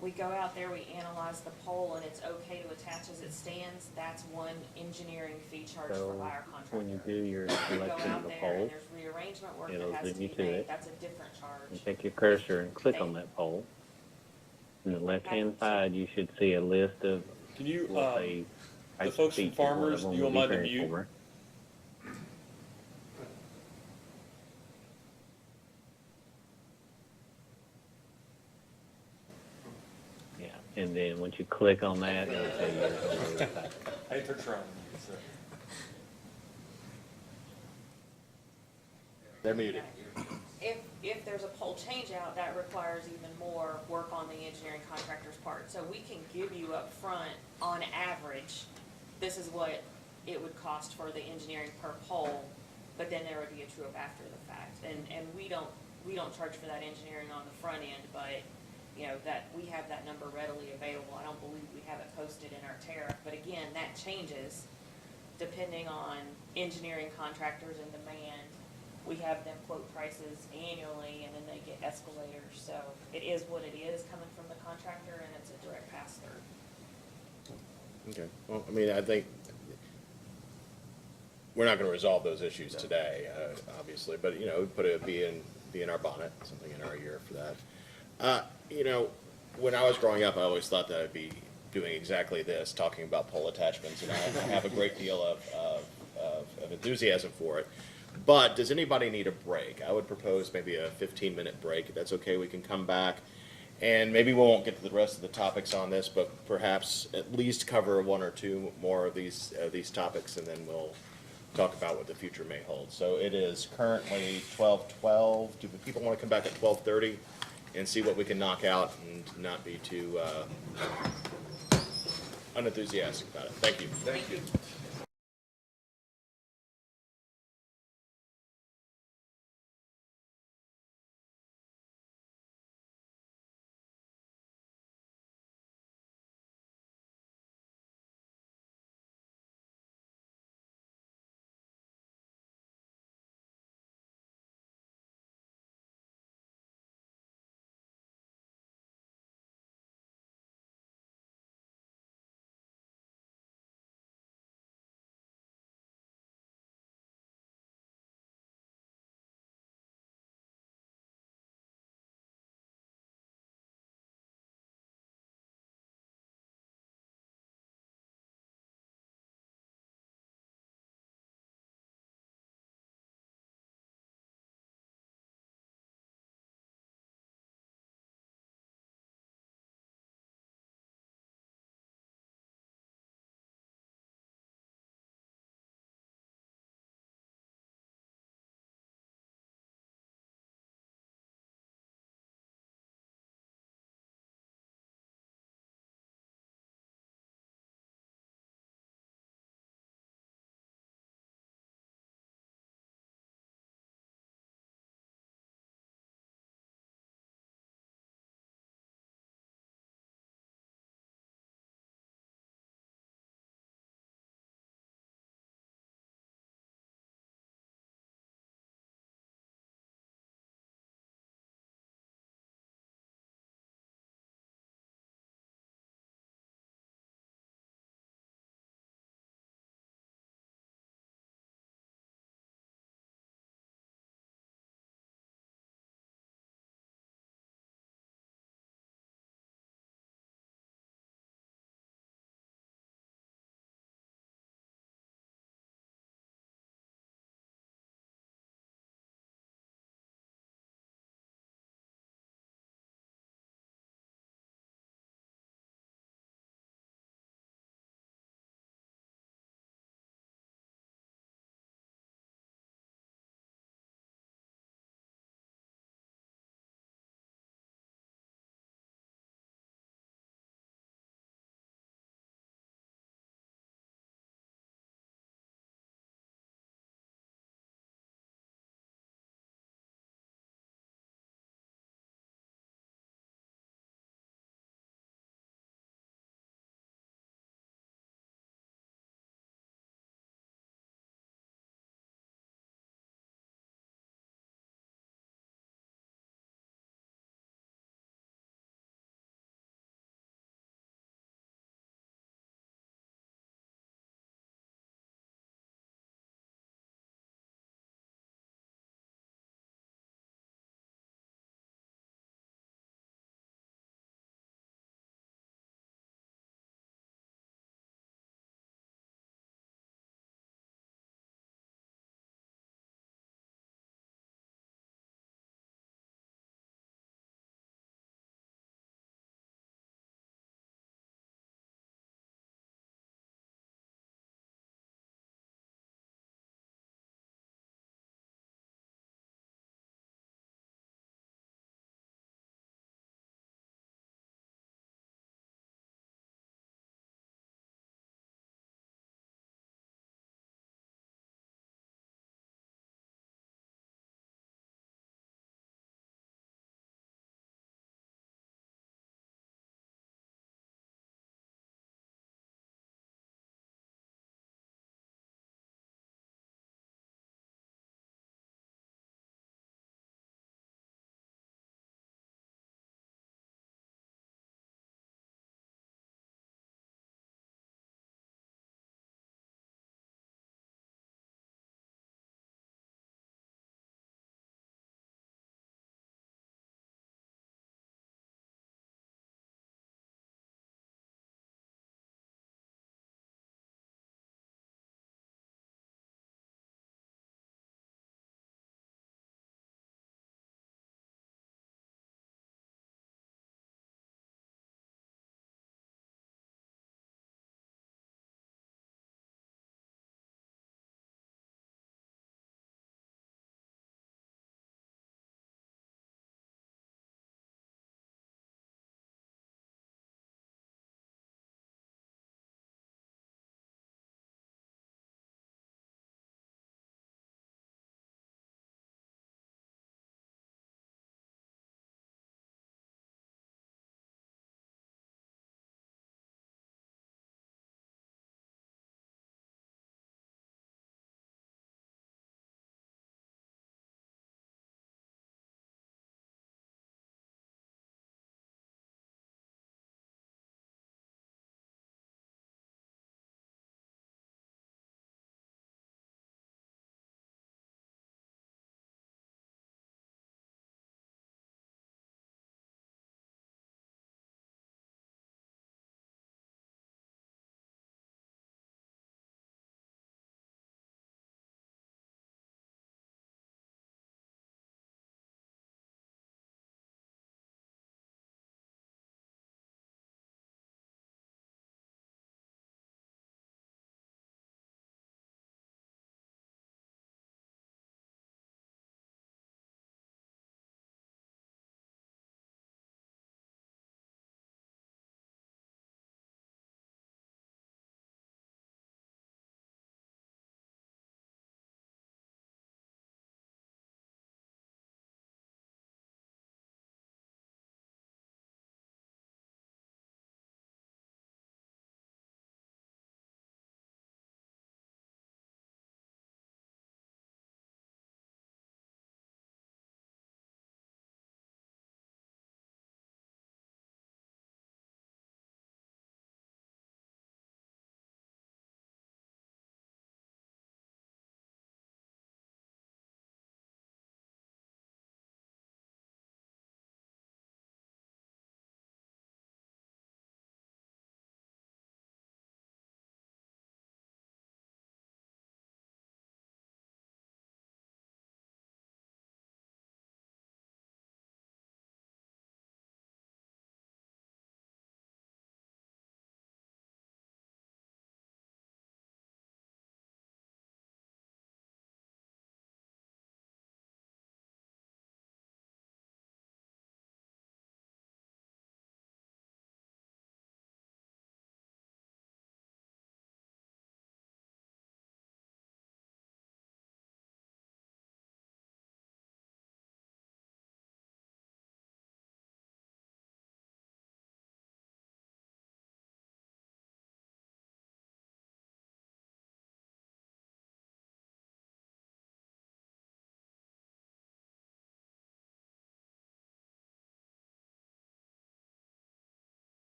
we go out there, we analyze the pole, and it's okay to attach as it stands, that's one engineering fee charge So for our contractor. when you do your If we go selection of out the there pole, and there's rearrangement work it'll that has zoom to you be to made, it. that's a different charge. You take your cursor and click on that pole. On the left-hand side, you should see a list of, Can you, we'll say, the types of folks from features. One of Farmers, them do you will want be mine to mute? transformer. Yeah, and then once you click on that, it'll tell you it's over the side. Hey, for trying. They're muted. If there's a pole change out, that requires even more work on the engineering contractor's part. So we can give you up front, on average, this is what it would cost for the engineering per pole, but then there would be a true up after the fact. And we don't charge for that engineering on the front end, but you know, that we have that number readily available. I don't believe we have it posted in our tariff, but again, that changes depending on engineering contractors and demand. We have them quote prices annually, and then they get escalators. So it is what it is coming from the contractor, and it's a direct pass-through. Okay, well, I mean, I think we're not gonna resolve those issues today, obviously, but, you know, be in our bonnet, something in our ear for that. You know, when I was growing up, I always thought that I'd be doing exactly this, talking about pole attachments, and I have a great deal of enthusiasm for it. But does anybody need a break? I would propose maybe a 15-minute break, if that's okay. We can come back, and maybe we won't get to the rest of the topics on this, but perhaps at least cover one or two more of these topics, and then we'll talk about what the future may hold. So it is currently 12:12. Do people want to come back at 12:30 and see what we can knock out and not be too unenthusiastic about it? Thank you. Thank you.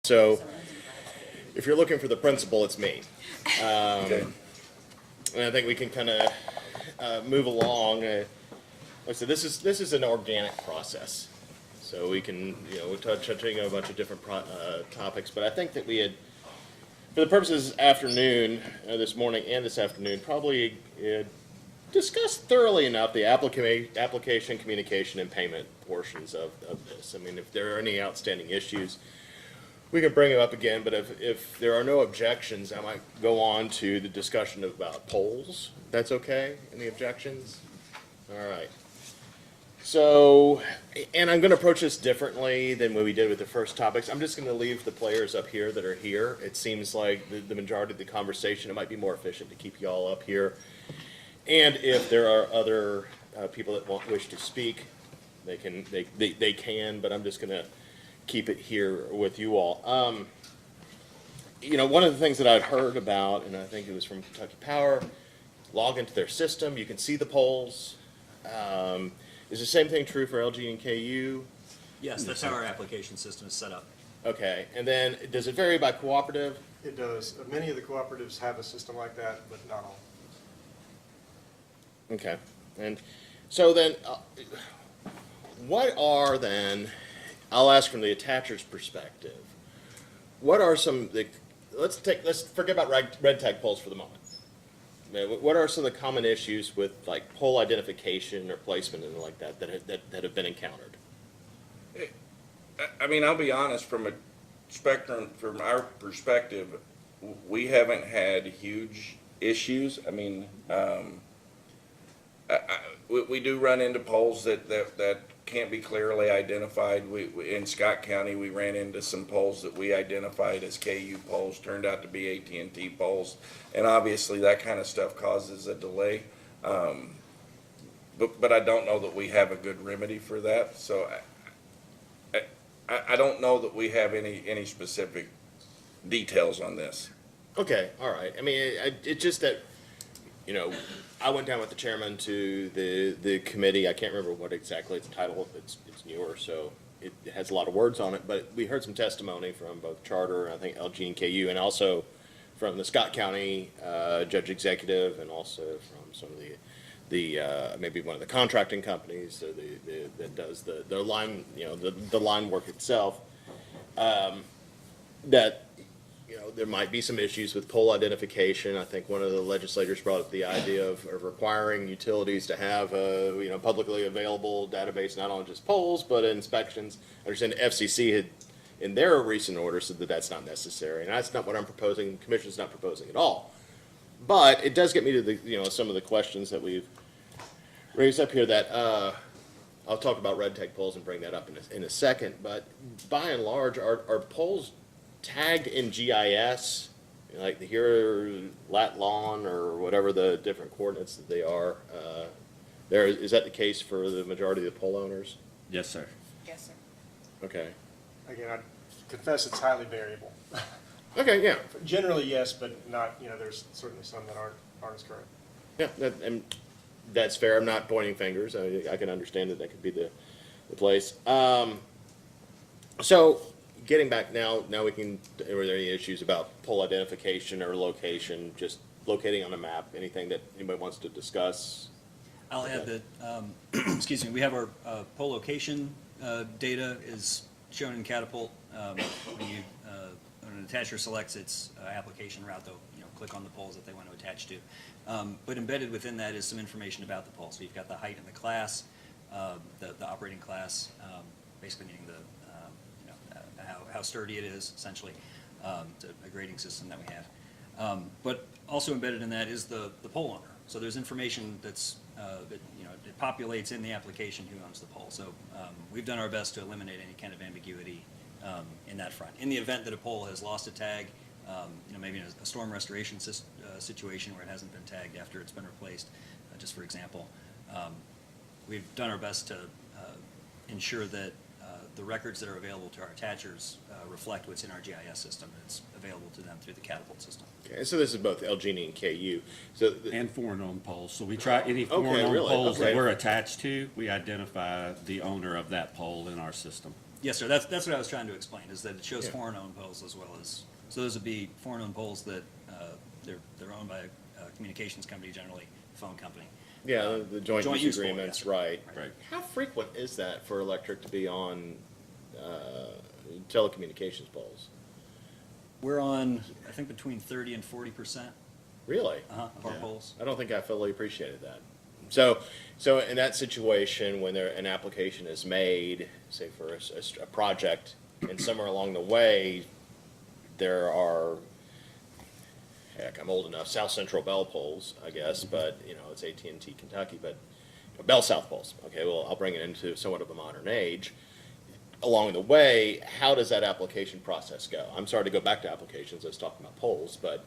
So if you're looking for the principal, it's me. And I think we can kind of move along. Like I said, this is an organic process. So we can, we're touching on a bunch of different topics, but I think that we had, for the purposes this afternoon, this morning and this afternoon, probably discussed thoroughly enough the application, communication, and payment portions of this. I mean, if there are any outstanding issues, we can bring them up again, but if there are no objections, I might go on to the discussion about polls. That's okay? Any objections? All right. So, and I'm going to approach this differently than what we did with the first topics. I'm just going to leave the players up here that are here. It seems like the majority of the conversation, it might be more efficient to keep you all up here. And if there are other people that wish to speak, they can, but I'm just going to keep it here with you all. One of the things that I'd heard about, and I think it was from Kentucky Power, log into their system, you can see the polls. Is the same thing true for LG and KU? Yes, that's how our application system is set up. Okay, and then does it vary by cooperative? It does. Many of the cooperatives have a system like that, but not all. Okay, and so then, what are then, I'll ask from the attacher's perspective, what are some, let's forget about red tag polls for the moment. What are some of the common issues with like poll identification or placement and like that have been encountered? I mean, I'll be honest, from our perspective, we haven't had huge issues. I mean, we do run into polls that can't be clearly identified. In Scott County, we ran into some polls that we identified as KU polls, turned out to be AT&T polls, and obviously that kind of stuff causes a delay. But I don't know that we have a good remedy for that. So I don't know that we have any specific details on this. Okay, all right. I mean, it's just that, I went down with the chairman to the committee. I can't remember what exactly its title. It's newer, so it has a lot of words on it. But we heard some testimony from both Charter and I think LG and KU, and also from the Scott County Judge Executive, and also from some of the maybe one of the contracting companies that does the line the line work itself. That there might be some issues with poll identification. I think one of the legislators brought up the idea of requiring utilities to have a publicly available database, not only just polls, but inspections. I understand the FCC had, in their recent order, said that that's not necessary, and that's not what I'm proposing. The Commission's not proposing at all. But it does get me to the some of the questions that we've raised up here. That I'll talk about red tag polls and bring that up in a second. But by and large, are polls tagged in GIS, like here, lat long, or whatever the different coordinates that they are? Is that the case for the majority of the poll owners? Yes, sir. Yes, sir. Okay. Again, I confess it's highly variable. Okay, yeah. Generally, yes, but not, there's certainly some that aren't as current. Yeah, and that's fair. I'm not pointing fingers. I can understand that could be the place. So getting back now we can, are there any issues about poll identification or location, just locating on a map, anything that anybody wants to discuss? I'll add that, excuse me, we have our poll location data is shown in Catapult. When an attacher selects its application route, they'll click on the polls that they want to attach to. But embedded within that is some information about the poll. So you've got the height and the class, the operating class, basically meaning how sturdy it is, essentially. It's a grading system that we have. But also embedded in that is the poll owner. So there's information that it populates in the application who owns the poll. So we've done our best to eliminate any kind of ambiguity in that front. In the event that a poll has lost a tag, maybe in a storm restoration situation where it hasn't been tagged after it's been replaced, just for example, we've done our best to ensure that the records that are available to our attachers reflect what's in our GIS system that's available to them through the Catapult system. Okay, so this is both LG and KU. So and foreign-owned polls. So we try any foreign-owned polls that we're attached to, we identify the owner of that poll in our system. Yes, sir. That's what I was trying to explain, is that it shows Yeah. foreign-owned poles as well as, so those would be foreign-owned poles that, they're owned by a communications company, generally, phone company. Yeah, the joint use pole, agreements, yes. right. Right. How frequent is that for electric to be on telecommunications poles? We're on, I think, between 30 and 40%. Really? Of our poles. I don't think I fully appreciated that. So in that situation, when an application is made, say for a project, and somewhere along the way, there are, heck, I'm old enough, South Central Bell poles, I guess, but, it's AT&T Kentucky, but Bell South poles. Okay, well, I'll bring it into somewhat of a modern age. Along the way, how does that application process go? I'm sorry to go back to applications, I was talking about poles, but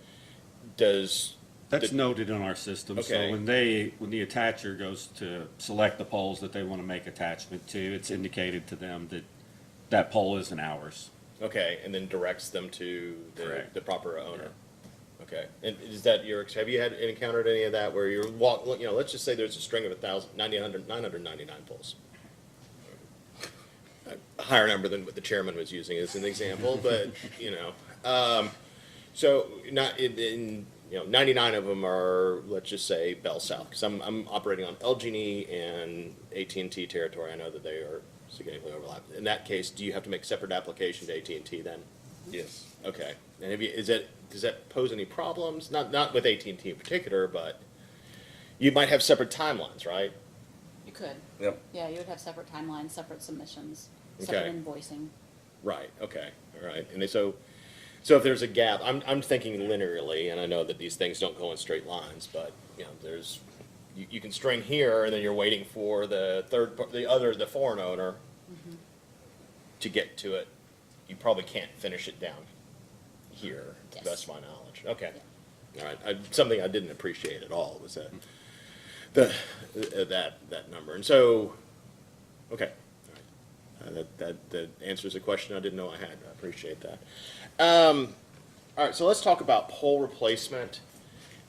That's noted in our system, so Okay. when the attacher goes to select the poles that they want to make attachment to, it's indicated to them that that pole isn't ours. Okay, and then directs them to Correct. the proper owner. Okay, and is that have you encountered any of that where you're let's just say there's a string of 999 poles. A higher number than what the chairman was using as an example, but, so not in 99 of them are, let's just say, Bell South, because I'm operating on LG&E and AT&T territory. I know that they are significantly overlapped. In that case, do you have to make separate application to AT&T then? Yes. Okay. And does that pose any problems? Not with AT&T in particular, but you might have separate timelines, right? You could. Yep. Yeah, you would have separate timelines, separate submissions, separate Okay. invoicing. Right, okay, all right. And so if there's a gap, I'm thinking linearly, and I know that these things don't go in straight lines, but, you can string here, and then you're waiting for the foreign owner to get to it. You probably can't finish it down here, to the best of my knowledge. Okay, all right. Something I didn't appreciate at all was that number. And so, okay. That answers a question I didn't know I had. I appreciate that. All right, so let's talk about pole replacement,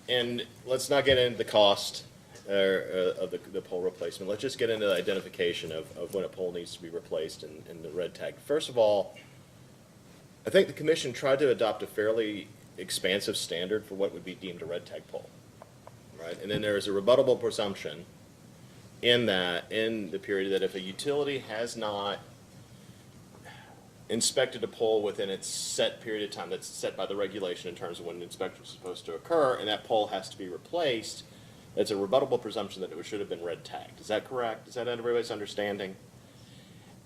and let's not get into the cost of the pole replacement. Let's just get into the identification of when a pole needs to be replaced and the red tag. First of all, I think the commission tried to adopt a fairly expansive standard for what would be deemed a red tag pole, right? And then there is a rebuttable presumption in the period that if a utility has not inspected a pole within its set period of time that's set by the regulation in terms of when the inspection is supposed to occur, and that pole has to be replaced, it's a rebuttable presumption that it should have been red tagged. Is that correct? Is that everybody's understanding?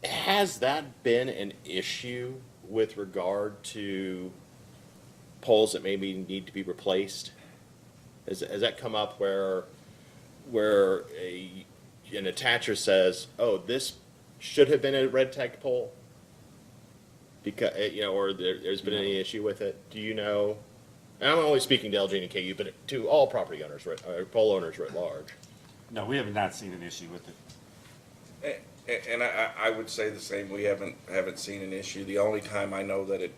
Has that been an issue with regard to poles that maybe need to be replaced? Has that come up where an attacher says, "Oh, this should have been a red tagged pole," because or there's been any issue with it? Do you know? And I'm only speaking to LG and KU, but to all property owners, pole owners writ large. No, we have not seen an issue with it. And I would say the same. We haven't seen an issue. The only time I know that it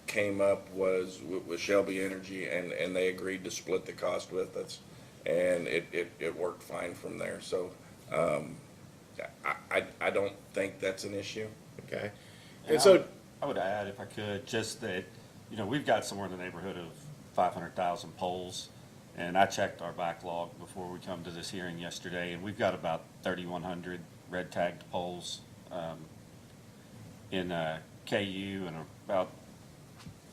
came up was with Shelby Energy, and they agreed to split the cost with us, and it worked fine from there. So I don't think that's an issue. Okay. And so I would add, if I could, just that, we've got somewhere in the neighborhood of 500,000 poles, and I checked our backlog before we come to this hearing yesterday, and we've got about 3,100 red tagged poles in KU and about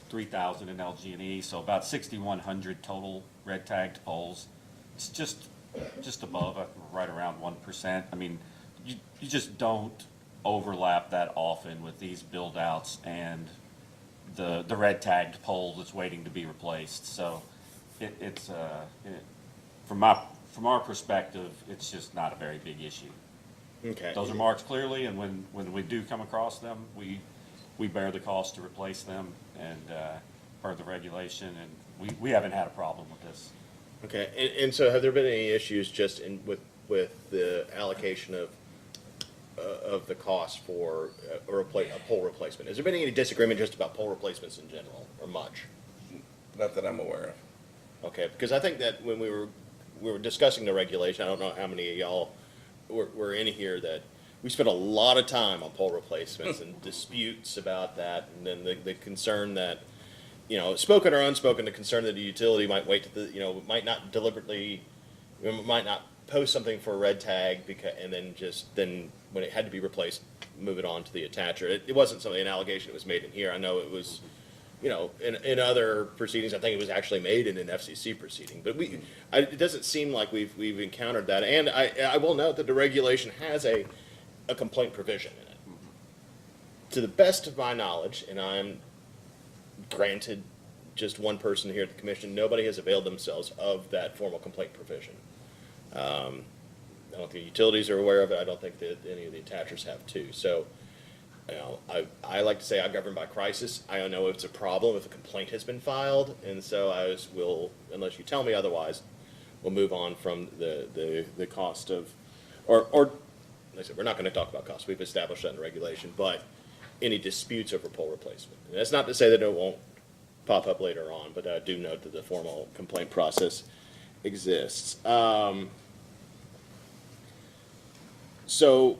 3,000 in LG&E, so about 6,100 total red tagged poles. It's just above, right around 1%. I mean, you just don't overlap that often with these build outs and the red tagged pole that's waiting to be replaced. So it's from our perspective, it's just not a very big issue. Okay. Those are marked clearly, and when we do come across them, we bear the cost to replace them and per the regulation, and we haven't had a problem with this. Okay, and so have there been any issues just with the allocation of the cost for a pole replacement? Has there been any disagreement just about pole replacements in general, or much? Not that I'm aware of. Okay, because I think that when we were discussing the regulation, I don't know how many of y'all were in here that we spent a lot of time on pole replacements and disputes about that, and then the concern that, spoken or unspoken, the concern that the utility might wait to might not deliberately, might not post something for a red tag and then when it had to be replaced, move it on to the attacher. It wasn't an allegation that was made in here. I know it was, in other proceedings, I think it was actually made in an FCC proceeding. But it doesn't seem like we've encountered that. And I will note that the regulation has a complaint provision in it. To the best of my knowledge, and I'm granted just one person here at the commission, nobody has availed themselves of that formal complaint provision. I don't think the utilities are aware of it. I don't think that any of the attachers have too. So, I like to say I govern by crisis. I don't know if it's a problem if a complaint has been filed, and so unless you tell me otherwise, we'll move on from the cost of, or like I said, we're not going to talk about cost. We've established that in the regulation, but any disputes over pole replacement. And that's not to say that it won't pop up later on, but I do note that the formal complaint process exists. So,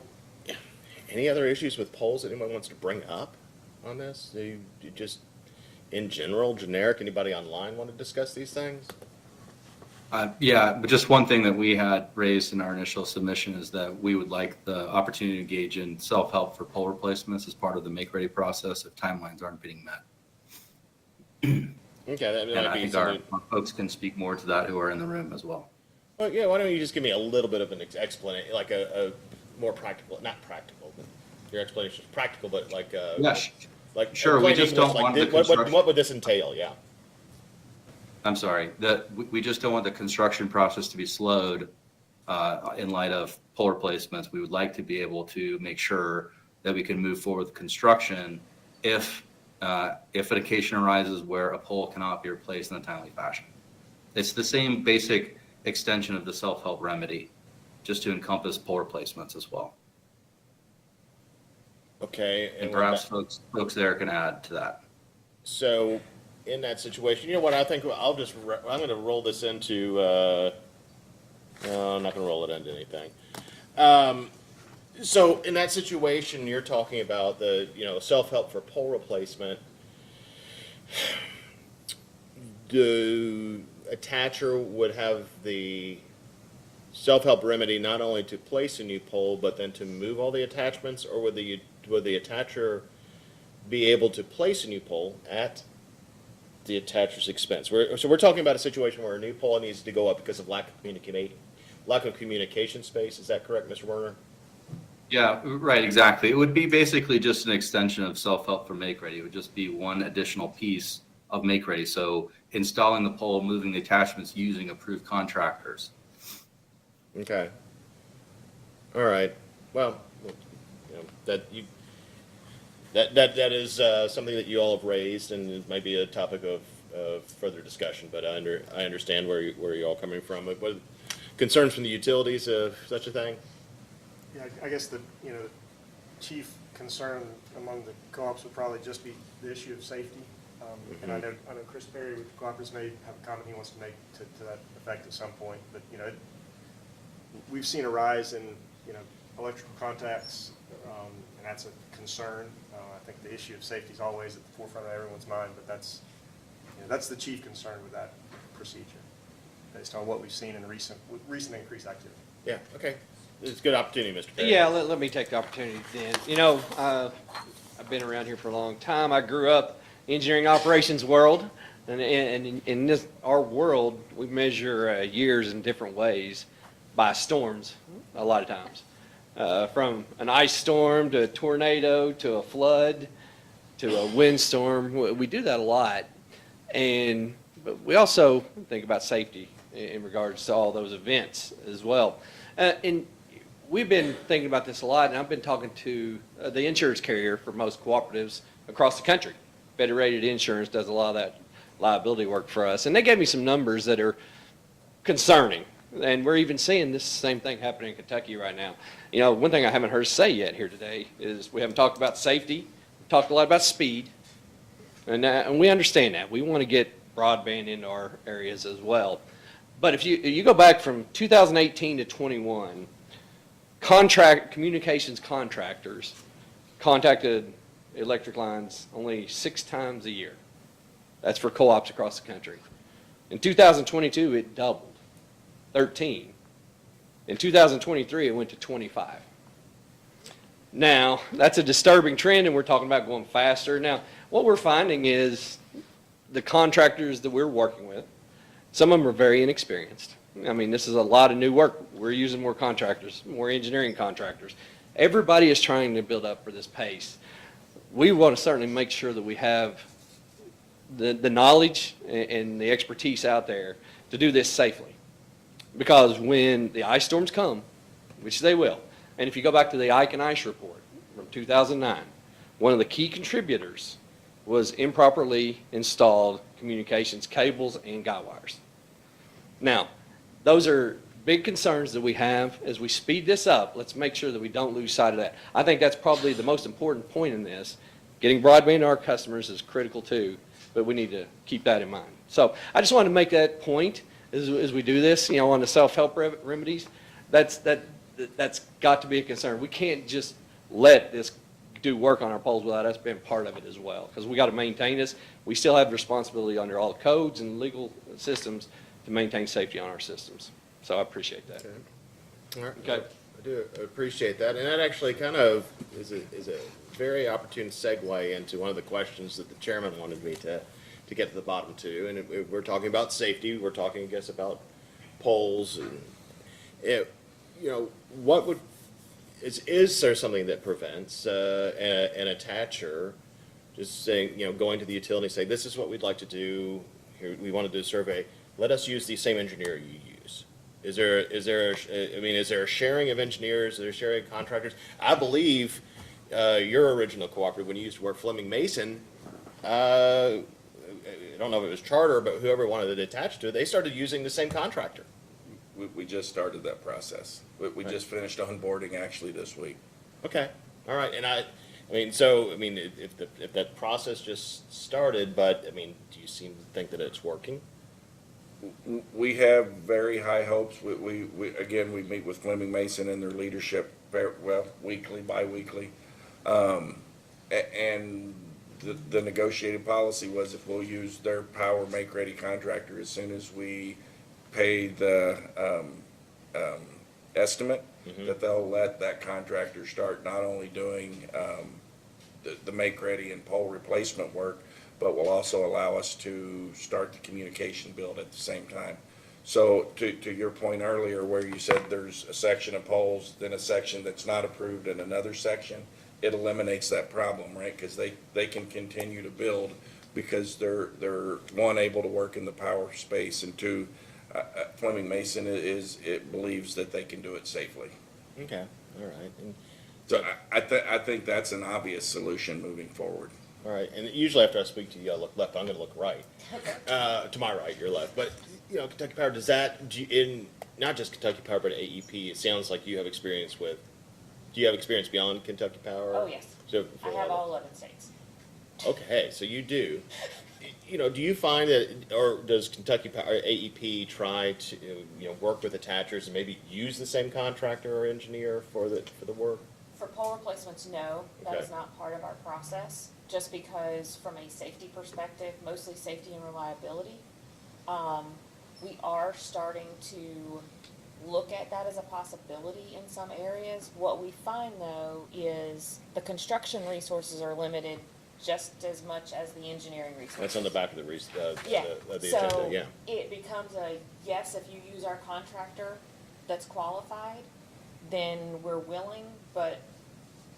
any other issues with polls that anyone wants to bring up on this? Do you just, in general, generic, anybody online want to discuss these things? Yeah, but just one thing that we had raised in our initial submission is that we would like the opportunity to engage in self-help for pole replacements as part of the make-ready process if timelines aren't being met. Okay, that And might I be think something. our folks can speak more to that who are in the room as well. Well, yeah, why don't you just give me a little bit of an explanation, like a more practical, not practical, but your explanation is practical, but like like sure. We just don't want the construction. What would this entail? Yeah. I'm sorry. We just don't want the construction process to be slowed in light of pole replacements. We would like to be able to make sure that we can move forward with construction if an occasion arises where a pole cannot be replaced in a timely fashion. It's the same basic extension of the self-help remedy, just to encompass pole replacements as well. Okay. And perhaps folks there can add to that. So, in that situation, you know what? I think I'm going to roll this into. No, I'm not going to roll it into anything. So, in that situation, you're talking about the self-help for pole replacement. The attacher would have the self-help remedy not only to place a new pole, but then to move all the attachments, or would the attacher be able to place a new pole at the attacher's expense? So we're talking about a situation where a new pole needs to go up because of lack of communication space. Is that correct, Mr. Werner? Yeah, right, exactly. It would be basically just an extension of self-help for make-ready. It would just be one additional piece of make-ready. So installing the pole, moving the attachments using approved contractors. Okay. All right. Well, that is something that you all have raised, and it might be a topic of further discussion. But I understand where you're all coming from. What concerns from the utilities of such a thing? Yeah, I guess the chief concern among the co-ops would probably just be the issue of safety. And I know Chris Perry with the cooperatives may have a comment he wants to make to that effect at some point. But we've seen a rise in electrical contacts, and that's a concern. I think the issue of safety is always at the forefront of everyone's mind, but that's the chief concern with that procedure, based on what we've seen in recent increased activity. Yeah. Okay. It's a good opportunity, Mr. Perry. Yeah, let me take the opportunity then. I've been around here for a long time. I grew up engineering operations world, and in this our world, we measure years in different ways by storms a lot of times. From an ice storm to a tornado to a flood to a windstorm, we do that a lot. But we also think about safety in regards to all those events as well. And we've been thinking about this a lot, and I've been talking to the insurance carrier for most cooperatives across the country. Federated Insurance does a lot of that liability work for us, and they gave me some numbers that are concerning. And we're even seeing this same thing happening in Kentucky right now. One thing I haven't heard us say yet here today is we haven't talked about safety. We've talked a lot about speed, and we understand that. We want to get broadband into our areas as well. But if you go back from 2018 to 21, communications contractors contacted electric lines only 6 times a year. That's for co-ops across the country. In 2022, it doubled, 13. In 2023, it went to 25. Now, that's a disturbing trend, and we're talking about going faster. Now, what we're finding is the contractors that we're working with, some of them are very inexperienced. I mean, this is a lot of new work. We're using more contractors, more engineering contractors. Everybody is trying to build up for this pace. We want to certainly make sure that we have the knowledge and the expertise out there to do this safely. Because when the ice storms come, which they will, and if you go back to the Ike and Ice report from 2009, one of the key contributors was improperly installed communications cables and guy wires. Now, those are big concerns that we have. As we speed this up, let's make sure that we don't lose sight of that. I think that's probably the most important point in this. Getting broadband to our customers is critical too, but we need to keep that in mind. So I just wanted to make that point as we do this, on the self-help remedies. That's got to be a concern. We can't just let this do work on our poles without us being part of it as well, because we got to maintain this. We still have the responsibility under all the codes and legal systems to maintain safety on our systems. So I appreciate that. Okay. All right. Okay. I do appreciate that, and that actually kind of is a very opportune segue into one of the questions that the chairman wanted me to get to the bottom to, and we're talking about safety. We're talking, I guess, about poles, and what would is there something that prevents an attacher just saying, going to the utility and saying, this is what we'd like to do. Here, we want to do a survey. Let us use the same engineer you use. Is there a sharing of engineers? Is there a sharing of contractors? I believe your original cooperative, when you used to work Fleming Mason, I don't know if it was Charter, but whoever wanted to attach to it, they started using the same contractor. We just started that process. We just finished onboarding actually this week. Okay, all right, and if that process just started, but do you seem to think that it's working? We have very high hopes. We meet with Fleming Mason and their leadership weekly, bi-weekly. And the negotiated policy was if we'll use their power make-ready contractor as soon as we pay the estimate, that they'll let that contractor start not only doing the make-ready and pole replacement work, but will also allow us to start the communication build at the same time. So to your point earlier where you said there's a section of poles, then a section that's not approved and another section, it eliminates that problem, right? Because they can continue to build because they're one, able to work in the power space, and two, Fleming Mason believes that they can do it safely. Okay, all right. And so I think that's an obvious solution moving forward. all right, and usually after I speak to you, I look left. I'm going to look right. To my right, your left. But Kentucky Power, in not just Kentucky Power but AEP, it sounds like you have experience with. Do you have experience beyond Kentucky Power? Oh, yes. So I have all 11 states. Okay, so you do. Do you find that, or does Kentucky Power, AEP, try to work with attachers and maybe use the same contractor or engineer for the work? For pole replacements, no, that Okay. is not part of our process, just because from a safety perspective, mostly safety and reliability, we are starting to look at that as a possibility in some areas. What we find though is the construction resources are limited just as much as the engineering resources. That's on the back of the Yeah, agenda, so yeah. it becomes a, yes, if you use our contractor that's qualified, then we're willing, but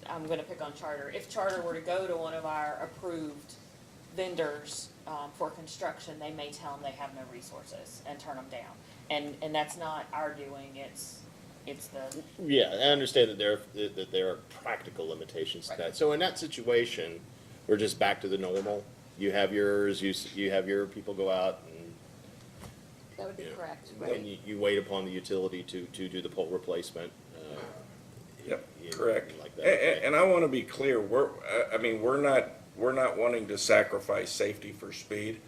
I'm gonna pick on Charter. If Charter were to go to one of our approved vendors, for construction, they may tell them they have no resources and turn them down. And that's not our doing, it's the. Yeah, I understand that there are practical limitations to that. So in that situation, we're just back to the normal. You have yours, you have your people go out and. That would be correct. And you wait upon the utility to do the pole replacement. Yep, correct. Like that. And I want to be clear, we're not wanting to sacrifice safety for speed.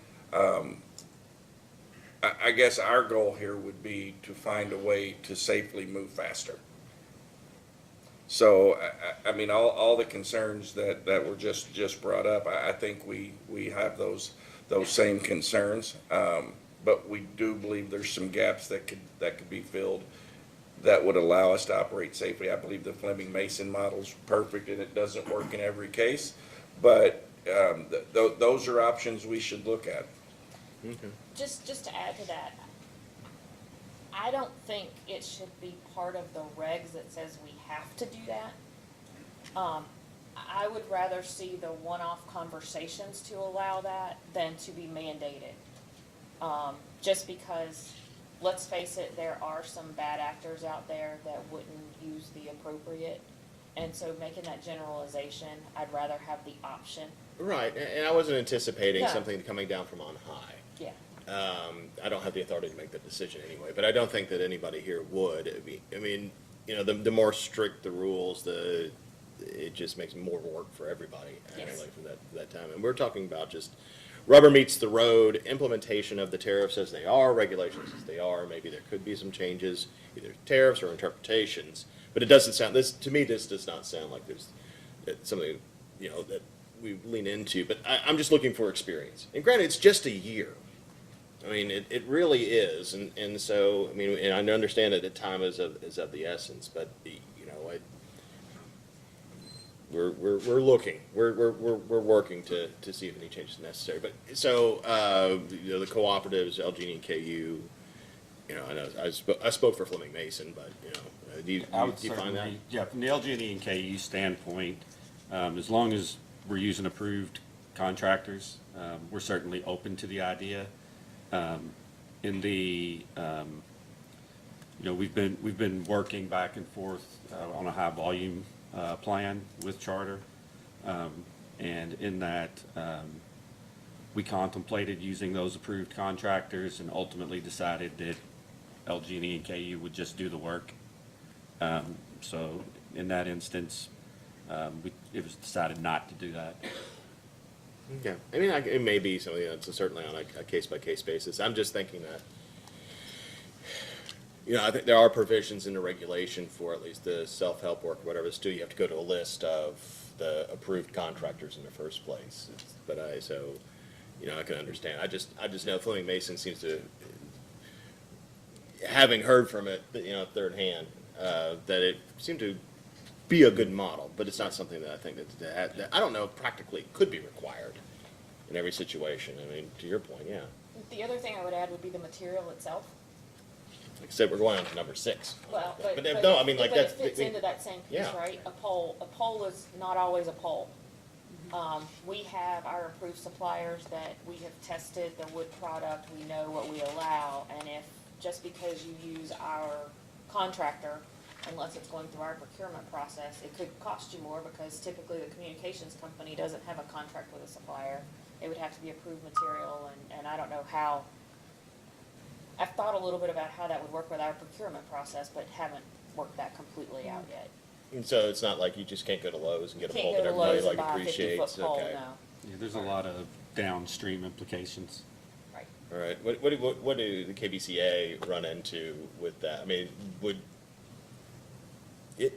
I guess our goal here would be to find a way to safely move faster. So, I mean, all the concerns that were just brought up, I think we have those same concerns. But we do believe there's some gaps that could be filled that would allow us to operate safely. I believe the Fleming Mason model's perfect and it doesn't work in every case, but those are options we should look at. Okay. Just to add to that, I don't think it should be part of the regs that says we have to do that. I would rather see the one-off conversations to allow that than to be mandated. Just because, let's face it, there are some bad actors out there that wouldn't use the appropriate. And so making that generalization, I'd rather have the option. Right, and I wasn't anticipating No. something coming down from on high. Yeah. I don't have the authority to make that decision anyway, but I don't think that anybody here would. I mean, you know, the more strict the rules, it just makes more work for everybody. Yes. Like for that time, and we're talking about just rubber meets the road, implementation of the tariffs as they are, regulations as they are. Maybe there could be some changes, either tariffs or interpretations. But it doesn't sound, to me, this does not sound like there's something, you know, that we lean into. But I'm just looking for experience. And granted, it's just a year. I mean, it really is. And so, I mean, and I understand that the time is of the essence. But, you know, we're looking. We're working to see if any changes are necessary. But so, you know, the cooperatives, LG and KU, you know, I know I spoke for Fleming Mason, but, you know, do you find that? Yeah, from the LG&E and KU standpoint, as long as we're using approved contractors, we're certainly open to the idea. In the, you know, we've been working back and forth on a high volume plan with Charter, and in that we contemplated using those approved contractors and ultimately decided that LG&E and KU would just do the work. So in that instance, it was decided not to do that. Okay. I mean, it may be something that's certainly on a case-by-case basis. I'm just thinking that, you know, I think there are provisions in the regulation for at least the self-help work, whatever it's do. You have to go to a list of the approved contractors in the first place. So, you know, I can understand. I just know Fleming Mason seems to, having heard from it, you know, third hand, that it seemed to be a good model, but it's not something that I think that I don't know practically could be required in every situation. I mean, to your point, yeah. The other thing I would add would be the material itself. Like I said, we're going on to number 6. Well, but no, I mean, like but that's it fits into that same piece, yeah. right? A pole is not always a pole. We have our approved suppliers that we have tested the wood product. We know what we allow, and if just because you use our contractor, unless it's going through our procurement process, it could cost you more because typically the communications company doesn't have a contract with a supplier. It would have to be approved material, and I don't know how. I've thought a little bit about how that would work with our procurement process, but haven't worked that completely out yet. And so it's not like you just can't go to Lowe's and get a Can't pole go that to everybody Lowe's like and buy a 50-foot appreciates. pole, Okay. no. Yeah, there's a lot of downstream implications. Right. All right. What do the KBCA run into with that? I mean,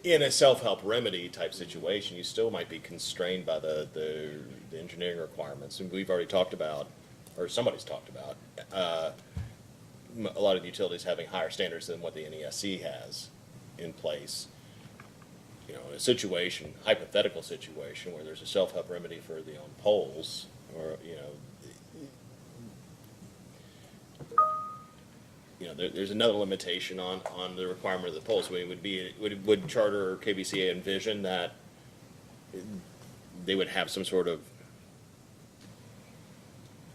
in a self-help remedy type situation, you still might be constrained by the engineering requirements. And we've already talked about, or somebody's talked about, a lot of utilities having higher standards than what the NESC has in place. You know, in a situation, hypothetical situation, where there's a self-help remedy for the on poles, or, there's another limitation on the requirement of the poles. So would Charter or KBCA envision that they would have some sort of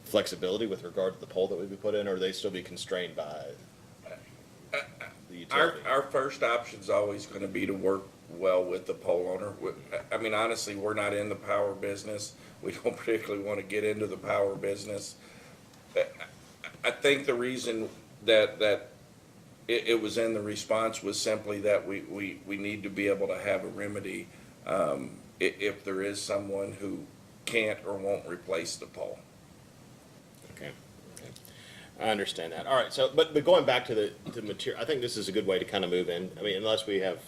flexibility with regard to the pole that would be put in, or would they still be constrained by the utility? Our first option is always going to be to work well with the pole owner. I mean, honestly, we're not in the power business. We don't particularly want to get into the power business. I think the reason that it was in the response was simply that we need to be able to have a remedy if there is someone who can't or won't replace the pole. Okay. I understand that. All right. So, but going back to the material, I think this is a good way to kind of move in. I mean, unless we have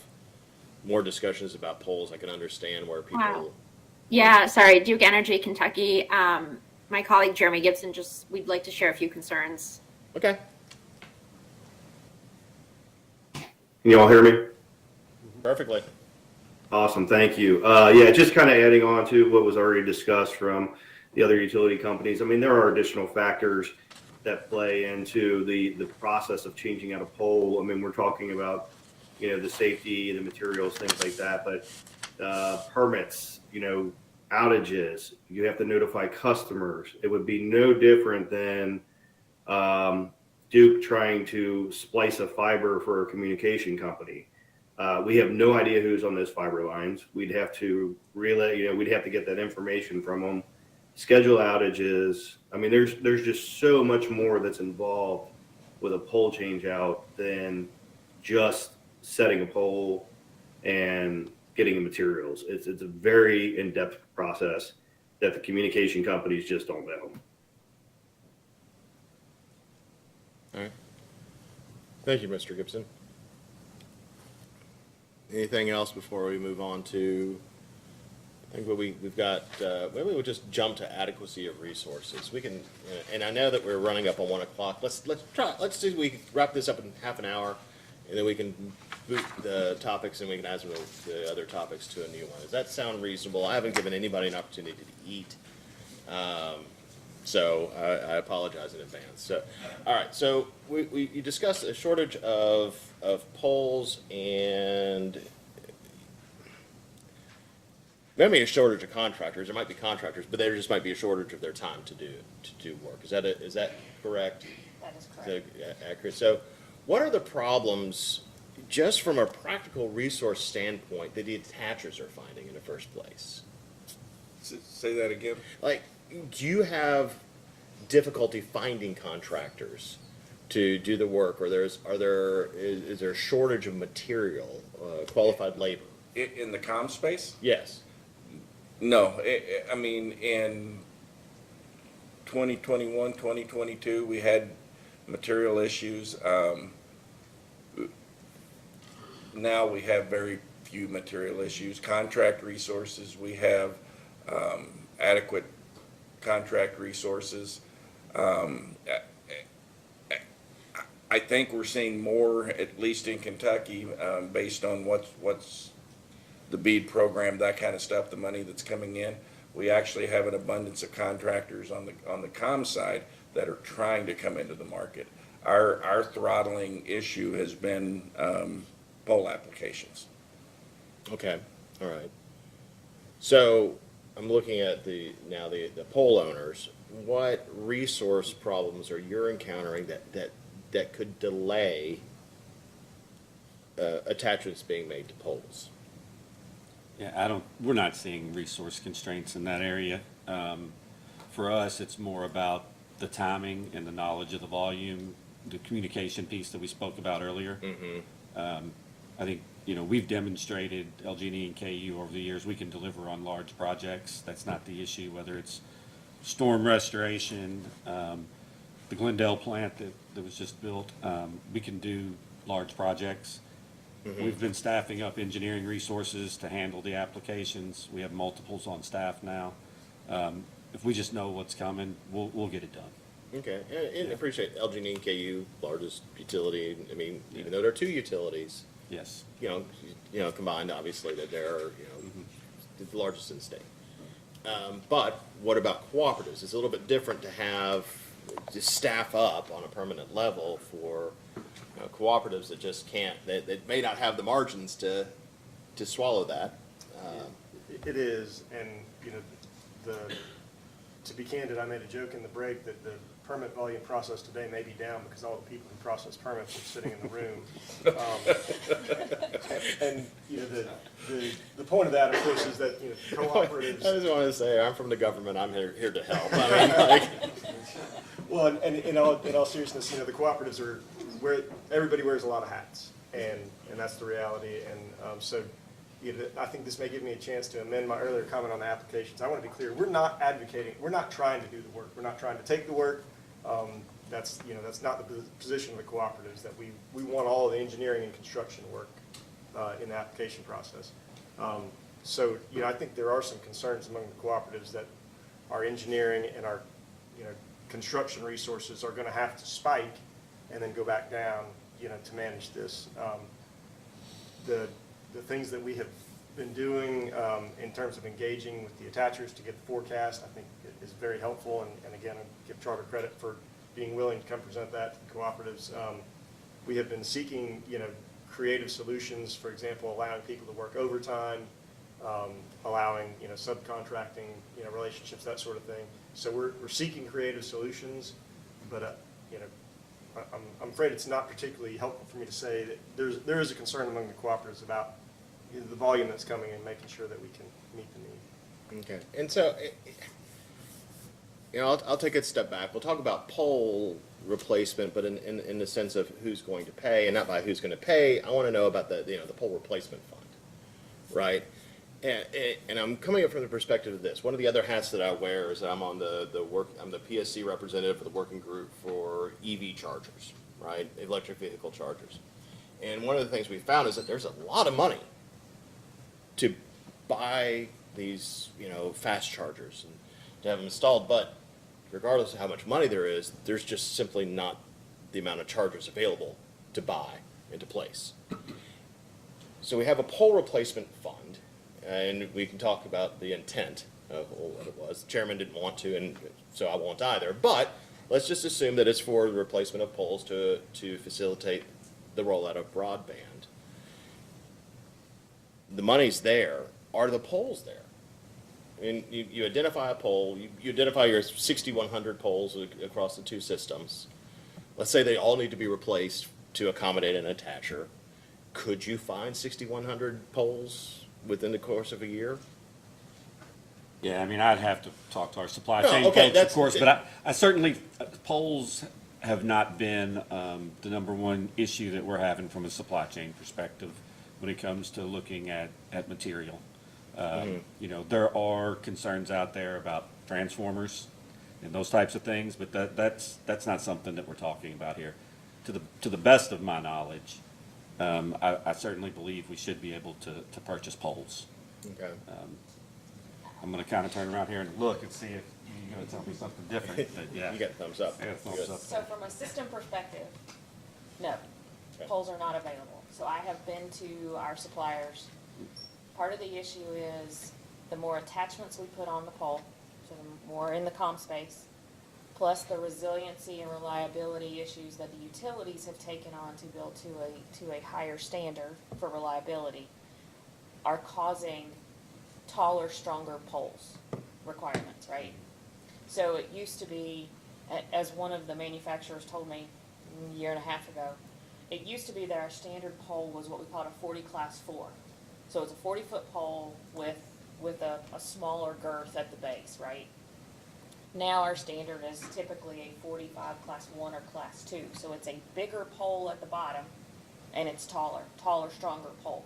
more discussions about polls, I can understand where people. Wow. Yeah, sorry, Duke Energy, Kentucky. My colleague Jeremy Gibson we'd like to share a few concerns. Okay. Can you all hear me? Perfectly. Awesome, thank you. Yeah, just kind of adding on to what was already discussed from the other utility companies. I mean, there are additional factors that play into the process of changing out a pole. I mean, we're talking about, the safety, the materials, things like that, but permits, outages, you have to notify customers. It would be no different than Duke trying to splice a fiber for a communication company. We have no idea who's on those fiber lines. We'd have to relay, we'd have to get that information from them, schedule outages. I mean, there's just so much more that's involved with a pole change out than just setting a pole and getting the materials. It's a very in-depth process that the communication companies just don't know. All right. Thank you, Mr. Gibson. Anything else before we move on to, I think what we've got, maybe we'll just jump to adequacy of resources. We can, and I know that we're running up on 1 o'clock. Let's see if we can wrap this up in half an hour, and then we can boot the topics and we can add some of the other topics to a new one. Does that sound reasonable? I haven't given anybody an opportunity to eat. So I apologize in advance. So, all right. So you discussed a shortage of poles and maybe a shortage of contractors. There might be contractors, but there just might be a shortage of their time to do work. Is that correct? That is correct. Is that accurate? So, what are the problems, just from a practical resource standpoint, that the attachers are finding in the first place? Say that again. Like, do you have difficulty finding contractors to do the work, or is there a shortage of material, qualified labor? In the comm space? Yes. No, I mean, in 2021, 2022, we had material issues. Now we have very few material issues. Contract resources, we have adequate contract resources. I think we're seeing more, at least in Kentucky, based on what's the BEAD program, that kind of stuff, the money that's coming in. We actually have an abundance of contractors on the comm side that are trying to come into the market. Our throttling issue has been pole applications. Okay. All right. So I'm looking at the pole owners. What resource problems are you encountering that could delay attachments being made to poles? Yeah, we're not seeing resource constraints in that area. For us, it's more about the timing and the knowledge of the volume, the communication piece that we spoke about earlier. Mm-hmm. I think, we've demonstrated, LG&E and KU over the years, we can deliver on large projects. That's not the issue, whether it's storm restoration, the Glendale plant that was just built. We can do large projects. Mm-hmm. We've been staffing up engineering resources to handle the applications. We have multiples on staff now. If we just know what's coming, we'll get it done. Okay, and appreciate LG&E and KU, largest utility. I mean, even though there are two utilities, yes, combined, obviously, that they're the largest in the state. But what about cooperatives? It's a little bit different to staff up on a permanent level for cooperatives that just can't, that may not have the margins to swallow that. It is, and to be candid, I made a joke in the break that the permit volume process today may be down because all the people who process permits are sitting in the room. And the point of that, of course, is that cooperatives. I just wanted to say, I'm from the government. I'm here to help. I mean, like. Well, and in all seriousness, the cooperatives are where everybody wears a lot of hats, and that's the reality. And so, I think this may give me a chance to amend my earlier comment on the applications. I want to be clear: we're not advocating. We're not trying to do the work. We're not trying to take the work. That's not the position of the cooperatives. That we want all of the engineering and construction work in the application process. So, I think there are some concerns among the cooperatives that our engineering and our, construction resources are going to have to spike and then go back down, to manage this. The things that we have been doing in terms of engaging with the attachers to get the forecast, I think is very helpful. And again, I give Charter credit for being willing to come present that to the cooperatives. We have been seeking, creative solutions, for example, allowing people to work overtime, allowing, subcontracting, relationships, that sort of thing. So we're seeking creative solutions, but, I'm afraid it's not particularly helpful for me to say that there is a concern among the cooperatives about the volume that's coming and making sure that we can meet the need. Okay, and so, I'll take a step back. We'll talk about pole replacement, but in the sense of who's going to pay, and not by who's going to pay. I want to know about the pole replacement fund, right? And I'm coming up from the perspective of this. One of the other hats that I wear is that I'm on I'm the PSC representative for the working group for EV chargers, right? Electric vehicle chargers. And one of the things we found is that there's a lot of money to buy these, fast chargers and to have them installed. But regardless of how much money there is, there's just simply not the amount of chargers available to buy into place. So we have a pole replacement fund. And we can talk about the intent of what it was. The chairman didn't want to, and so I won't either. But let's just assume that it's for the replacement of poles to facilitate the rollout of broadband. The money's there. Are the poles there? I mean, you identify a pole. You identify your 6,100 poles across the two systems. Let's say they all need to be replaced to accommodate an attacher. Could you find 6,100 poles within the course of a year? Yeah, I mean, I'd have to talk to our supply No, chain okay, folks, of course, but I certainly, poles have not been the number one issue that we're having from a supply chain perspective when it comes to looking at material. There are concerns out there about transformers and those types of things, but that's not something that we're talking about here. To the best of my knowledge, I certainly believe we should be able to purchase poles. Okay. I'm going to kind of turn around here and look and see if you're going to tell me something different. But yeah, You got a thumbs up. I got a thumbs up. So from a system perspective, no, poles are not available. So I have been to our suppliers. Part of the issue is the more attachments we put on the pole, so the more in the comm space, plus the resiliency and reliability issues that the utilities have taken on to build to a higher standard for reliability, are causing taller, stronger poles requirements, right? So it used to be, as one of the manufacturers told me a year and a half ago, it used to be that our standard pole was what we called a 40 class 4. So it's a 40-foot pole with a smaller girth at the base, right? Now our standard is typically a 45 class 1 or class 2. So it's a bigger pole at the bottom and it's taller, stronger pole.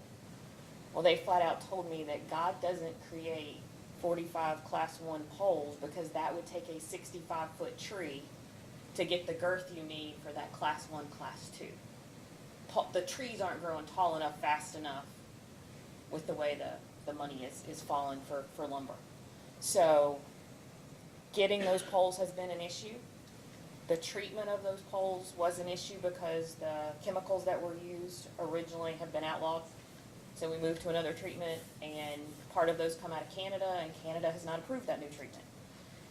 Well, they flat out told me that God doesn't create 45 class 1 poles because that would take a 65-foot tree to get the girth you need for that class 1, class 2. The trees aren't growing tall enough, fast enough with the way the money is falling for lumber. So getting those poles has been an issue. The treatment of those poles was an issue because the chemicals that were used originally have been outlawed. So we moved to another treatment, and part of those come out of Canada, and Canada has not approved that new treatment.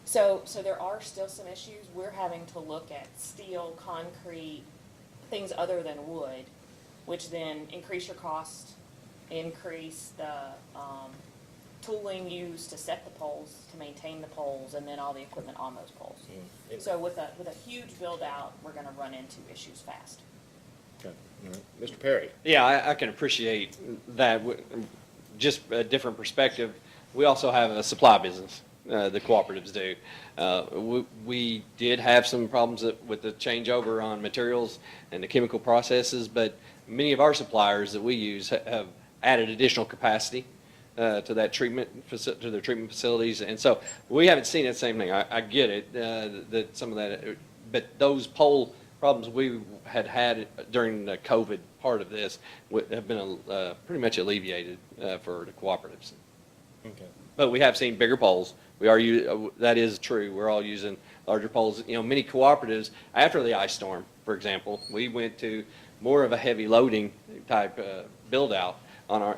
So there are still some issues. We're having to look at steel, concrete, things other than wood, which then increase your cost, increase the tooling used to set the poles, to maintain the poles, and then all the equipment on those poles. So with a huge build out, we're going to run into issues fast. Okay. All right. Mr. Perry. Yeah, I can appreciate that. Just a different perspective. We also have a supply business. The cooperatives do. We did have some problems with the changeover on materials and the chemical processes, but many of our suppliers that we use have added additional capacity to their treatment facilities, and so we haven't seen that same thing. I get it that some of that, but those pole problems we had during the COVID part of this have been pretty much alleviated for the cooperatives. Okay. But we have seen bigger poles. That is true. We're all using larger poles. Many cooperatives, after the ice storm, for example, we went to more of a heavy loading type build out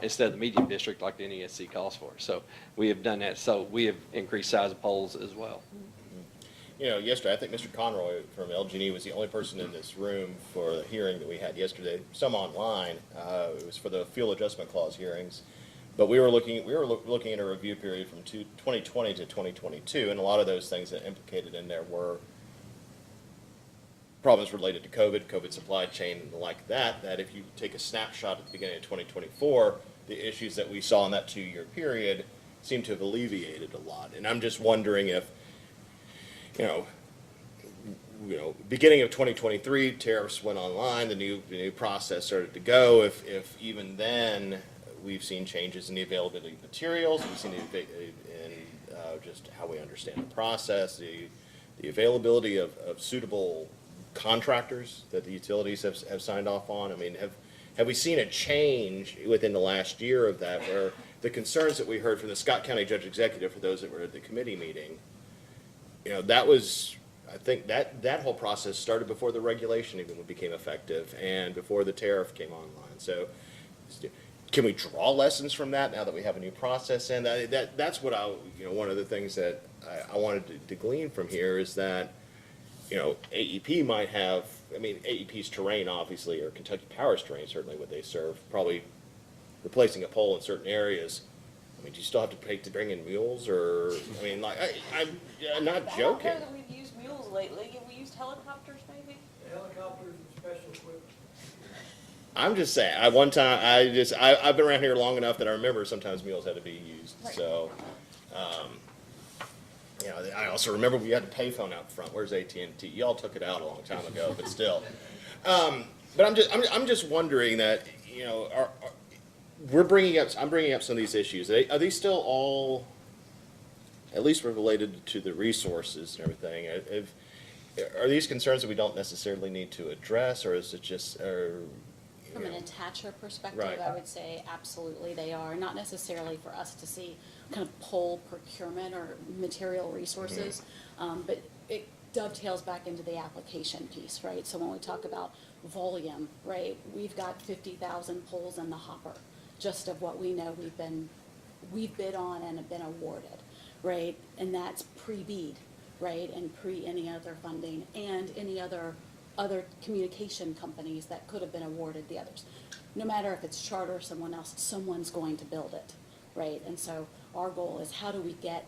instead of the medium district like the NESC calls for. So we have done that. So we have increased size of poles as well. Yesterday, I think Mr. Conroy from LG&E was the only person in this room for the hearing that we had yesterday, some online. It was for the fuel adjustment clause hearings. But we were looking at a review period from 2020 to 2022, and a lot of those things that implicated in there were problems related to COVID supply chain, and like that if you take a snapshot at the beginning of 2024, the issues that we saw in that 2-year period seem to have alleviated a lot. And I'm just wondering if, beginning of 2023, tariffs went online, the new process started to go. If even then we've seen changes in the availability of materials, we've seen it in just how we understand the process, the availability of suitable contractors that the utilities have signed off on. I mean, have we seen a change within the last year of that, where the concerns that we heard from the Scott County Judge Executive, for those that were at the committee meeting, that was, I think that whole process started before the regulation even became effective and before the tariff came online. So can we draw lessons from that now that we have a new process? And that's what one of the things that I wanted to glean from here is that, AEP might have, AEP's terrain obviously, or Kentucky Power's terrain, certainly what they serve, probably replacing a pole in certain areas. Do you still have to pay to bring in mules, or, I'm not joking. I don't know that we've used mules lately. Have we used helicopters maybe? Helicopters and special equipment. I'm just saying, I've been around here long enough that I remember sometimes mules had to be used, Right. So, I also remember we had a payphone out front. Where's AT&T? Y'all took it out a long time ago, but still. But I'm just wondering that, I'm bringing up some of these issues. Are these still all, at least related to the resources and everything? Are these concerns that we don't necessarily need to address, or is it just, From an attacher perspective, Right. I would say absolutely they are. Not necessarily for us to see kind of pole procurement or material resources, but it dovetails back into the application piece, right? So when we talk about volume, right, we've got 50,000 poles in the hopper, just of what we know we've bid on and have been awarded, right? And that's pre-BEAD, right, and pre any other funding and any other communication companies that could have been awarded the others. No matter if it's Charter or someone else, someone's going to build it, right? And so our goal is how do we get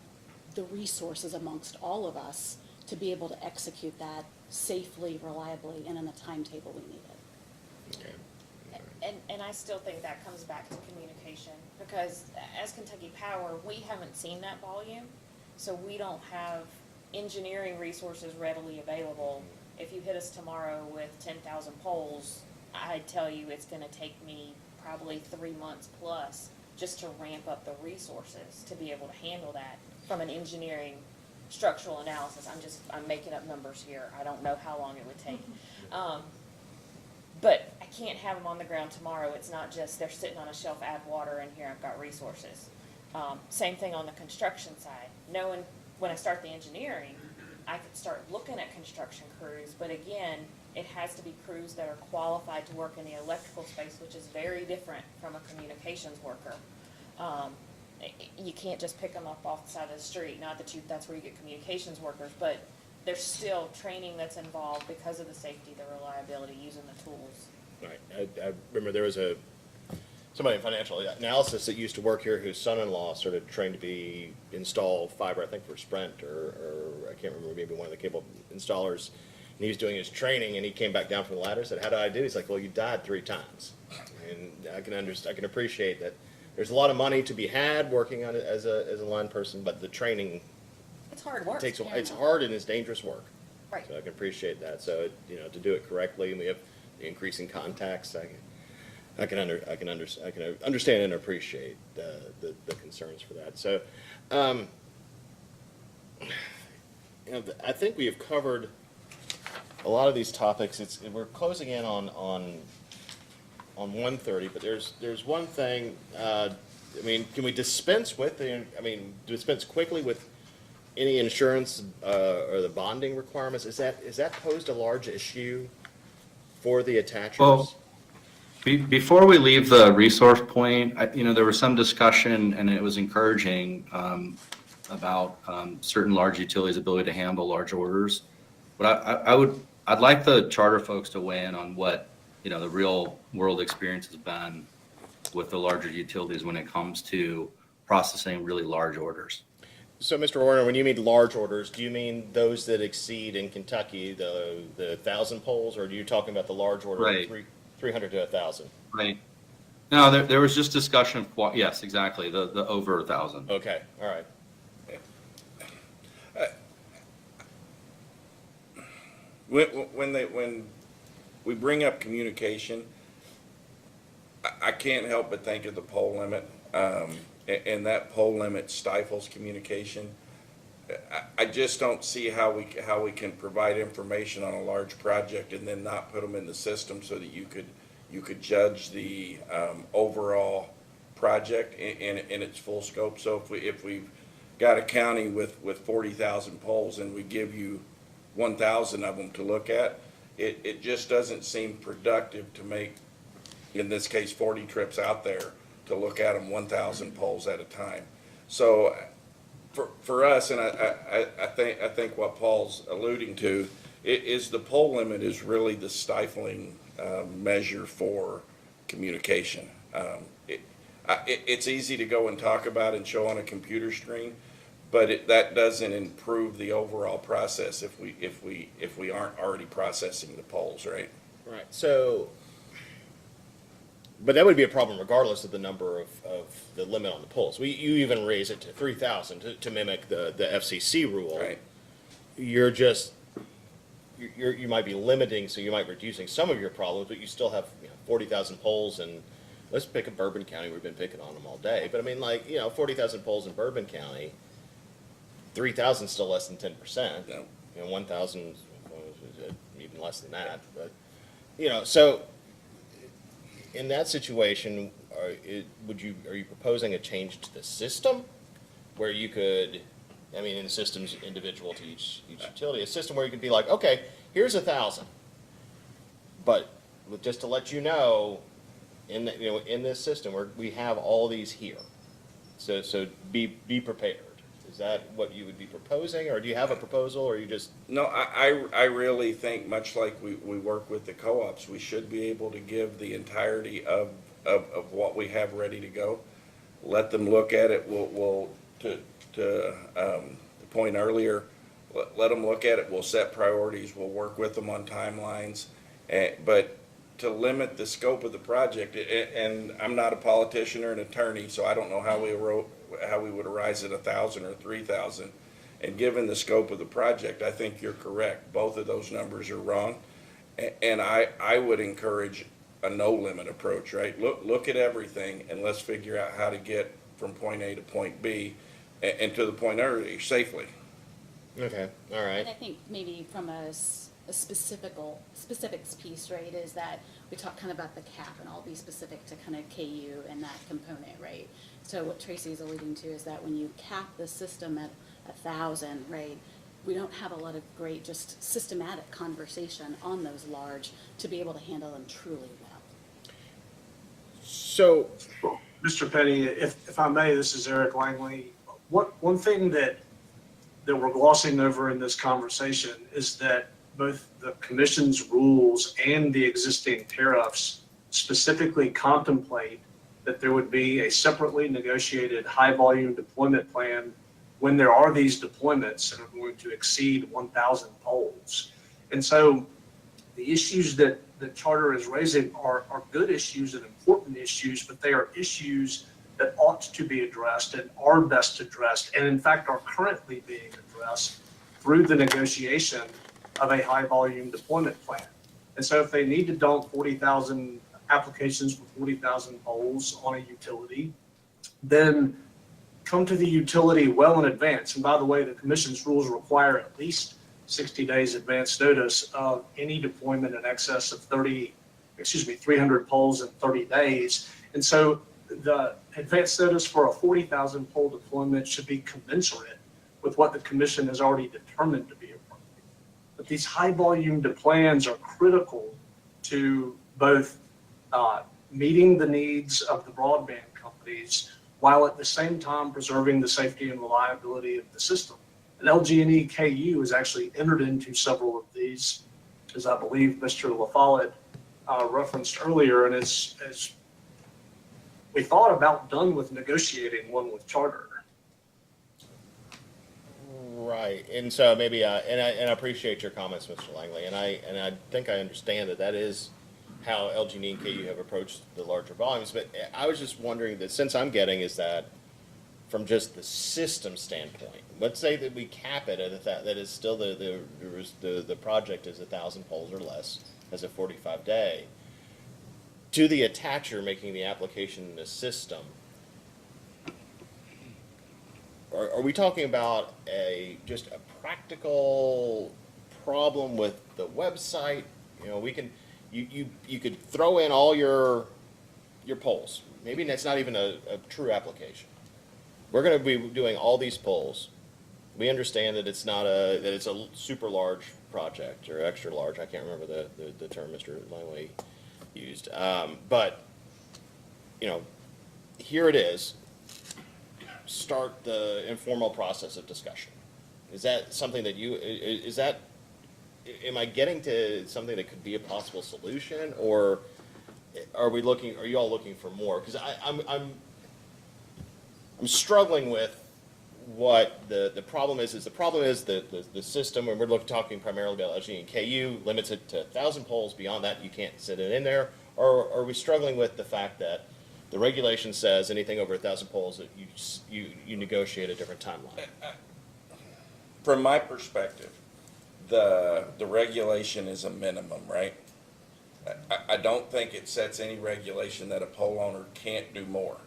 the resources amongst all of us to be able to execute that safely, reliably, and in the timetable we need it. Okay. And I still think that comes back to communication, because as Kentucky Power, we haven't seen that volume, so we don't have engineering resources readily available. If you hit us tomorrow with 10,000 poles, I'd tell you it's gonna take me probably 3 months plus just to ramp up the resources to be able to handle that from an engineering structural analysis. I'm making up numbers here. I don't know how long it would take. But I can't have them on the ground tomorrow. It's not just they're sitting on a shelf, add water, and here I've got resources. Same thing on the construction side. Knowing when I start the engineering, I could start looking at construction crews, but again, it has to be crews that are qualified to work in the electrical space, which is very different from a communications worker. You can't just pick them up off the side of the street. Not that that's where you get communications workers, but there's still training that's involved because of the safety, the reliability, using the tools. Right. I remember there was somebody in financial analysis that used to work here whose son-in-law started trained to install fiber, I think for Sprint or I can't remember, maybe one of the cable installers. And he was doing his training and he came back down from the ladder and said, "How did I do?" He's like, "Well, you died 3 times." And I can appreciate that there's a lot of money to be had working on it as a line person, but the training, It's hard work. it's hard and it's dangerous work. Right. So I can appreciate that. So, to do it correctly, and we have the increasing contacts, I can understand and appreciate the concerns for that. So, I think we have covered a lot of these topics, we're closing in on 1:30, but there's one thing, can we dispense quickly with any insurance, or the bonding requirements? Is that posed a large issue for the attachers? Well, before we leave the resource point, there was some discussion, and it was encouraging, about certain large utilities' ability to handle large orders. But I'd like the charter folks to weigh in on what, the real world experience has been with the larger utilities when it comes to processing really large orders. So, Mr. Warner, when you mean large orders, do you mean those that exceed in Kentucky the 1,000 poles, or are you talking about the large order Right. of 300 to 1,000? Right. No, there was just discussion of, yes, exactly, the over 1,000. Okay, all right. When we bring up communication, I can't help but think of the pole limit, and that pole limit stifles communication. I just don't see how we can provide information on a large project and then not put them in the system so that you could judge the overall project in its full scope. So if we've got a county with 40,000 poles and we give you 1,000 of them to look at, it just doesn't seem productive to make, in this case, 40 trips out there to look at them 1,000 poles at a time. So for us, and I think what Paul's alluding to is the pole limit is really the stifling measure for communication. It's easy to go and talk about and show on a computer screen, but that doesn't improve the overall process if we aren't already processing the polls, right? Right. So, but that would be a problem regardless of the number of the limit on the polls. You even raise it to 3,000 to mimic the FCC rule. Right. You might be limiting, so you might be reducing some of your problems, but you still have 40,000 polls, and let's pick a Bourbon County. We've been picking on them all day, but 40,000 polls in Bourbon County, 3,000 is still less than 10%. No. 1,000 even less than that. But so in that situation, are you proposing a change to the system where you could, in the system's individual to each utility, a system where you could be like, okay, here's 1,000, but just to let you know, in this system where we have all these here, so be prepared. Is that what you would be proposing, or do you have a proposal, or you just? No, I really think, much like we work with the co-ops, we should be able to give the entirety of what we have ready to go. Let them look at it. We'll to the point earlier, let them look at it. We'll set priorities. We'll work with them on timelines. But to limit the scope of the project, and I'm not a politician or an attorney, so I don't know how we would arise at 1,000 or 3,000. And given the scope of the project, I think you're correct. Both of those numbers are wrong. And I would encourage a no limit approach, right? Look at everything and let's figure out how to get from point A to point B and to the point earlier safely. Okay, all right. And I think maybe from a specifics piece, right, is that we talk kind of about the cap, and I'll be specific to kind of KU and that component, right? So what Tracy's alluding to is that when you cap the system at 1,000, right, we don't have a lot of great just systematic conversation on those large to be able to handle them truly well. So, Mr. Petty, if I may, this is Eric Langley. One thing that we're glossing over in this conversation is that both the commission's rules and the existing tariffs specifically contemplate that there would be a separately negotiated high-volume deployment plan when there are these deployments that are going to exceed 1,000 poles. And so the issues that the charter is raising are good issues and important issues, but they are issues that ought to be addressed and are best addressed, and in fact are currently being addressed through the negotiation of a high volume deployment plan. And so if they need to dump 40,000 applications for 40,000 poles on a utility, then come to the utility well in advance. And by the way, the commission's rules require at least 60 days advance notice of any deployment in excess of 300 poles in 30 days. And so the advance notice for a 40,000 pole deployment should be commensurate with what the commission has already determined to be appropriate. But these high volume plans are critical to both meeting the needs of the broadband companies while at the same time preserving the safety and reliability of the system. And LG&E KU has actually entered into several of these, as I believe Mr. LaFollette referenced earlier, and as we thought about done with negotiating one with Charter. Right, and so maybe, and I appreciate your comments, Mr. Langley, and I think I understand that is how LG&E and KU have approached the larger volumes, but I was just wondering that since I'm getting is that from just the system standpoint, let's say that we cap it at that is still the project is 1,000 poles or less as a 45-day. To the attacher making the application in the system, are we talking about just a practical problem with the website? You know, you could throw in all your polls. Maybe that's not even a true application. We're going to be doing all these polls. We understand that it's a super large project or extra large. I can't remember the term Mr. Langley used. But you know, here it is. Start the informal process of discussion. Is that something that am I getting to something that could be a possible solution, or are you all looking for more? Because I'm struggling with what the problem is. The problem is the system, and we're talking primarily about LG and KU, limits it to 1,000 poles. Beyond that, you can't sit it in there. Or are we struggling with the fact that the regulation says anything over 1,000 poles that you negotiate a different timeline? From my perspective, the regulation is a minimum, right? I don't think it sets any regulation that a pole owner can't do more.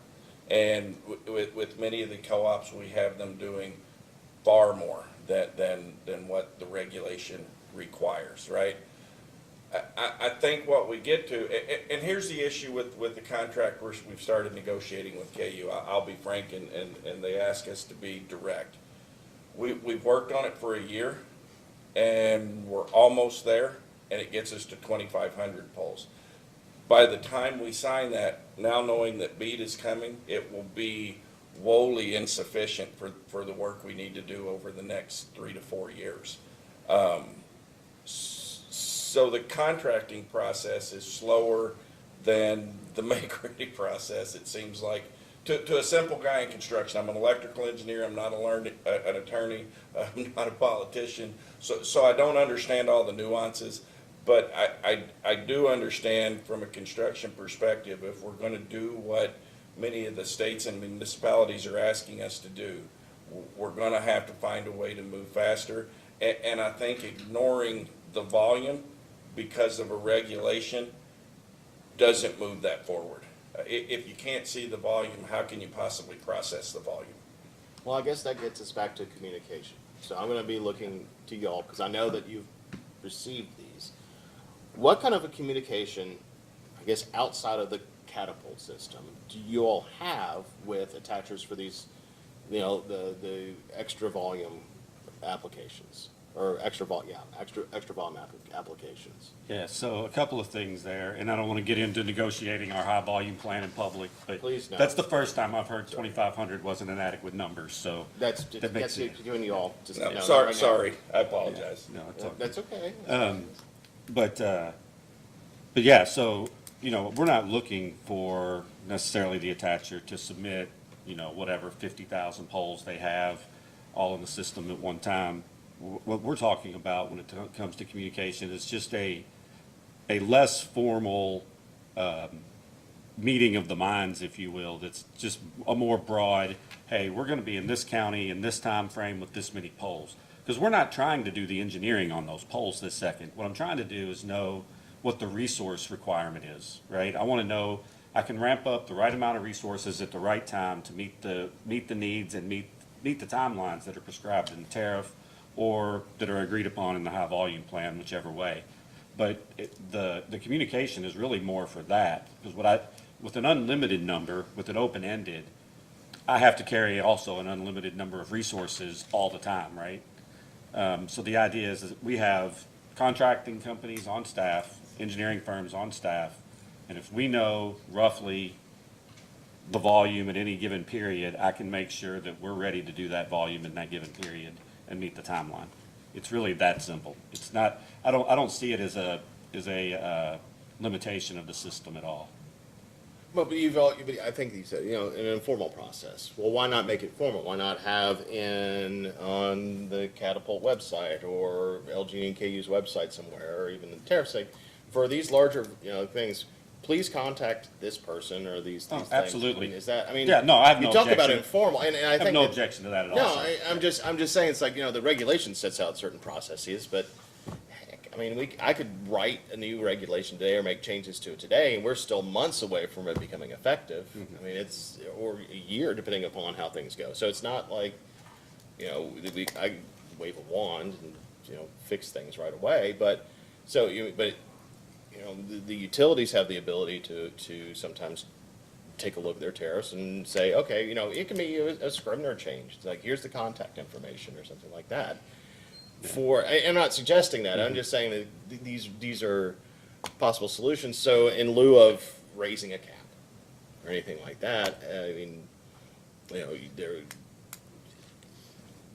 And with many of the co-ops, we have them doing far more than what the regulation requires, right? I think what we get to, and here's the issue with the contract we've started negotiating with KU. I'll be frank, and they ask us to be direct. We've worked on it for a year, and we're almost there, and it gets us to 2,500 poles. By the time we sign that, now knowing that BEAD is coming, it will be woefully insufficient for the work we need to do over the next 3 to 4 years. So the contracting process is slower than the make-ready process, it seems like. To a simple guy in construction, I'm an electrical engineer, I'm not an attorney, I'm not a politician, so I don't understand all the nuances. But I do understand from a construction perspective, if we're going to do what many of the states and municipalities are asking us to do, we're going to have to find a way to move faster. And I think ignoring the volume because of a regulation doesn't move that forward. If you can't see the volume, how can you possibly process the volume? Well, I guess that gets us back to communication. So I'm going to be looking to y'all because I know that you've received these. What kind of a communication, I guess, outside of the catapult system, do you all have with attachers for these, you know, the extra volume applications or extra volume applications? Yeah, so a couple of things there, and I don't want to get into negotiating our high volume plan in public, but Please no. that's the first time I've heard 2,500 wasn't an adequate number, so. That's sense. you and you all. Just, No, you know, sorry, I apologize. No, it's No, okay. that's okay. But yeah, so, you know, we're not looking for necessarily the attacher to submit, you know, whatever 50,000 polls they have all in the system at one time. What we're talking about when it comes to communication is just a less formal meeting of the minds, if you will, that's just a more broad, hey, we're going to be in this county in this time frame with this many polls. Because we're not trying to do the engineering on those polls this second. What I'm trying to do is know what the resource requirement is, right? I want to know I can ramp up the right amount of resources at the right time to meet the needs and meet the timelines that are prescribed in the tariff or that are agreed upon in the high volume plan, whichever way. But the communication is really more for that, because with an unlimited number, with an open-ended, I have to carry also an unlimited number of resources all the time, right? So the idea is that we have contracting companies on staff, engineering firms on staff, and if we know roughly the volume at any given period, I can make sure that we're ready to do that volume in that given period and meet the timeline. It's really that simple. It's not, I don't see it as a limitation of the system at all. Well, but I think you said, an informal process. Well, why not make it formal? Why not have on the Catapult website or LG and KU's website somewhere, or even the tariff site, for these larger, things, please contact this person or these things. Absolutely. Yeah, no, I have no you talk about objection. informal, and I think no objection to that at all. No, I'm just saying it's like, the regulation sets out certain processes, but heck, I could write a new regulation today or make changes to it today, and we're still months away from it becoming effective. It's or a year depending upon how things go. So it's not like, I wave a wand and fix things right away. But the utilities have the ability to sometimes take a look at their tariffs and say, okay, it can be a Scrivener change. It's like, here's the contact information or something like that. I'm not suggesting that. I'm just saying that these are possible solutions. So in lieu of raising a cap or anything like that,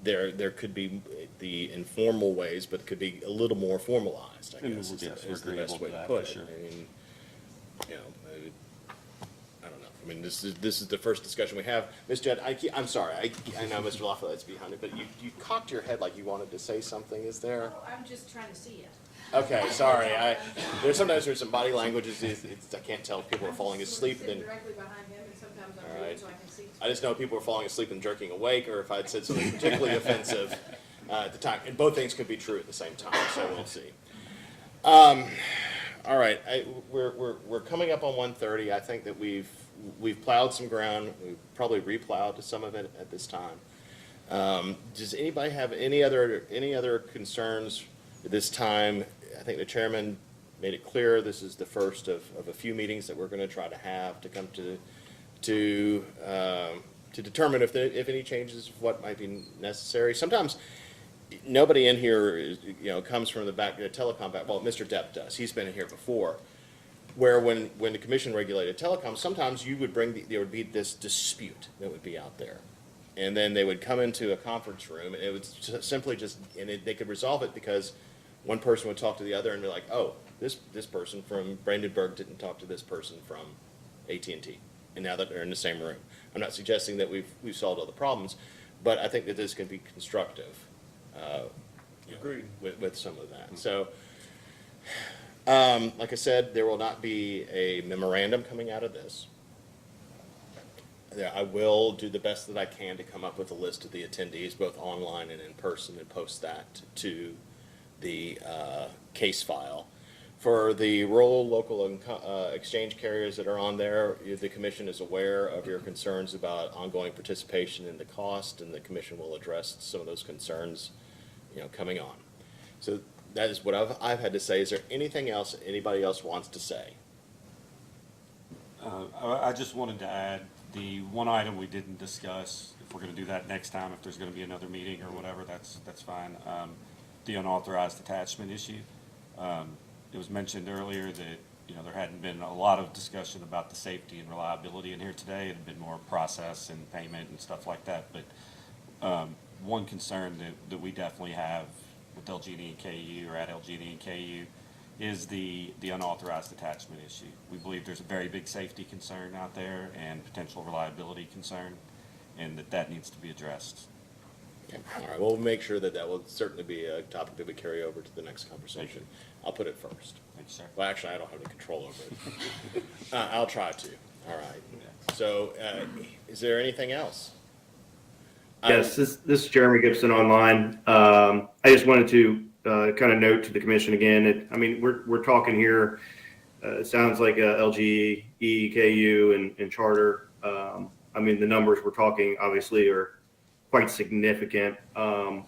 there could be the informal ways, but could be a little more formalized, I guess, is the best way to put it. Sure. I don't know. This is the first discussion we have. Ms. Judd, I'm sorry. I know Mr. LaFollette's behind it, but you cocked your head like you wanted to say something. Is there? Oh, I'm just trying to see it. Okay, sorry. There's some body languages. I can't tell if people are falling asleep. I'm sitting directly behind him, and sometimes I'm moving so I can see. I just know if people are falling asleep and jerking awake, or if I'd said something particularly offensive at the time. And both things could be true at the same time, so we'll see. All right, we're coming up on 1:30. I think that we've plowed some ground. We've probably replowed some of it at this time. Does anybody have any other concerns at this time? I think the chairman made it clear this is the first of a few meetings that we're going to try to have to come to determine if any changes, what might be necessary. Sometimes nobody in here comes from the back, telecom back. Well, Mr. Depp does. He's been in here before. Where when the commission regulated telecom, sometimes there would be this dispute that would be out there, and then they would come into a conference room, and it would simply they could resolve it because one person would talk to the other and be like, oh, this person from Brandenburg didn't talk to this person from AT&T, and now that they're in the same room. I'm not suggesting that we've solved all the problems, but I think that this can be constructive. Agreed. With some of that. So, like I said, there will not be a memorandum coming out of this. I will do the best that I can to come up with a list of the attendees, both online and in person, and post that to the case file. For the rural, local, and exchange carriers that are on there, the commission is aware of your concerns about ongoing participation in the cost, and the commission will address some of those concerns, coming on. So that is what I've had to say. Is there anything else anybody else wants to say? I just wanted to add the one item we didn't discuss. If we're going to do that next time, if there's going to be another meeting or whatever, that's fine. The unauthorized attachment issue. It was mentioned earlier that there hadn't been a lot of discussion about the safety and reliability in here today. It had been more process and payment and stuff like that. But one concern that we definitely have with LG&E and KU, or at LG&E and KU, is the unauthorized attachment issue. We believe there's a very big safety concern out there and potential reliability concern, and that needs to be addressed. Okay. All right, we'll make sure that will certainly be a topic that we carry over to the next conversation. I'll put it first. Thanks, sir. Well, actually, I don't have any control over it. I'll try to. All right. So, is there anything else? Yes, this is Jeremy Gibson online. I just wanted to kind of note to the commission again. We're talking here. It sounds like LG, EKU, and Charter. The numbers we're talking obviously are quite significant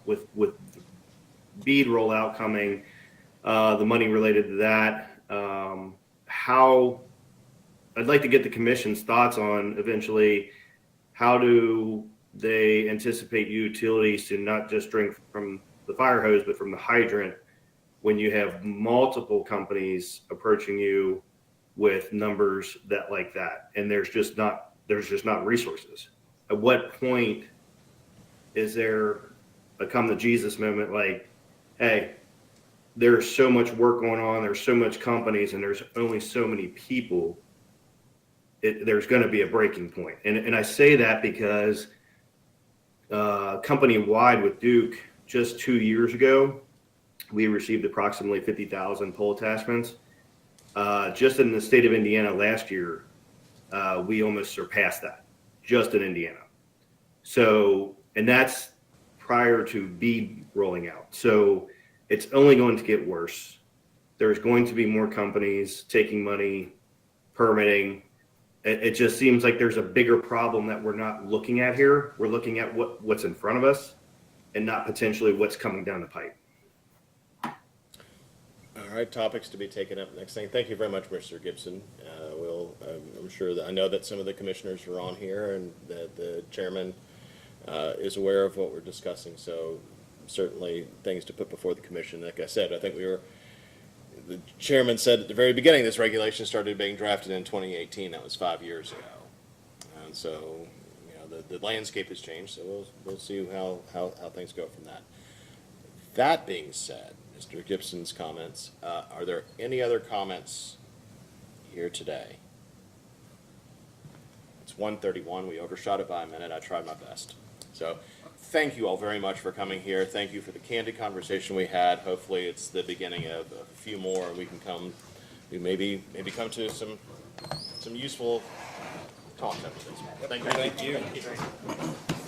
with BEAD rollout coming, the money related to that, how I'd like to get the commission's thoughts on eventually how do they anticipate utilities to not just drink from the fire hose, but from the hydrant when you have multiple companies approaching you with numbers that like that, and there's just not resources. At what point is there a come to Jesus moment like, hey, there's so much work going on, there's so much companies, and there's only so many people, there's going to be a breaking point. And I say that because company-wide with Duke, just 2 years ago, we received approximately 50,000 pole attachments. Just in the state of Indiana last year, we almost surpassed that, just in Indiana. So, and that's prior to BEAD rolling out. So it's only going to get worse. There's going to be more companies taking money, permitting. It just seems like there's a bigger problem that we're not looking at here. We're looking at what's in front of us and not potentially what's coming down the pipe. All right, topics to be taken up next thing. Thank you very much, Mr. Gibson. I'm sure that I know that some of the commissioners are on here and that the chairman is aware of what we're discussing. So certainly things to put before the commission. Like I said, I think the chairman said at the very beginning this regulation started being drafted in 2018. That was 5 years ago. And so, the landscape has changed, so we'll see how things go from that. That being said, Mr. Gibson's comments, are there any other comments here today? It's 1:31. We overshot it by a minute. I tried my best. So thank you all very much for coming here. Thank you for the candid conversation we had. Hopefully it's the beginning of a few more, and we can maybe come to some useful talks after this. Thank you. Thank you.